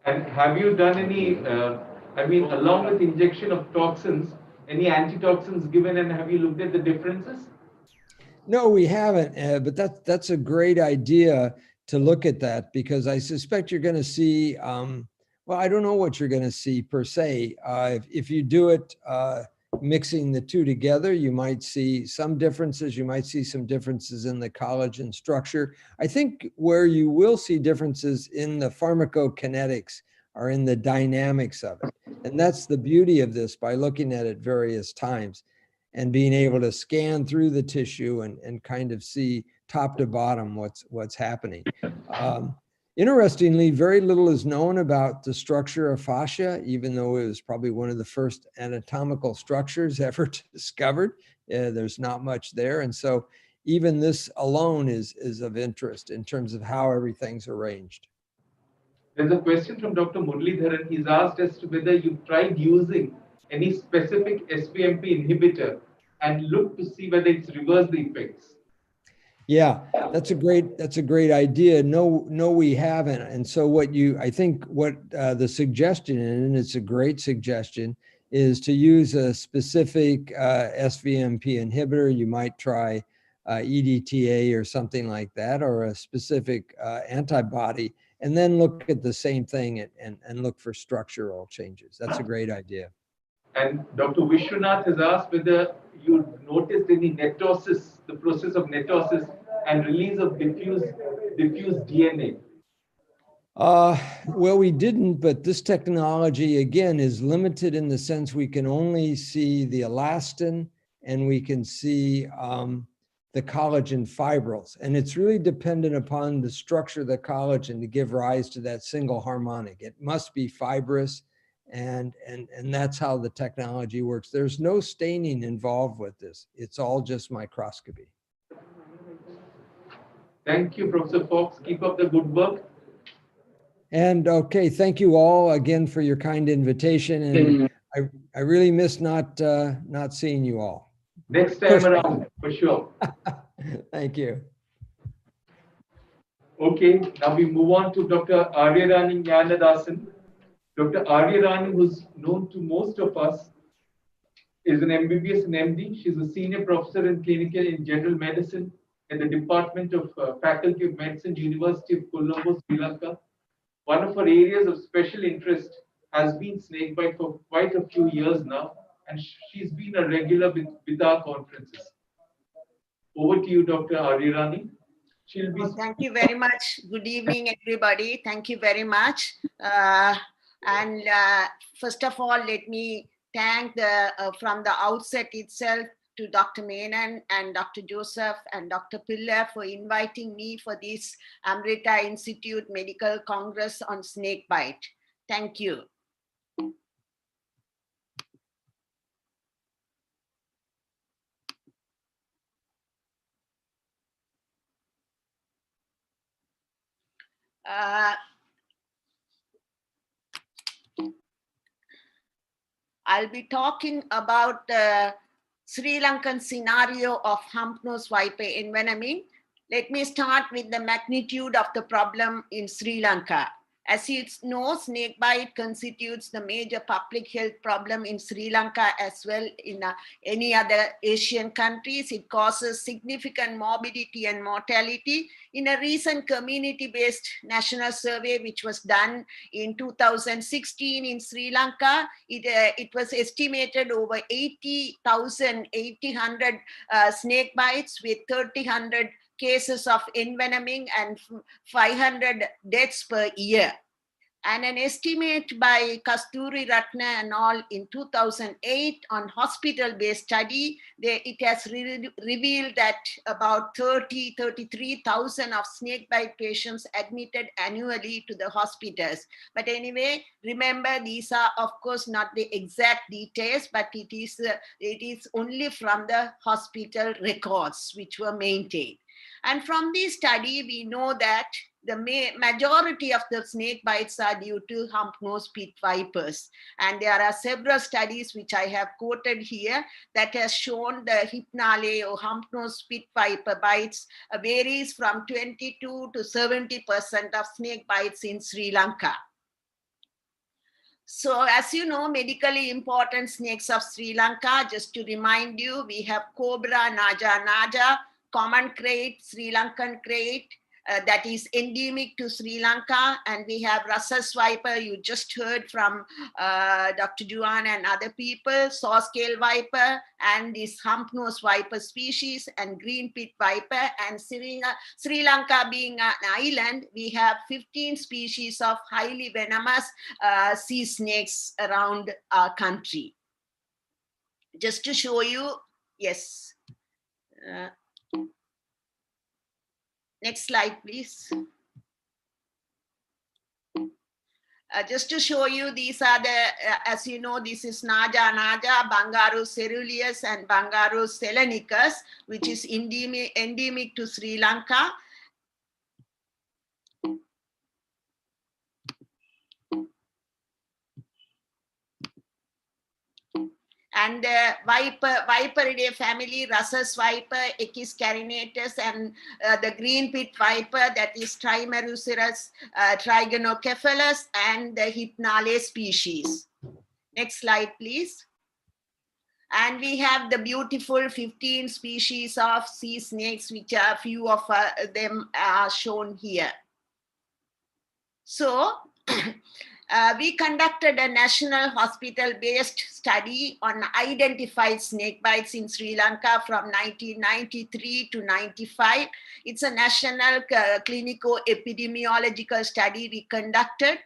And have you done any, along with injection of toxins, any antitoxins given, and have you looked at the differences? No, we haven't, but that's a great idea to look at that, because I suspect you're going to see, well, I don't know what you're going to see per se. If you do it mixing the two together, you might see some differences. You might see some differences in the collagen structure. I think where you will see differences in the pharmacokinetics are in the dynamics of it. And that's the beauty of this, by looking at it various times and being able to scan through the tissue and kind of see top to bottom what's happening. Interestingly, very little is known about the structure of fascia, even though it was probably one of the first anatomical structures ever discovered. There's not much there. And so even this alone is of interest in terms of how everything's arranged. There's a question from Dr. Muralidharan. He's asked as to whether you've tried using any specific SVMP inhibitor and looked to see whether it's reversed the effects. Yeah, that's a great idea. No, we haven't. And so I think what the suggestion, and it's a great suggestion, is to use a specific SVMP inhibitor. You might try EDTA or something like that, or a specific antibody, and then look at the same thing and look for structural changes. That's a great idea. And Dr. Vishwanath has asked whether you noticed any netosis, the process of netosis and release of diffuse DNA. Well, we didn't, but this technology, again, is limited in the sense we can only see the elastin and we can see the collagen fibrils. And it's really dependent upon the structure of the collagen to give rise to that single harmonic. It must be fibrous, and that's how the technology works. There's no staining involved with this. It's all just microscopy. Thank you, Professor Fox. Keep up the good work. And okay, thank you all again for your kind invitation. And I really miss not seeing you all. Next time around, for sure. Thank you. Okay, now we move on to Dr. Aryarani Jnanadasan. Dr. Aryarani, who's known to most of us, is an MBBS and MD. She's a senior professor in clinical in general medicine at the Department of Faculty of Medicine, University of Colombo, Sri Lanka. One of her areas of special interest has been snakebite for quite a few years now, and she's been a regular with our conferences. Over to you, Dr. Aryarani. She'll be. Thank you very much. Good evening, everybody. Thank you very much. First of all, let me thank from the outset itself to Dr. Menon and Dr. Joseph and Dr. Piller for inviting me for this Amrita Institute Medical Congress on snakebite. Thank you. I'll be talking about the Sri Lankan scenario of hump-nosed viper envenoming. Let me start with the magnitude of the problem in Sri Lanka. As you know, snakebite constitutes the major public health problem in Sri Lanka as well in any other Asian countries. It causes significant morbidity and mortality. In a recent community-based national survey, which was done in 2016 in Sri Lanka, it was estimated over 80,800 snake bites with 3,000 cases of envenoming and 500 deaths per year. And an estimate by Kasturi Ratna and all in 2008 on hospital-based study, it has revealed that about 33,000 of snakebite patients admitted annually to the hospitals. But anyway, remember, these are of course not the exact details, but it is only from the hospital records which were maintained. And from this study, we know that the majority of the snake bites are due to hump-nosed pit vipers. And there are several studies which I have quoted here that has shown the hypnale or hump-nosed pit viper bites varies from 22 to 70% of snake bites in Sri Lanka. So as you know, medically important snakes of Sri Lanka, just to remind you, we have cobra, naja, common crate, Sri Lankan crate, that is endemic to Sri Lanka, and we have rhesus viper, you just heard from Dr. Juan and other people, saw-scale viper, and this hump-nosed viper species, and green pit viper, and Sri Lanka being an island, we have 15 species of highly venomous sea snakes around our country. Just to show you, yes. Next slide, please. Just to show you, these are the, as you know, this is Naja, Bangarus ceruleus, and Bangarus selenicus, which is endemic to Sri Lanka. And the Viperidae family, Rhesus viper, Echis carinatus, and the green pit viper, that is Trimerucerus trigonocephalus, and the Hypnale species. Next slide, please. And we have the beautiful 15 species of sea snakes, which are few of them are shown here. So, we conducted a national hospital-based study on identified snake bites in Sri Lanka from 1993 to 95. It's a national clinico-epidemiological study we conducted.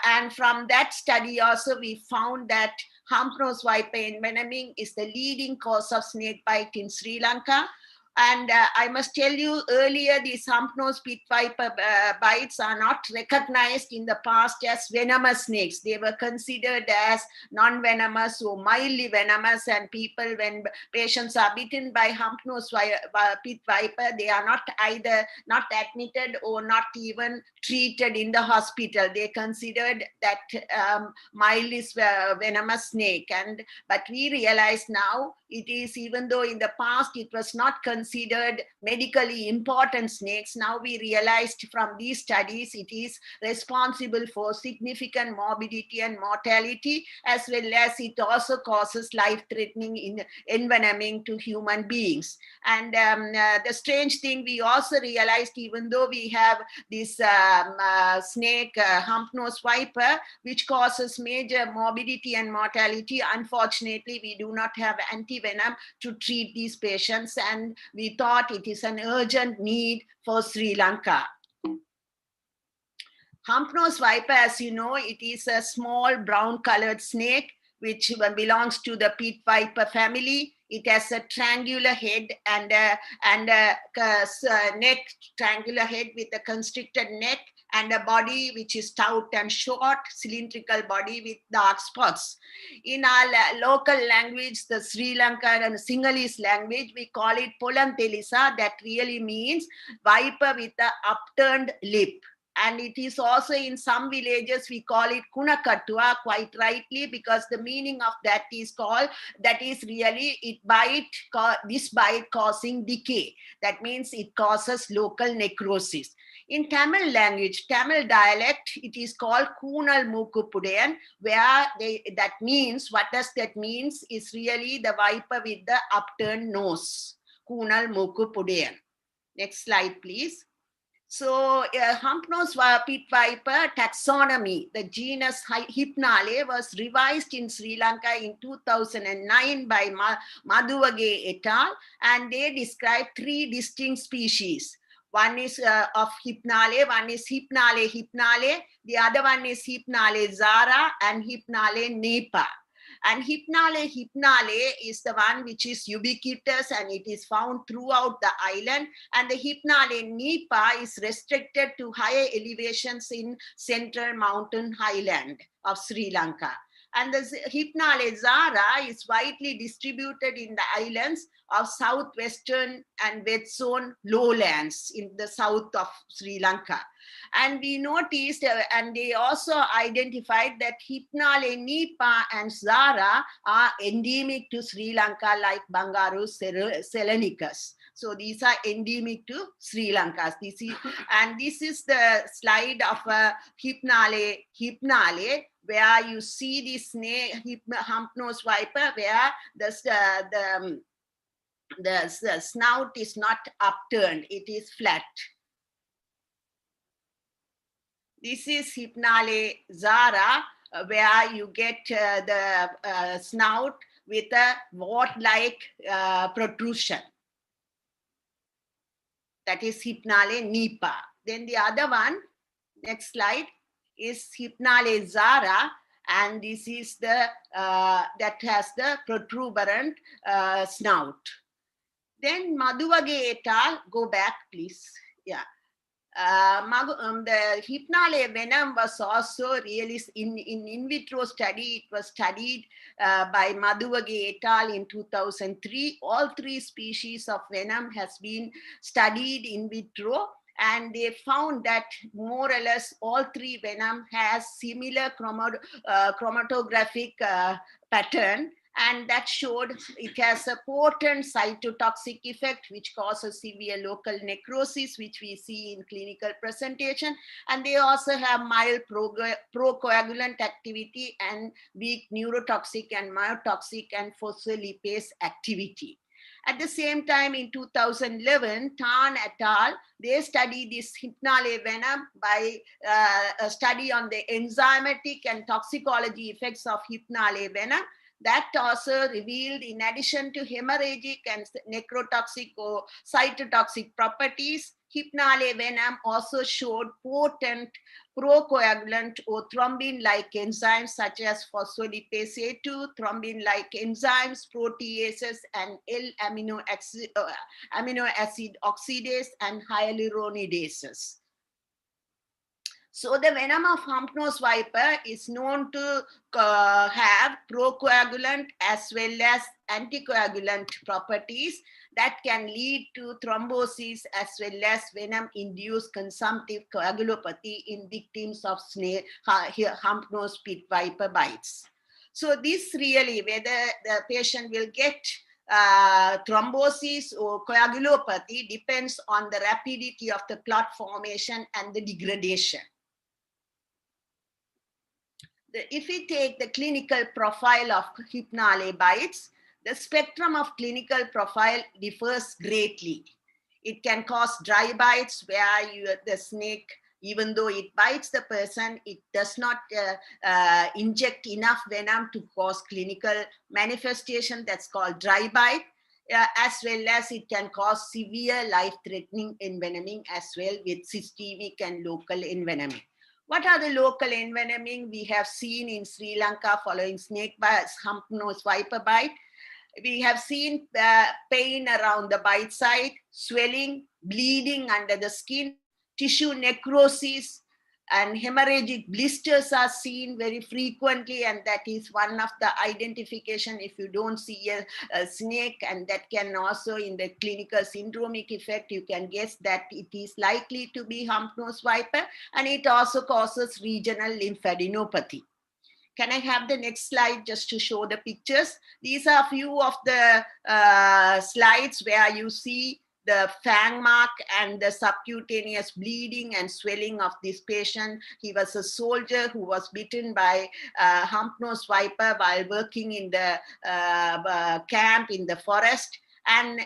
And from that study also, we found that hump-nosed viper envenoming is the leading cause of snake bite in Sri Lanka. And I must tell you, earlier these hump-nosed pit viper bites are not recognized in the past as venomous snakes. They were considered as non-venomous or mildly venomous, and people, when patients are bitten by hump-nosed pit viper, they are not either not admitted or not even treated in the hospital. They considered that mildly venomous snake. But we realize now it is, even though in the past it was not considered medically important snakes, now we realized from these studies it is responsible for significant morbidity and mortality, as well as it also causes life-threatening envenoming to human beings. And the strange thing, we also realized, even though we have this snake, hump-nosed viper, which causes major morbidity and mortality, unfortunately, we do not have antivenom to treat these patients, and we thought it is an urgent need for Sri Lanka. Hump-nosed viper, as you know, it is a small brown-colored snake which belongs to the pit viper family. It has a triangular head and a neck, triangular head with a constricted neck, and a body which is stout and short, cylindrical body with dark spots. In our local language, the Sri Lankan and Sinhalese language, we call it Polantelisa. That really means viper with the upturned lip. And it is also, in some villages, we call it Kunakatua, quite rightly, because the meaning of that is really this bite causing decay. That means it causes local necrosis. In Tamil language, Tamil dialect, it is called Kunal Mukupudayan, where that means, what does that means, is really the viper with the upturned nose. Kunal Mukupudayan. Next slide, please. So, hump-nosed pit viper taxonomy, the genus Hypnale, was revised in Sri Lanka in 2009 by Madhuvage et al. And they describe 3 distinct species. One is of Hypnale, one is Hypnale, the other one is Hypnale zara and Hypnale nepa. And Hypnale is the one which is ubiquitous and it is found throughout the island. And the Hypnale nepa is restricted to higher elevations in central mountain highland of Sri Lanka. And the Hypnale zara is widely distributed in the islands of southwestern and wet zone lowlands in the south of Sri Lanka. And we noticed, and they also identified that Hypnale nepa and zara are endemic to Sri Lanka like Bangarus selenicus. So these are endemic to Sri Lanka. This is the slide of Hypnale, where you see the snake, hump-nosed viper, where the snout is not upturned, it is flat. This is Hypnale zara, where you get the snout with a wart-like protrusion. That is Hypnale nepa. Then the other one, next slide, is Hypnale zara, and this is the that has the protuberant snout. Then Madhuvage et al., go back please, yeah. the hypnale venom was also really in vitro study. It was studied by Madhuvage et al. In 2003. All 3 species of venom has been studied in vitro, and they found that more or less all 3 venom has similar chromatographic pattern, and that showed it has a potent cytotoxic effect which causes severe local necrosis, which we see in clinical presentation. And they also have mild procoagulant activity and weak neurotoxic and myotoxic and phospholipase activity. At the same time, in 2011, Tan et al., they studied this hypnale venom by a study on the enzymatic and toxicology effects of hypnale venom. That also revealed, in addition to hemorrhagic and necrotoxic or cytotoxic properties, hypnale venom also showed potent procoagulant or thrombin-like enzymes such as phospholipase A2, thrombin-like enzymes, proteases, and L-amino acid oxidase and hyaluronidases. So the venom of hump-nosed viper is known to have procoagulant as well as anticoagulant properties that can lead to thrombosis as well as venom-induced consumptive coagulopathy in victims of hump-nosed pit viper bites. So this really, whether the patient will get thrombosis or coagulopathy depends on the rapidity of the clot formation and the degradation. If we take the clinical profile of hypnale bites, the spectrum of clinical profile differs greatly. It can cause dry bites where the snake, even though it bites the person, it does not inject enough venom to cause clinical manifestation. That's called dry bite. As well as it can cause severe life-threatening envenoming as well with systemic and local envenoming. What are the local envenoming we have seen in Sri Lanka following snake bite, hump-nosed viper bite? We have seen pain around the bite site, swelling, bleeding under the skin, tissue necrosis, and hemorrhagic blisters are seen very frequently, and that is one of the identification if you don't see a snake, and that can also in the clinical syndromic effect, you can guess that it is likely to be hump-nosed viper, and it also causes regional lymphadenopathy. Can I have the next slide just to show the pictures? These are a few of the slides where you see the fang mark and the subcutaneous bleeding and swelling of this patient. He was a soldier who was bitten by hump-nosed viper while working in the camp in the forest. And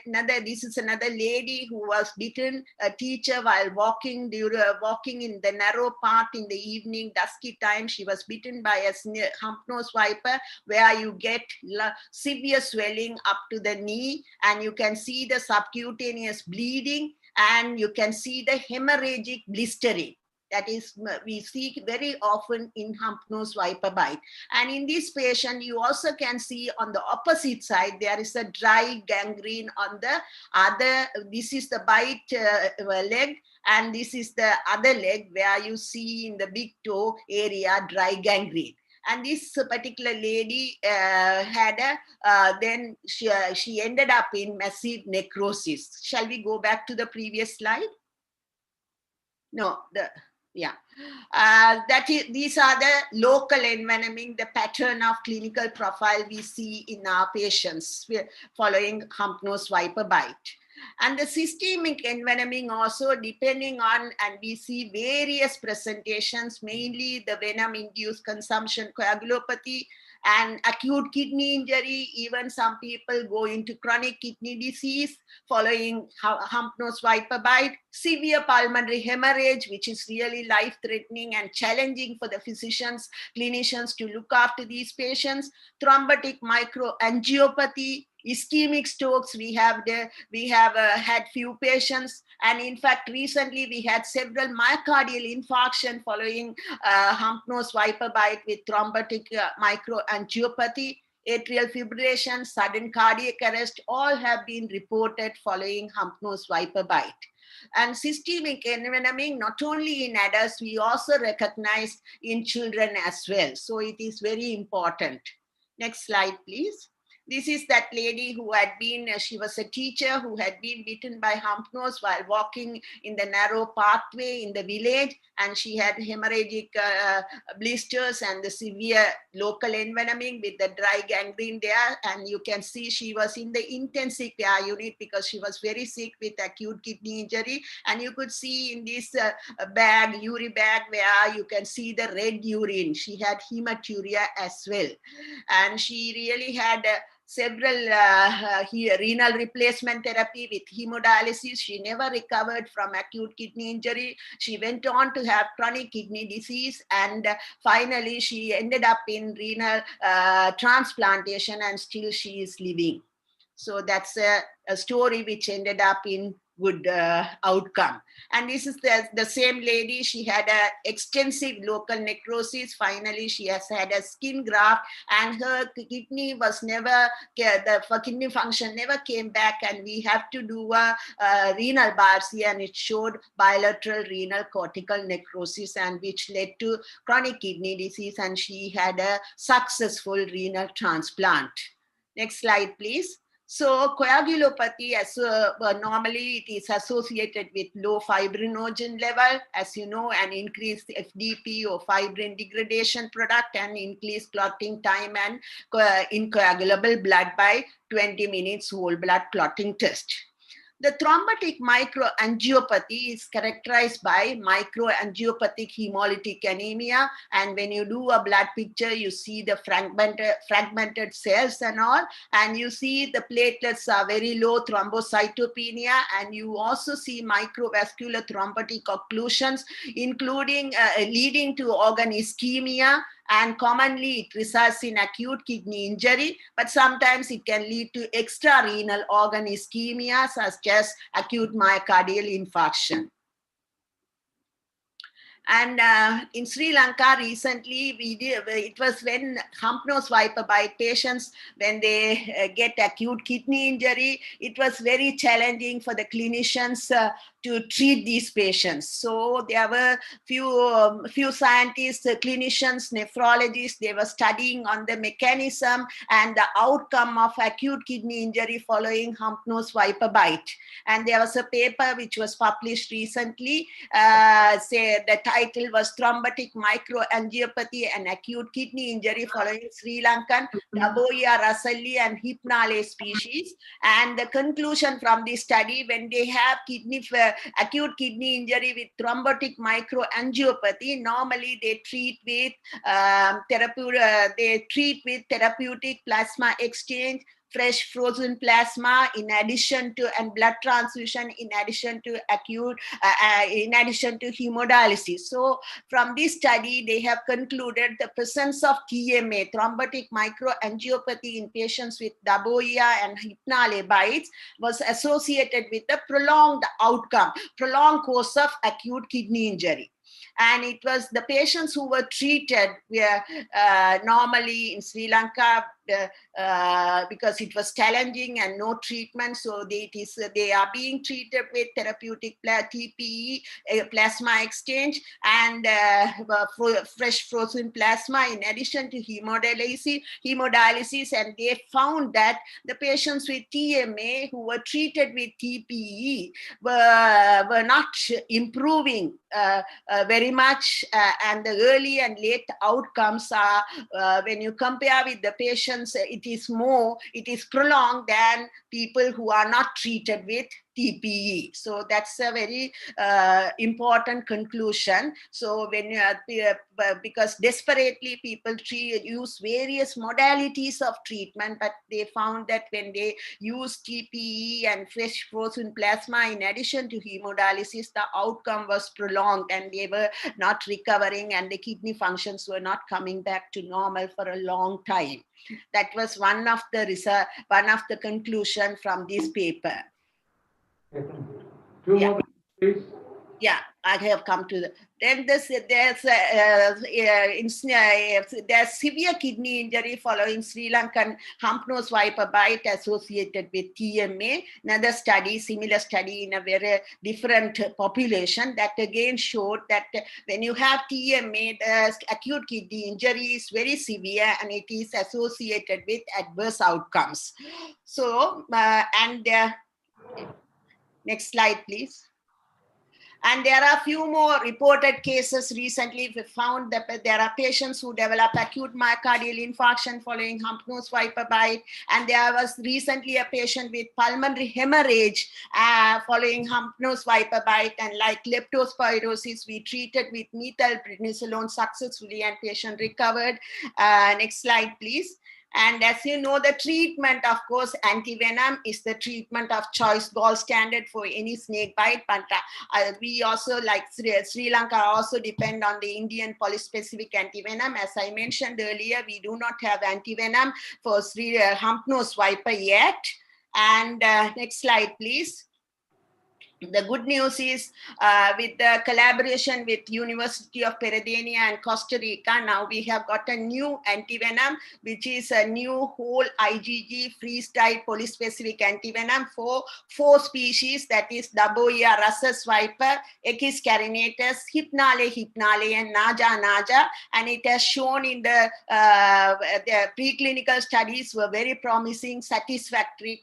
this is another lady who was bitten, a teacher, while walking in the narrow path in the evening, dusky time. She was bitten by a hump-nosed viper where you get severe swelling up to the knee, and you can see the subcutaneous bleeding, and you can see the hemorrhagic blistering. That is, we see very often in hump-nosed viper bite. And in this patient, you also can see on the opposite side, there is a dry gangrene on the other. This is the bite leg, and this is the other leg where you see in the big toe area dry gangrene. And this particular lady had then she ended up in massive necrosis. Shall we go back to the previous slide? No, yeah, these are the local envenoming, the pattern of clinical profile we see in our patients following hump-nosed viper bite. And the systemic envenoming also depending on, and we see various presentations, mainly the venom-induced consumption coagulopathy and acute kidney injury. Even some people go into chronic kidney disease following hump-nosed viper bite, severe pulmonary hemorrhage, which is really life-threatening and challenging for the physicians, clinicians to look after these patients, thrombotic microangiopathy, ischemic strokes. We have had few patients, and in fact recently we had several myocardial infarction following hump-nosed viper bite with thrombotic microangiopathy, atrial fibrillation, sudden cardiac arrest, all have been reported following hump-nosed viper bite. And systemic envenoming, not only in adults, we also recognize in children as well. So it is very important. Next slide, please. This is that lady who had been, she was a teacher who had been bitten by hump-nosed while walking in the narrow pathway in the village, and she had hemorrhagic blisters and the severe local envenoming with the dry gangrene there. And you can see she was in the intensive care unit because she was very sick with acute kidney injury. And you could see in this bag, urine bag, where you can see the red urine. She had hematuria as well. And she really had several renal replacement therapy with hemodialysis. She never recovered from acute kidney injury. She went on to have chronic kidney disease, and finally she ended up in renal transplantation, and still she is living. So that's a story which ended up in good outcome. And this is the same lady. She had an extensive local necrosis. Finally, she has had a skin graft, and her kidney was never, the kidney function never came back, and we have to do a renal biopsy, and it showed bilateral renal cortical necrosis, and which led to chronic kidney disease, and she had a successful renal transplant. Next slide, please. So coagulopathy, normally it is associated with low fibrinogen level, as you know, and increased FDP or fibrin degradation product, and increased clotting time and incoagulable blood by 20 minutes whole blood clotting test. The thrombotic microangiopathy is characterized by microangiopathic hemolytic anemia. And when you do a blood picture, you see the fragmented cells and all. And you see the platelets are very low, thrombocytopenia. And you also see microvascular thrombotic occlusions, including leading to organ ischemia. And commonly it results in acute kidney injury, but sometimes it can lead to extrarenal organ ischemia, such as acute myocardial infarction. And in Sri Lanka recently, it was when hump-nosed viper bite patients, when they get acute kidney injury, it was very challenging for the clinicians to treat these patients. So there were few scientists, clinicians, nephrologists, they were studying on the mechanism and the outcome of acute kidney injury following hump-nosed viper bite. And there was a paper which was published recently, the title was Thrombotic Microangiopathy and Acute Kidney Injury Following Sri Lankan Daboia russelli and Hypnale species. And the conclusion from this study, when they have acute kidney injury with thrombotic microangiopathy, normally they treat with therapeutic plasma exchange, fresh frozen plasma, in addition to, and blood transfusion, in addition to hemodialysis. So from this study, they have concluded the presence of TMA, thrombotic microangiopathy, in patients with Daboia and Hypnale bites was associated with a prolonged outcome, prolonged course of acute kidney injury. And it was the patients who were treated were normally in Sri Lanka, because it was challenging and no treatment. So they are being treated with therapeutic TPE, plasma exchange, and fresh frozen plasma, in addition to hemodialysis. And they found that the patients with TMA who were treated with TPE were not improving very much. And the early and late outcomes are, when you compare with the patients, it is prolonged than people who are not treated with TPE. So that's a very important conclusion. So when because desperately people use various modalities of treatment, but they found that when they use TPE and fresh frozen plasma in addition to hemodialysis, the outcome was prolonged and they were not recovering, and the kidney functions were not coming back to normal for a long time. That was one of the conclusion from this paper. Two more, please. Yeah, I have come to the. Then there's there's severe kidney injury following Sri Lankan hump-nosed viper bite associated with TMA. Another study, similar study in a very different population, that again showed that when you have TMA, the acute kidney injury is very severe and it is associated with adverse outcomes. So, next slide, please. And there are a few more reported cases recently. We found that there are patients who develop acute myocardial infarction following hump-nosed viper bite. And there was recently a patient with pulmonary hemorrhage following hump-nosed viper bite. And like leptospirosis, we treated with methylprednisolone successfully and patient recovered. Next slide, please. And as you know, the treatment, of course, antivenom is the treatment of choice, gold standard for any snake bite. But we also, like Sri Lanka, also depend on the Indian polyspecific antivenom. As I mentioned earlier, we do not have antivenom for hump-nosed viper yet. And next slide, please. The good news is with the collaboration with University of Peradeniya and Costa Rica, now we have got a new antivenom, which is a new whole IgG freeze-dried polyspecific antivenom for 4 species, that is Daboia rhesus viper, Echis carinatus, Hypnale, and Naja. And it has shown in the preclinical studies were very promising, satisfactory,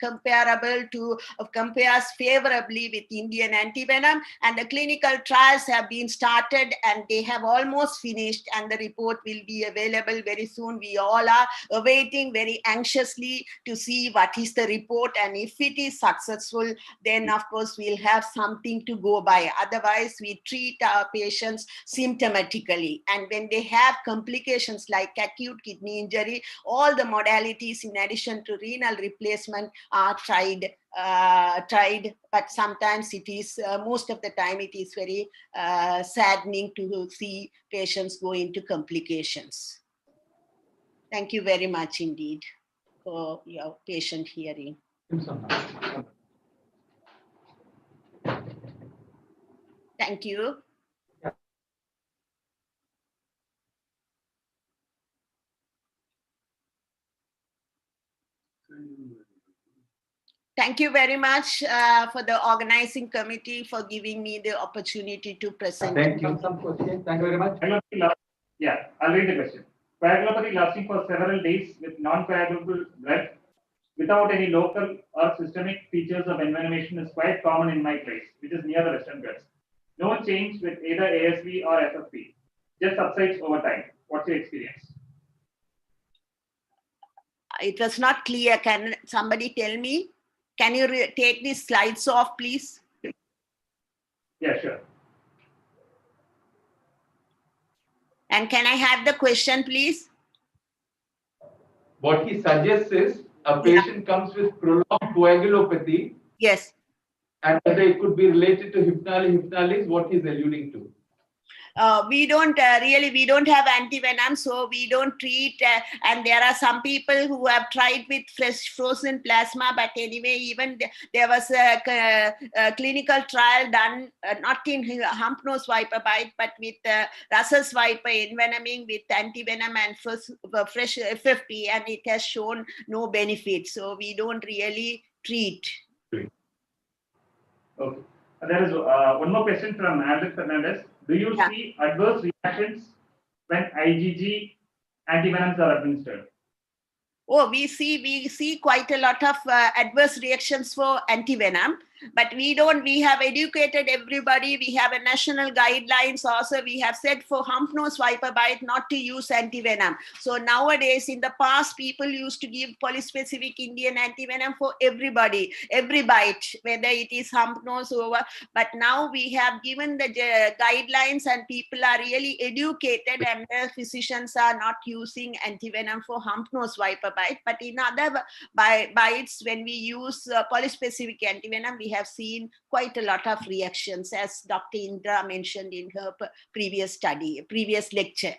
compares favorably with Indian antivenom, and the clinical trials have been started and they have almost finished, and the report will be available very soon. We all are awaiting very anxiously to see what is the report, and if it is successful, then of course we'll have something to go by. Otherwise, we treat our patients symptomatically, and when they have complications like acute kidney injury, all the modalities in addition to renal replacement are tried, but sometimes it is, most of the time, it is very saddening to see patients go into complications. Thank you very much indeed for your patient hearing. Thank you. Thank you very much for the organizing committee for giving me the opportunity to present. Thank you. Some questions. Thank you very much. Yeah, I'll read the question. Coagulopathy lasting for several days with non-coagulable blood without any local or systemic features of envenomation is quite common in my place, which is near the Western Ghats. No change with either ASV or FFP. Just subsides over time. What's your experience? It was not clear. Can somebody tell me? Can you take these slides off, please? Yeah, sure. And can I have the question, please? What he suggests is a patient comes with prolonged coagulopathy. Yes. And whether it could be related to hypnale is what he's alluding to. We don't we don't have antivenom, so we don't treat. And there are some people who have tried with fresh frozen plasma, but anyway, even there was a clinical trial done, not in hump-nosed viper bite, but with rhesus viper envenoming with antivenom and fresh FFP, and it has shown no benefit. So we don't really treat. Okay. There is one more question from Alex Fernandez. Do you see adverse reactions when IgG antivenoms are administered? Oh, we see quite a lot of adverse reactions for antivenom, but we have educated everybody. We have a national guidelines also. We have said for hump-nosed viper bite not to use antivenom. So nowadays, in the past, people used to give polyspecific Indian antivenom for everybody, every bite, whether it is hump-nosed over. But now we have given the guidelines and people are really educated, and the physicians are not using antivenom for hump-nosed viper bite. But in other bites, when we use polyspecific antivenom, we have seen quite a lot of reactions, as Dr. Indra mentioned in her previous lecture.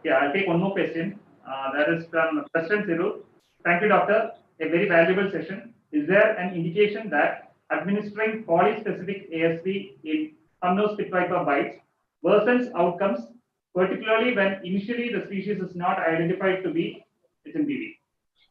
Yeah, I'll take one more question. That is from President Thiru. Thank you, doctor. A very valuable session. Is there an indication that administering polyspecific ASV in Hump-nosed pit viper bites worsens outcomes, particularly when initially the species is not identified to be SNPV.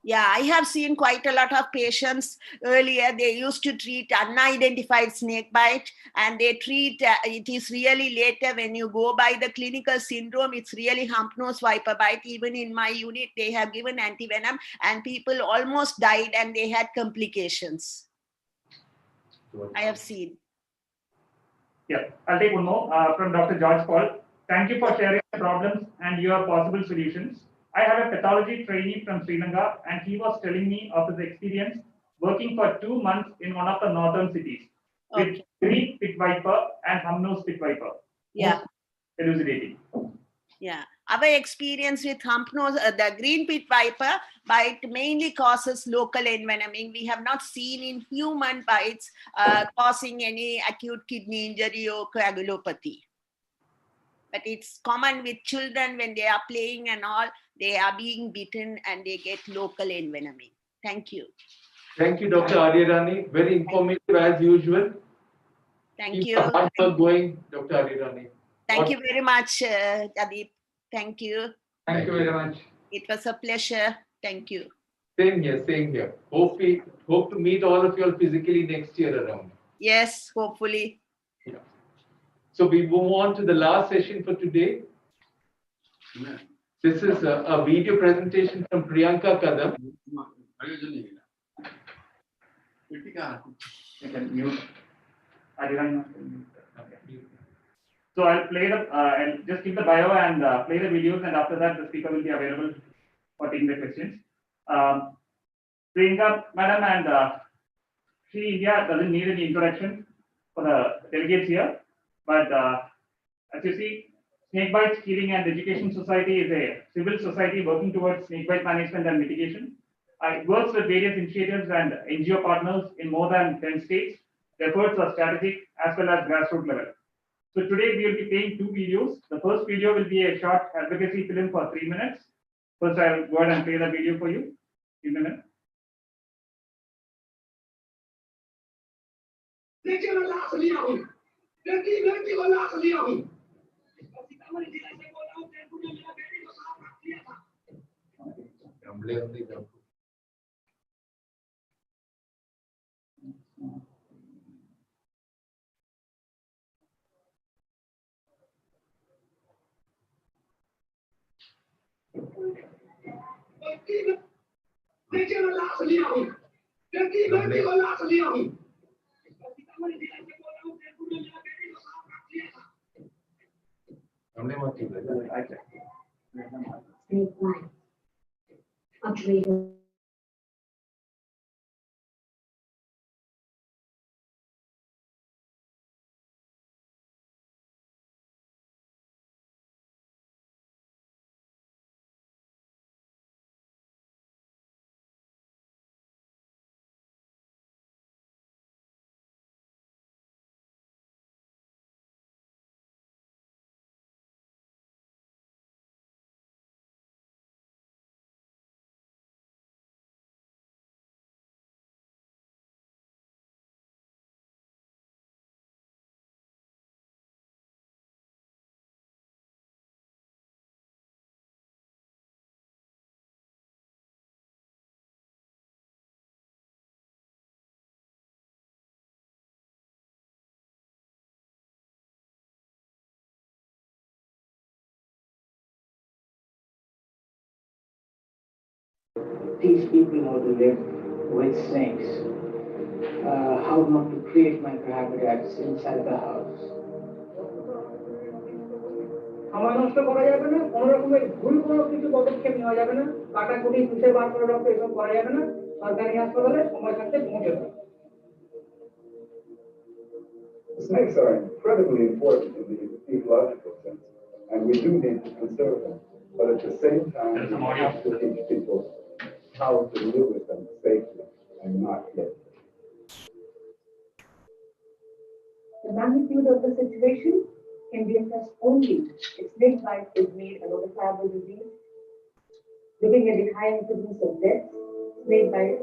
Yeah, I have seen quite a lot of patients earlier. They used to treat unidentified snake bite, and they treat it is really later when you go by the clinical syndrome, it's really hump-nosed viper bite. Even in my unit, they have given antivenom, and people almost died and they had complications. I have seen. Yeah, I'll take one more from Dr. George Paul. Thank you for sharing the problems and your possible solutions. I have a pathology trainee from Sri Lanka, and he was telling me of his experience working for 2 months in one of the northern cities with green pit viper and hump-nosed pit viper. Yeah. Elucidating. Yeah, our experience with hump-nosed, the green pit viper bite mainly causes local envenoming. We have not seen in human bites causing any acute kidney injury or coagulopathy. But it's common with children when they are playing and all, they are being bitten and they get local envenoming. Thank you. Thank you, Dr. Adirani. Very informative as usual. Thank you. Hard work going, Dr. Adirani. Thank you very much, Adip. Thank you. Thank you very much. It was a pleasure. Thank you. Same here, same here. Hope to meet all of you all physically next year around. Yes, hopefully. Yeah. So we move on to the last session for today. This is a video presentation from Priyanka Kadam. You can mute. So I'll play the, I'll just give the bio and play the videos, and after that the speaker will be available for taking the questions. Priyanka Madam and Sri India doesn't need any introduction for the delegates here, but as you see, Snakebite Healing and Education Society is a civil society working towards snakebite management and mitigation. It works with various initiatives and NGO partners in more than 10 states. The efforts are strategic as well as grassroots level. So today we will be playing 2 videos. The first video will be a short advocacy film for 3 minutes. First, I will go ahead and play the video for you. Give me a minute. Teach people how to live with snakes, how not to create microhabitats inside the house. সময় নষ্ট করা যাবে না, কোনো রকমের ভুল কোনো কিছু পদক্ষেপ নেওয়া যাবে না, কাটাকুটি পুষে বার করে রাখতে এসব করা যাবে না, সরকারি হাসপাতালে সময় থাকতে পৌঁছে দেবে। Snakes are incredibly important in the ecological sense, and we do need to conserve them. But at the same time, we have to teach people how to live with them safely and not get them. The magnitude of the situation can be assessed only if snakebite is made a notifiable disease. Looking at the high incidence of death, snakebite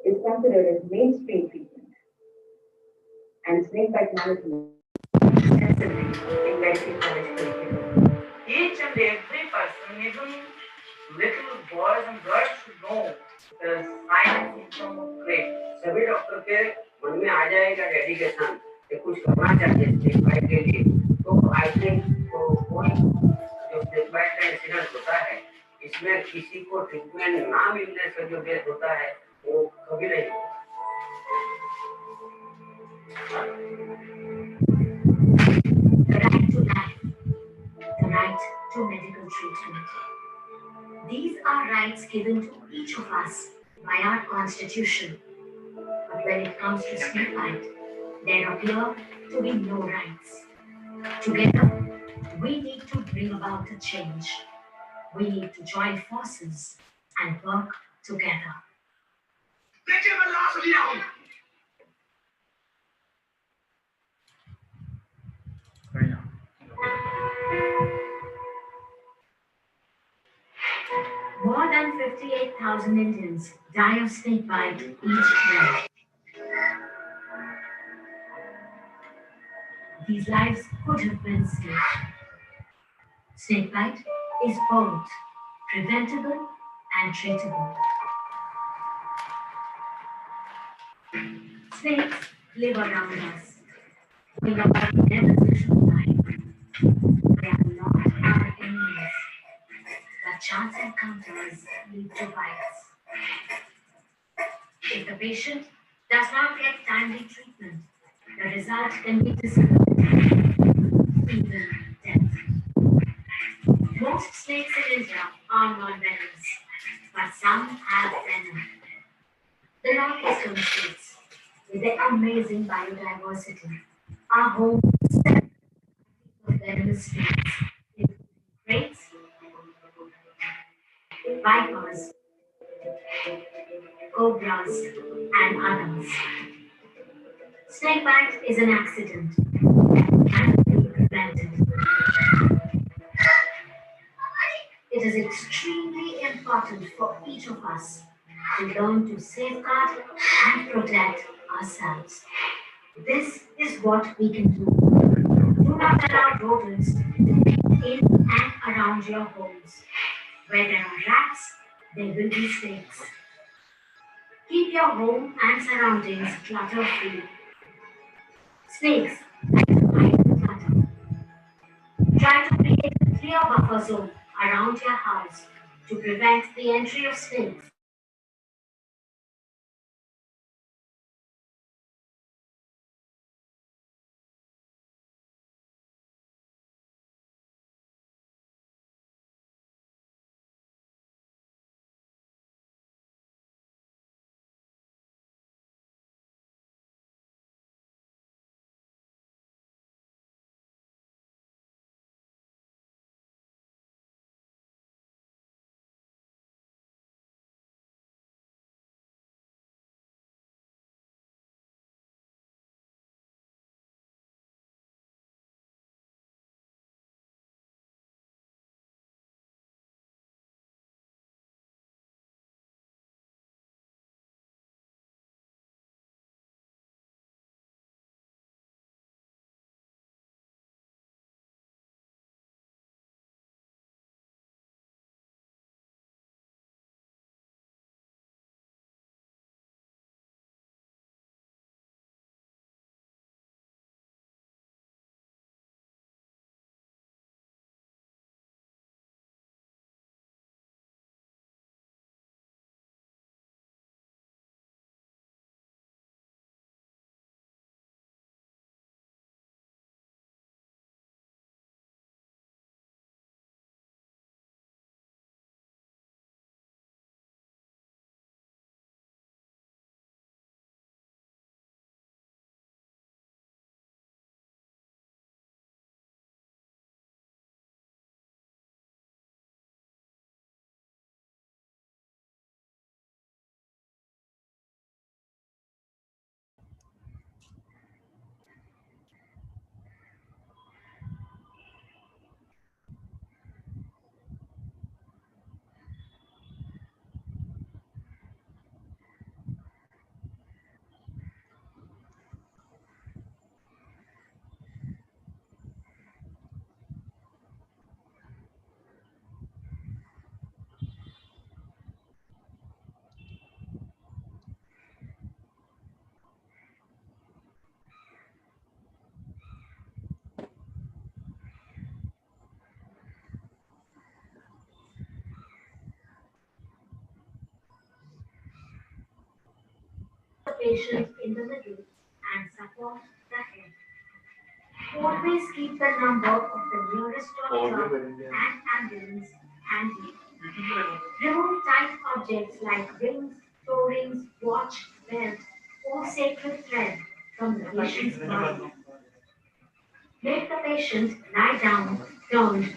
is considered as mainstream treatment. and snakebite management extensively in medical college curriculum. Each and every person, even little boys and girls, should know the signs and symptoms of plague. सभी doctor के मन में आ जाएगा dedication कि कुछ करना चाहिए snake bite के लिए, तो आई थिंक तो कोई जो स्नेक बाइट का इंसिडेंट होता है इसमें किसी को ट्रीटमेंट ना मिलने से जो डेथ होता है वो कभी नहीं होता। The right to life, the right to medical treatment. These are rights given to each of us by our constitution. But when it comes to snakebite, there appear to be no rights. Together, we need to bring about a change. We need to join forces and work together. More than 58,000 Indians die of snakebite each year. These lives could have been saved. Snakebite is both preventable and treatable. Snakes live around us. We know that we never should die. They are not our enemies. But chance encounters lead to bites. If the patient does not get timely treatment, the result can be disability, even death. Most snakes in India are non-venomous, but some have venom. The northeastern states, with their amazing biodiversity, are home to seven of venomous snakes, including crates, vipers, cobras, and others. Snakebite is an accident and can be prevented. It is extremely important for each of us to learn to safeguard and protect ourselves. This is what we can do. Do not allow rodents to be in and around your homes. Where there are rats, there will be snakes. Keep your home and surroundings clutter-free. Snakes like to hide in clutter. Try to create a clear buffer zone around your house to prevent the entry of snakes. patient in the middle and support the head. Always keep the number of the nearest doctor and ambulance handy. Remove tight objects like rings, toe rings, watch, belt, or sacred thread from the patient's body. Make the patient lie down, turned.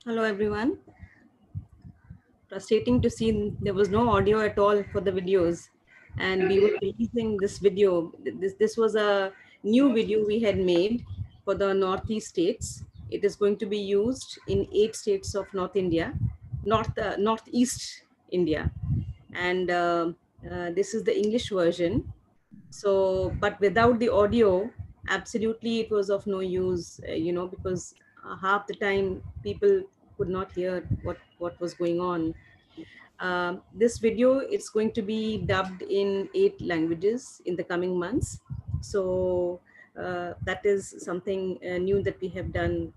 Hello, everyone. Frustrating to see there was no audio at all for the videos, and we were releasing this video. This was a new video we had made for the Northeast states. It is going to be used in 8 states of North India, Northeast India, and this is the English version. So, but without the audio, absolutely it was of no use, because half the time people could not hear what was going on. This video is going to be dubbed in 8 languages in the coming months. So that is something new that we have done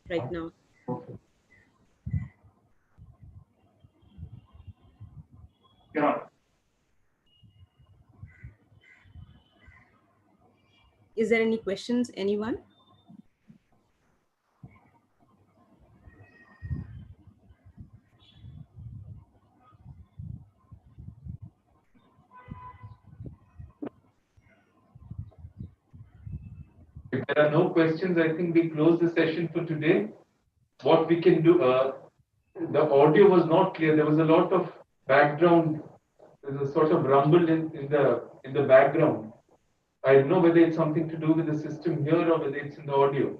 right now. Yeah. Is there any questions, anyone? If there are no questions, I think we close the session for today. What we can do, the audio was not clear. There was a lot of background. There's a sort of rumble in the background. I don't know whether it's something to do with the system here or whether it's in the audio.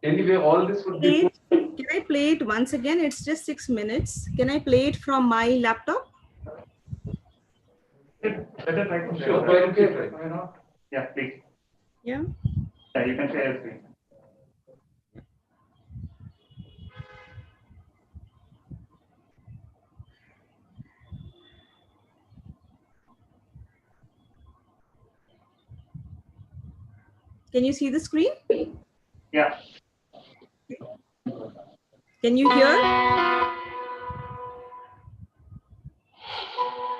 Anyway, all this would be. Can I play it once again? It's just 6 minutes. Can I play it from my laptop? Better try to Sure, why not? Yeah, please. Yeah. Yeah, you can share your screen. Can you see the screen? Yeah. Can you hear?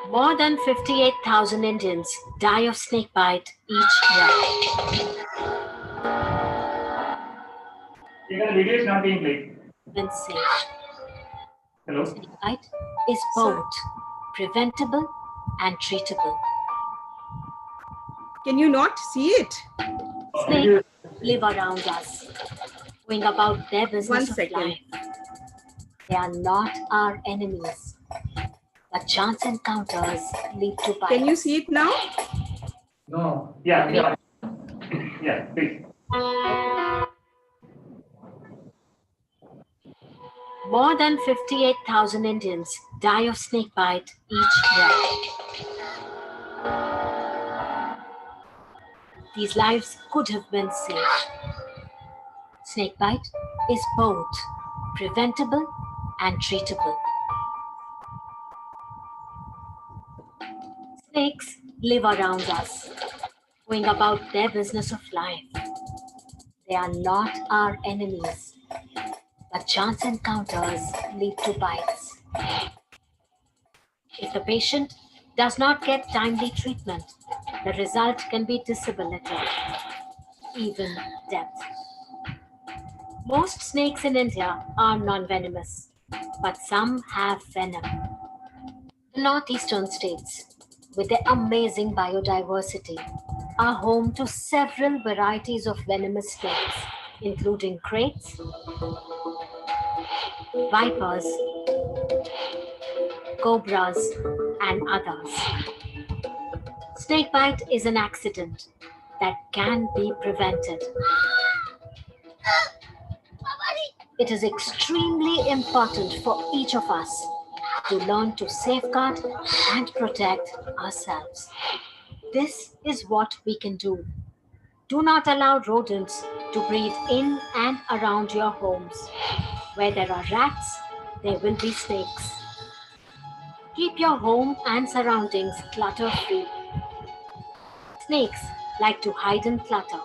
More than 58,000 Indians die of snakebite each year. The video is not being played. When safe. Hello? Snakebite is both preventable and treatable. Can you not see it? Snakes live around us, going about their business 1 second. of life. They are not our enemies, but chance encounters lead to bites. Can you see it now? No. Yeah. Yeah, please. More than 58,000 Indians die of snakebite each year. These lives could have been saved. Snakebite is both preventable and treatable. Snakes live around us, going about their business of life. They are not our enemies, but chance encounters lead to bites. If the patient does not get timely treatment, the result can be disability, even death. Most snakes in India are non-venomous, but some have venom. The northeastern states, with their amazing biodiversity, are home to several varieties of venomous snakes, including kraits, vipers, cobras, and others. Snakebite is an accident that can be prevented. It is extremely important for each of us to learn to safeguard and protect ourselves. This is what we can do. Do not allow rodents to breed in and around your homes. Where there are rats, there will be snakes. Keep your home and surroundings clutter-free. Snakes like to hide in clutter.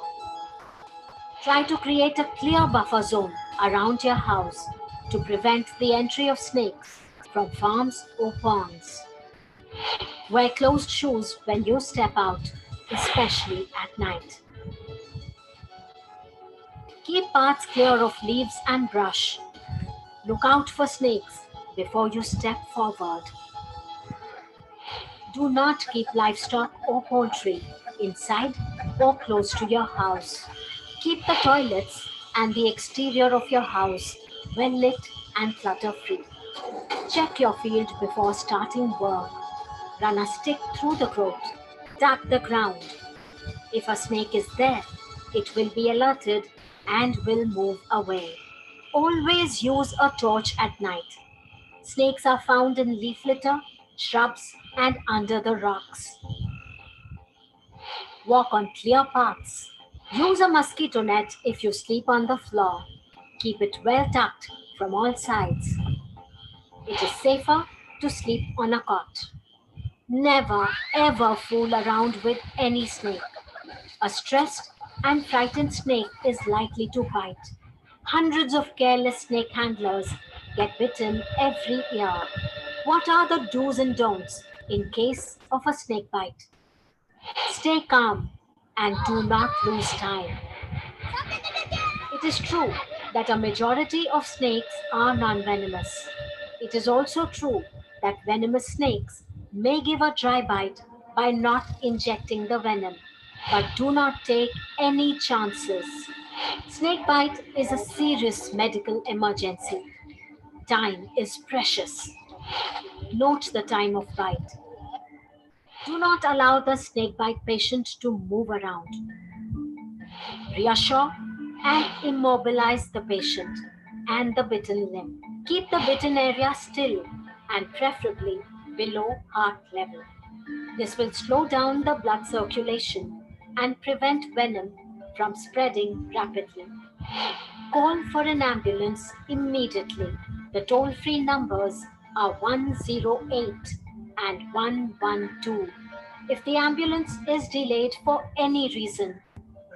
Try to create a clear buffer zone around your house to prevent the entry of snakes from farms or ponds. Wear closed shoes when you step out, especially at night. Keep paths clear of leaves and brush. Look out for snakes before you step forward. Do not keep livestock or poultry inside or close to your house. Keep the toilets and the exterior of your house well lit and clutter-free. Check your field before starting work. Run a stick through the growth. Tap the ground. If a snake is there, it will be alerted and will move away. Always use a torch at night. Snakes are found in leaf litter, shrubs, and under the rocks. Walk on clear paths. Use a mosquito net if you sleep on the floor. Keep it well tucked from all sides. It is safer to sleep on a cot. Never ever fool around with any snake. A stressed and frightened snake is likely to bite. Hundreds of careless snake handlers get bitten every year. What are the do's and don'ts in case of a snake bite? Stay calm and do not lose time. It is true that a majority of snakes are non-venomous. It is also true that venomous snakes may give a dry bite by not injecting the venom, but do not take any chances. Snake bite is a serious medical emergency. Time is precious. Note the time of bite. Do not allow the snakebite patient to move around. Reassure and immobilize the patient and the bitten limb. Keep the bitten area still and preferably below heart level. This will slow down the blood circulation and prevent venom from spreading rapidly. Call for an ambulance immediately. The toll-free numbers are 108 and 112. If the ambulance is delayed for any reason,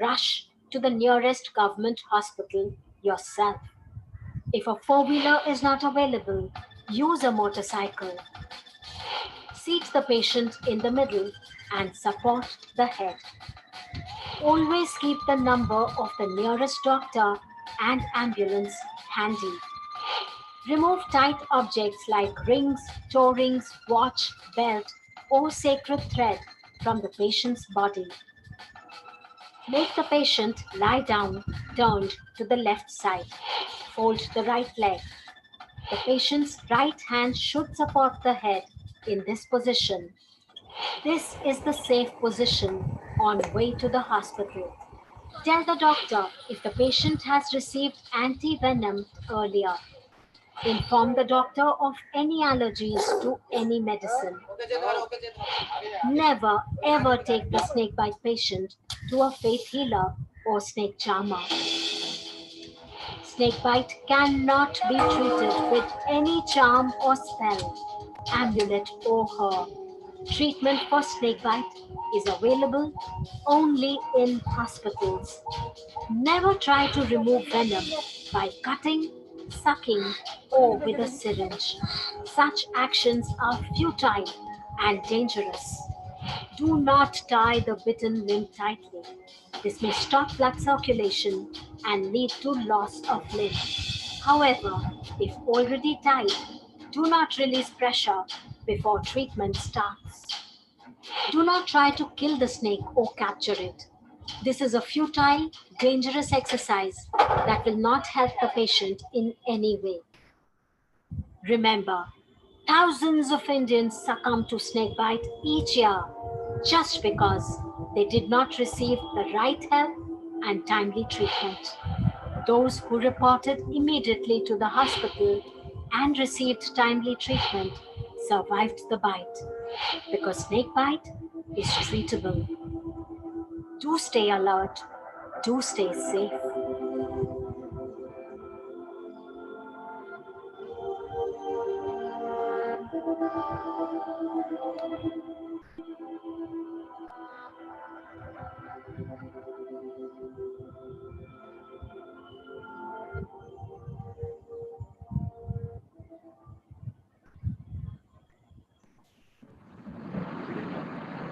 rush to the nearest government hospital yourself. If a four-wheeler is not available, use a motorcycle. Seat the patient in the middle and support the head. Always keep the number of the nearest doctor and ambulance handy. Remove tight objects like rings, toe rings, watch, belt, or sacred thread from the patient's body. Make the patient lie down, turned to the left side. Fold the right leg. The patient's right hand should support the head in this position. This is the safe position on way to the hospital. Tell the doctor if the patient has received antivenom earlier. Inform the doctor of any allergies to any medicine. Never ever take the snakebite patient to a faith healer or snake charmer. Snakebite cannot be treated with any charm or spell, amulet or herb. Treatment for snakebite is available only in hospitals. Never try to remove venom by cutting, sucking, or with a syringe. Such actions are futile and dangerous. Do not tie the bitten limb tightly. This may stop blood circulation and lead to loss of limb. However, if already tied, do not release pressure before treatment starts. Do not try to kill the snake or capture it. This is a futile, dangerous exercise that will not help the patient in any way. Remember, thousands of Indians succumb to snakebite each year just because they did not receive the right help and timely treatment. Those who reported immediately to the hospital and received timely treatment survived the bite because snakebite is treatable. Do stay alert. Do stay safe.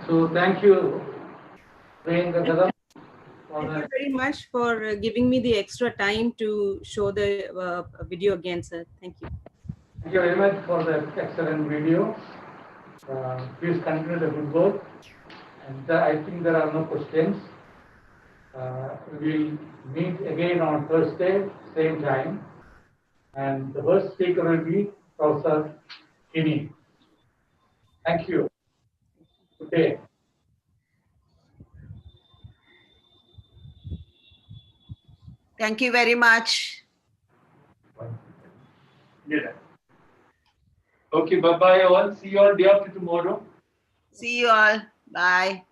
So thank you, Thank you very much for giving me the extra time to show the video again, sir. Thank you. Thank you very much for the excellent video. Please continue the good work. And I think there are no questions. We'll meet again on Thursday, same time. And the first speaker will be Professor Kini. Thank you. Good day. Thank you very much. Yeah. Okay, bye-bye all. See you all day after tomorrow. See you all. Bye.